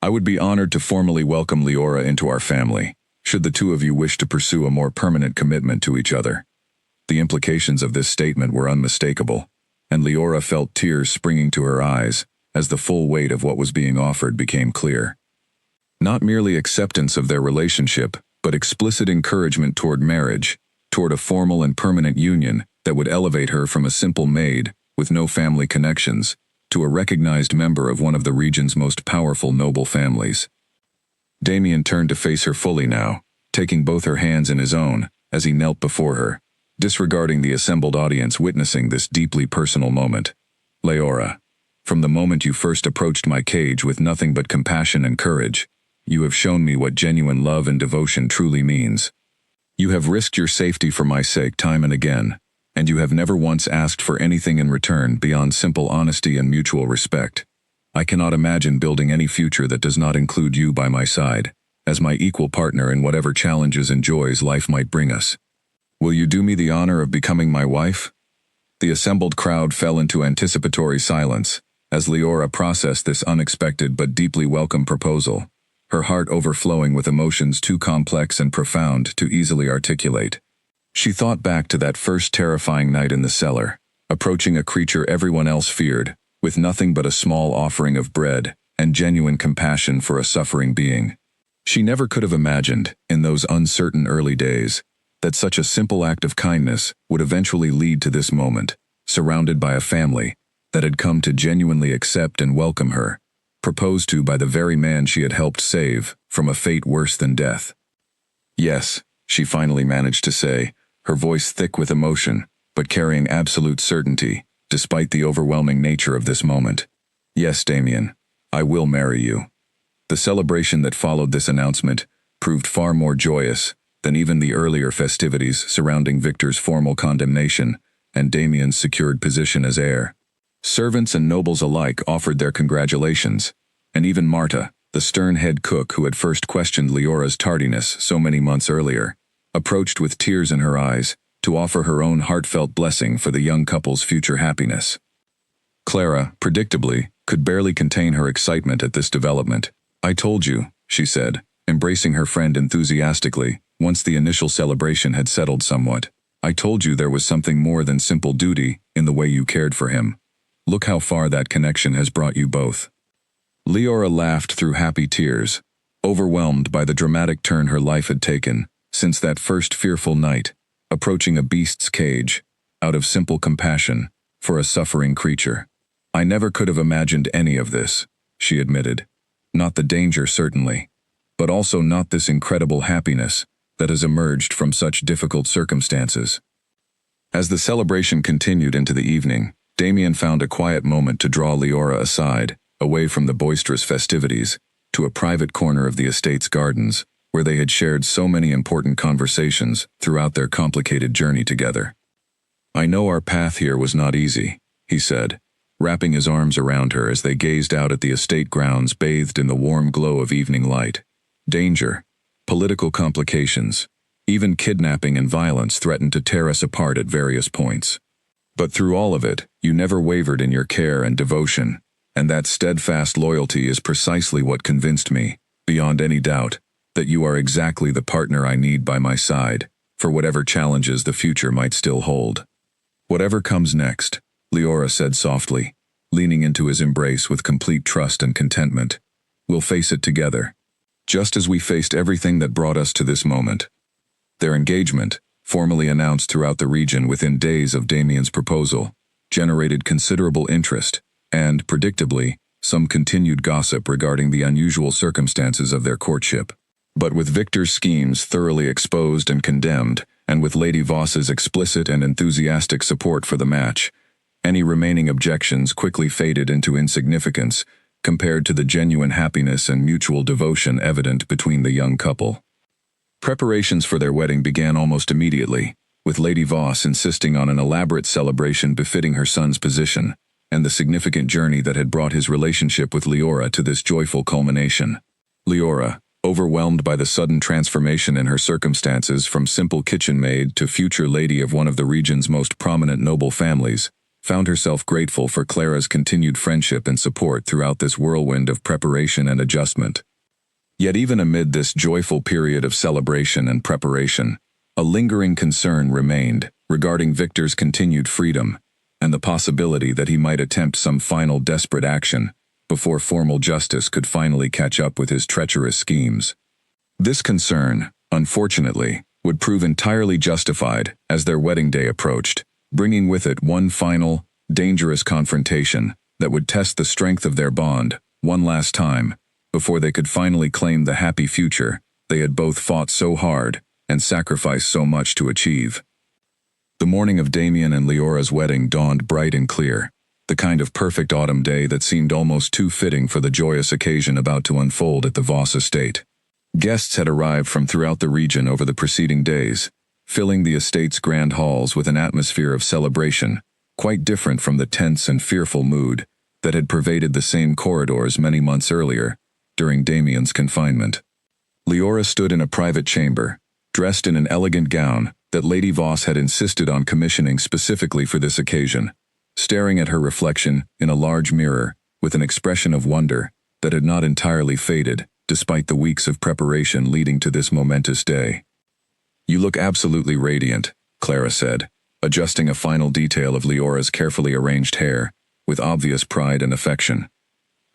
I would be honored to formally welcome Leora into our family, should the two of you wish to pursue a more permanent commitment to each other. The implications of this statement were unmistakable, and Leora felt tears springing to her eyes as the full weight of what was being offered became clear. Not merely acceptance of their relationship, but explicit encouragement toward marriage, toward a formal and permanent union that would elevate her from a simple maid with no family connections to a recognized member of one of the region's most powerful noble families. Damien turned to face her fully now, taking both her hands in his own as he knelt before her, disregarding the assembled audience witnessing this deeply personal moment. Leora, from the moment you first approached my cage with nothing but compassion and courage, you have shown me what genuine love and devotion truly means. You have risked your safety for my sake time and again, and you have never once asked for anything in return beyond simple honesty and mutual respect. I cannot imagine building any future that does not include you by my side, as my equal partner in whatever challenges and joys life might bring us. Will you do me the honor of becoming my wife? The assembled crowd fell into anticipatory silence as Leora processed this unexpected but deeply welcome proposal, her heart overflowing with emotions too complex and profound to easily articulate. She thought back to that first terrifying night in the cellar, approaching a creature everyone else feared, with nothing but a small offering of bread and genuine compassion for a suffering being. She never could have imagined, in those uncertain early days, that such a simple act of kindness would eventually lead to this moment, surrounded by a family that had come to genuinely accept and welcome her, proposed to by the very man she had helped save from a fate worse than death. Yes, she finally managed to say, her voice thick with emotion, but carrying absolute certainty, despite the overwhelming nature of this moment. Yes, Damien, I will marry you. The celebration that followed this announcement proved far more joyous than even the earlier festivities surrounding Victor's formal condemnation and Damien's secured position as heir. Servants and nobles alike offered their congratulations, and even Marta, the stern head cook who had first questioned Leora's tardiness so many months earlier, approached with tears in her eyes to offer her own heartfelt blessing for the young couple's future happiness. Clara, predictably, could barely contain her excitement at this development. I told you, she said, embracing her friend enthusiastically, once the initial celebration had settled somewhat. I told you there was something more than simple duty in the way you cared for him. Look how far that connection has brought you both. Leora laughed through happy tears, overwhelmed by the dramatic turn her life had taken since that first fearful night, approaching a beast's cage, out of simple compassion for a suffering creature. I never could have imagined any of this, she admitted. Not the danger, certainly, but also not this incredible happiness that has emerged from such difficult circumstances. As the celebration continued into the evening, Damien found a quiet moment to draw Leora aside, away from the boisterous festivities, to a private corner of the estate's gardens, where they had shared so many important conversations throughout their complicated journey together. I know our path here was not easy, he said, wrapping his arms around her as they gazed out at the estate grounds bathed in the warm glow of evening light. Danger, political complications, even kidnapping and violence threatened to tear us apart at various points. But through all of it, you never wavered in your care and devotion, and that steadfast loyalty is precisely what convinced me, beyond any doubt, that you are exactly the partner I need by my side, for whatever challenges the future might still hold. Whatever comes next, Leora said softly, leaning into his embrace with complete trust and contentment, we'll face it together, just as we faced everything that brought us to this moment. Their engagement, formally announced throughout the region within days of Damien's proposal, generated considerable interest, and, predictably, some continued gossip regarding the unusual circumstances of their courtship. But with Victor's schemes thoroughly exposed and condemned, and with Lady Voss's explicit and enthusiastic support for the match, any remaining objections quickly faded into insignificance compared to the genuine happiness and mutual devotion evident between the young couple. Preparations for their wedding began almost immediately, with Lady Voss insisting on an elaborate celebration befitting her son's position, and the significant journey that had brought his relationship with Leora to this joyful culmination. Leora, overwhelmed by the sudden transformation in her circumstances from simple kitchen maid to future lady of one of the region's most prominent noble families, found herself grateful for Clara's continued friendship and support throughout this whirlwind of preparation and adjustment. Yet even amid this joyful period of celebration and preparation, a lingering concern remained regarding Victor's continued freedom and the possibility that he might attempt some final desperate action before formal justice could finally catch up with his treacherous schemes. This concern, unfortunately, would prove entirely justified as their wedding day approached, bringing with it one final, dangerous confrontation that would test the strength of their bond one last time before they could finally claim the happy future they had both fought so hard and sacrificed so much to achieve. The morning of Damien and Leora's wedding dawned bright and clear, the kind of perfect autumn day that seemed almost too fitting for the joyous occasion about to unfold at the Voss estate. Guests had arrived from throughout the region over the preceding days, filling the estate's grand halls with an atmosphere of celebration, quite different from the tense and fearful mood that had pervaded the same corridors many months earlier, during Damien's confinement. Leora stood in a private chamber, dressed in an elegant gown that Lady Voss had insisted on commissioning specifically for this occasion, staring at her reflection in a large mirror with an expression of wonder that had not entirely faded despite the weeks of preparation leading to this momentous day. "You look absolutely radiant," Clara said, adjusting a final detail of Leora's carefully arranged hair with obvious pride and affection.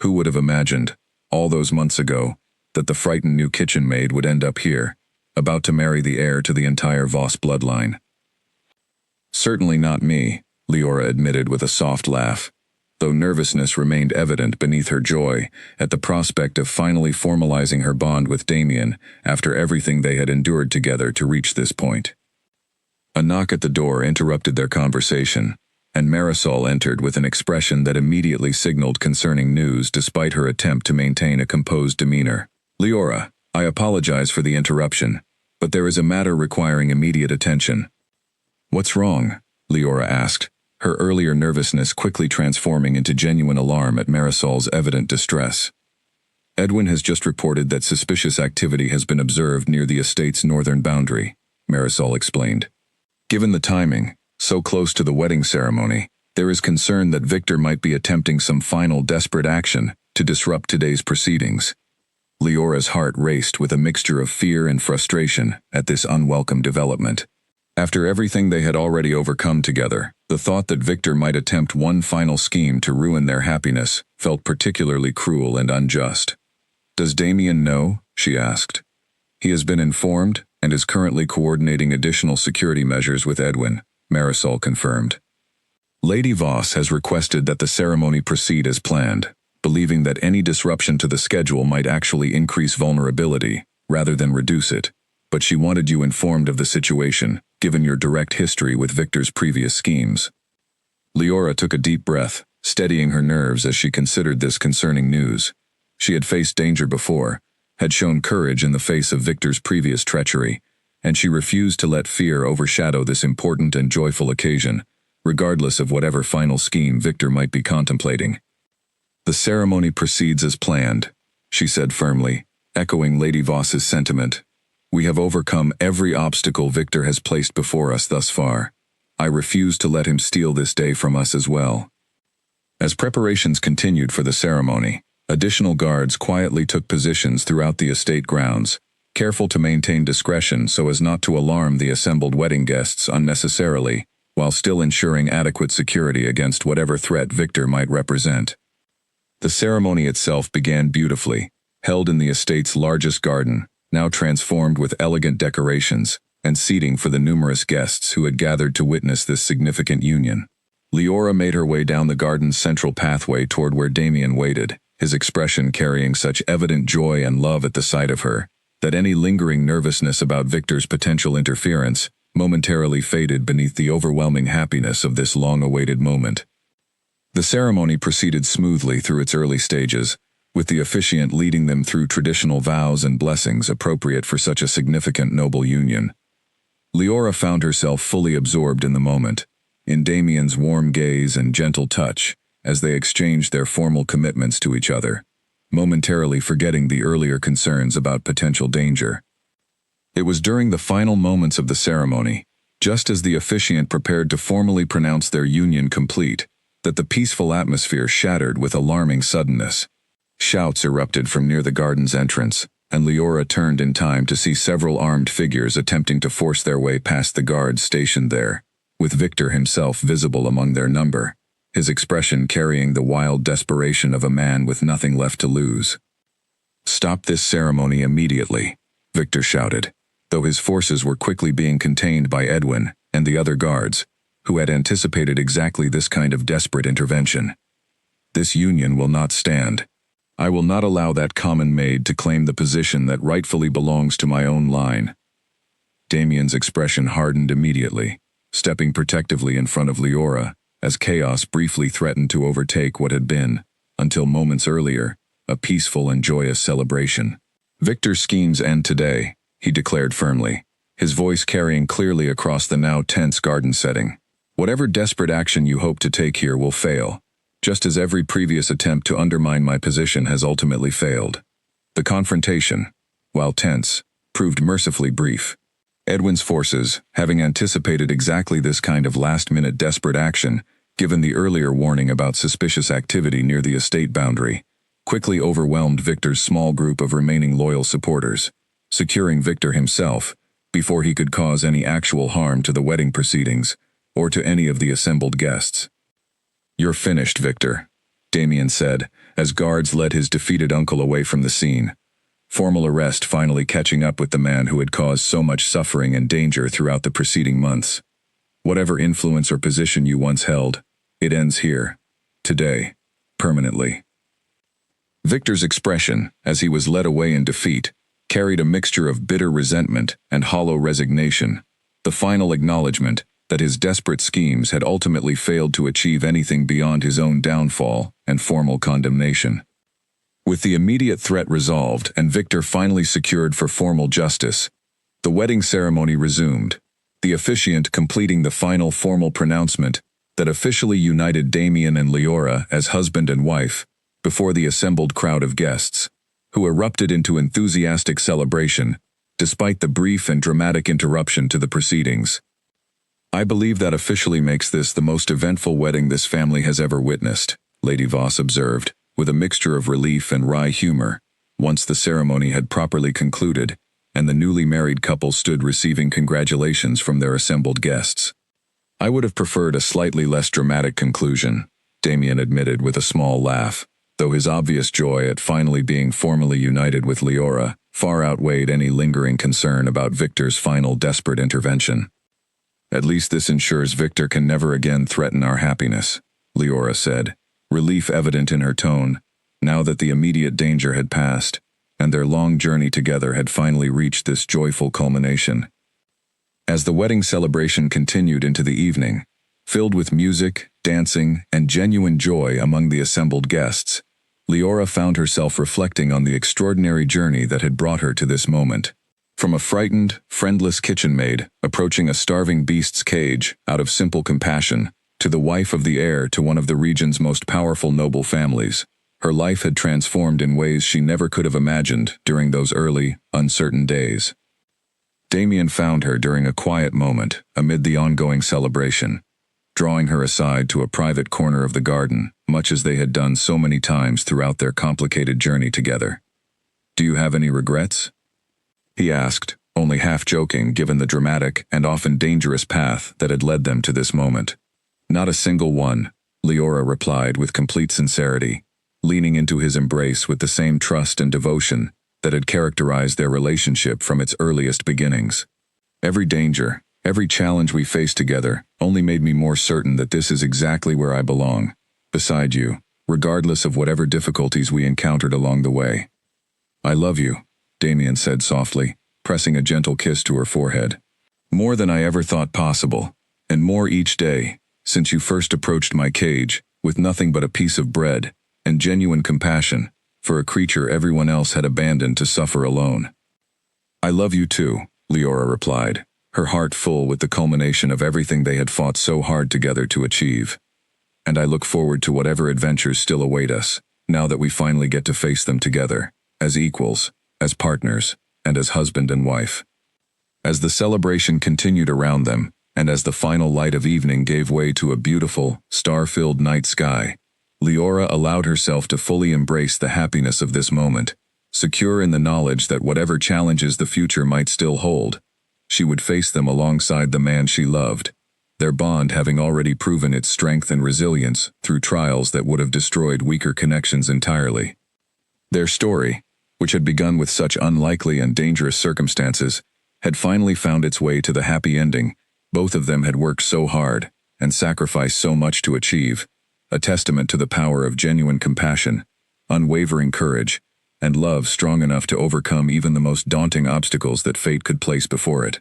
Who would have imagined, all those months ago, that the frightened new kitchen maid would end up here, about to marry the heir to the entire Voss bloodline? "Certainly not me," Leora admitted with a soft laugh, though nervousness remained evident beneath her joy at the prospect of finally formalizing her bond with Damien after everything they had endured together to reach this point. A knock at the door interrupted their conversation, and Marisol entered with an expression that immediately signaled concerning news despite her attempt to maintain a composed demeanor. "Leora, I apologize for the interruption, but there is a matter requiring immediate attention." "What's wrong?" Leora asked, her earlier nervousness quickly transforming into genuine alarm at Marisol's evident distress. "Edwin has just reported that suspicious activity has been observed near the estate's northern boundary," Marisol explained. "Given the timing, so close to the wedding ceremony, there is concern that Victor might be attempting some final desperate action to disrupt today's proceedings." Leora's heart raced with a mixture of fear and frustration at this unwelcome development. After everything they had already overcome together, the thought that Victor might attempt one final scheme to ruin their happiness felt particularly cruel and unjust. "Does Damien know?" she asked. "He has been informed and is currently coordinating additional security measures with Edwin," Marisol confirmed. "Lady Voss has requested that the ceremony proceed as planned, believing that any disruption to the schedule might actually increase vulnerability rather than reduce it, but she wanted you informed of the situation, given your direct history with Victor's previous schemes." Leora took a deep breath, steadying her nerves as she considered this concerning news. She had faced danger before, had shown courage in the face of Victor's previous treachery, and she refused to let fear overshadow this important and joyful occasion, regardless of whatever final scheme Victor might be contemplating. "The ceremony proceeds as planned," she said firmly, echoing Lady Voss's sentiment. "We have overcome every obstacle Victor has placed before us thus far. I refuse to let him steal this day from us as well." As preparations continued for the ceremony, additional guards quietly took positions throughout the estate grounds, careful to maintain discretion so as not to alarm the assembled wedding guests unnecessarily, while still ensuring adequate security against whatever threat Victor might represent. The ceremony itself began beautifully, held in the estate's largest garden, now transformed with elegant decorations and seating for the numerous guests who had gathered to witness this significant union. Leora made her way down the garden's central pathway toward where Damien waited, his expression carrying such evident joy and love at the sight of her, that any lingering nervousness about Victor's potential interference momentarily faded beneath the overwhelming happiness of this long-awaited moment. The ceremony proceeded smoothly through its early stages, with the officiant leading them through traditional vows and blessings appropriate for such a significant noble union. Leora found herself fully absorbed in the moment, in Damien's warm gaze and gentle touch, as they exchanged their formal commitments to each other, momentarily forgetting the earlier concerns about potential danger. It was during the final moments of the ceremony, just as the officiant prepared to formally pronounce their union complete, that the peaceful atmosphere shattered with alarming suddenness. Shouts erupted from near the garden's entrance, and Leora turned in time to see several armed figures attempting to force their way past the guards stationed there, with Victor himself visible among their number, his expression carrying the wild desperation of a man with nothing left to lose. "Stop this ceremony immediately," Victor shouted, though his forces were quickly being contained by Edwin and the other guards, who had anticipated exactly this kind of desperate intervention. "This union will not stand. I will not allow that common maid to claim the position that rightfully belongs to my own line." Damien's expression hardened immediately, stepping protectively in front of Leora, as chaos briefly threatened to overtake what had been, until moments earlier, a peaceful and joyous celebration. "Victor's schemes end today," he declared firmly, his voice carrying clearly across the now tense garden setting. "Whatever desperate action you hope to take here will fail, just as every previous attempt to undermine my position has ultimately failed." The confrontation, while tense, proved mercifully brief. Edwin's forces, having anticipated exactly this kind of last-minute desperate action, given the earlier warning about suspicious activity near the estate boundary, quickly overwhelmed Victor's small group of remaining loyal supporters, securing Victor himself before he could cause any actual harm to the wedding proceedings or to any of the assembled guests. "You're finished, Victor," Damien said, as guards led his defeated uncle away from the scene, formal arrest finally catching up with the man who had caused so much suffering and danger throughout the preceding months. "Whatever influence or position you once held, it ends here, today, permanently." Victor's expression, as he was led away in defeat, carried a mixture of bitter resentment and hollow resignation, the final acknowledgement that his desperate schemes had ultimately failed to achieve anything beyond his own downfall and formal condemnation. With the immediate threat resolved and Victor finally secured for formal justice, the wedding ceremony resumed, the officiant completing the final formal pronouncement that officially united Damien and Leora as husband and wife before the assembled crowd of guests, who erupted into enthusiastic celebration despite the brief and dramatic interruption to the proceedings. "I believe that officially makes this the most eventful wedding this family has ever witnessed," Lady Voss observed, with a mixture of relief and wry humor, once the ceremony had properly concluded and the newly married couple stood receiving congratulations from their assembled guests. "I would have preferred a slightly less dramatic conclusion," Damien admitted with a small laugh, though his obvious joy at finally being formally united with Leora far outweighed any lingering concern about Victor's final desperate intervention. "At least this ensures Victor can never again threaten our happiness," Leora said, relief evident in her tone, now that the immediate danger had passed, and their long journey together had finally reached this joyful culmination. As the wedding celebration continued into the evening, filled with music, dancing, and genuine joy among the assembled guests, Leora found herself reflecting on the extraordinary journey that had brought her to this moment. From a frightened, friendless kitchen maid approaching a starving beast's cage out of simple compassion, to the wife of the heir to one of the region's most powerful noble families, her life had transformed in ways she never could have imagined during those early, uncertain days. Damien found her during a quiet moment amid the ongoing celebration, drawing her aside to a private corner of the garden, much as they had done so many times throughout their complicated journey together. "Do you have any regrets?" he asked, only half joking given the dramatic and often dangerous path that had led them to this moment. "Not a single one," Leora replied with complete sincerity, leaning into his embrace with the same trust and devotion that had characterized their relationship from its earliest beginnings. "Every danger, every challenge we faced together only made me more certain that this is exactly where I belong, beside you, regardless of whatever difficulties we encountered along the way." "I love you," Damien said softly, pressing a gentle kiss to her forehead. "More than I ever thought possible, and more each day, since you first approached my cage, with nothing but a piece of bread and genuine compassion, for a creature everyone else had abandoned to suffer alone. "I love you too," Leora replied, her heart full with the culmination of everything they had fought so hard together to achieve. "And I look forward to whatever adventures still await us, now that we finally get to face them together, as equals, as partners, and as husband and wife." As the celebration continued around them, and as the final light of evening gave way to a beautiful, star-filled night sky, Leora allowed herself to fully embrace the happiness of this moment, secure in the knowledge that whatever challenges the future might still hold, she would face them alongside the man she loved, their bond having already proven its strength and resilience through trials that would have destroyed weaker connections entirely. Their story, which had begun with such unlikely and dangerous circumstances, had finally found its way to the happy ending both of them had worked so hard and sacrificed so much to achieve, a testament to the power of genuine compassion, unwavering courage, and love strong enough to overcome even the most daunting obstacles that fate could place before it.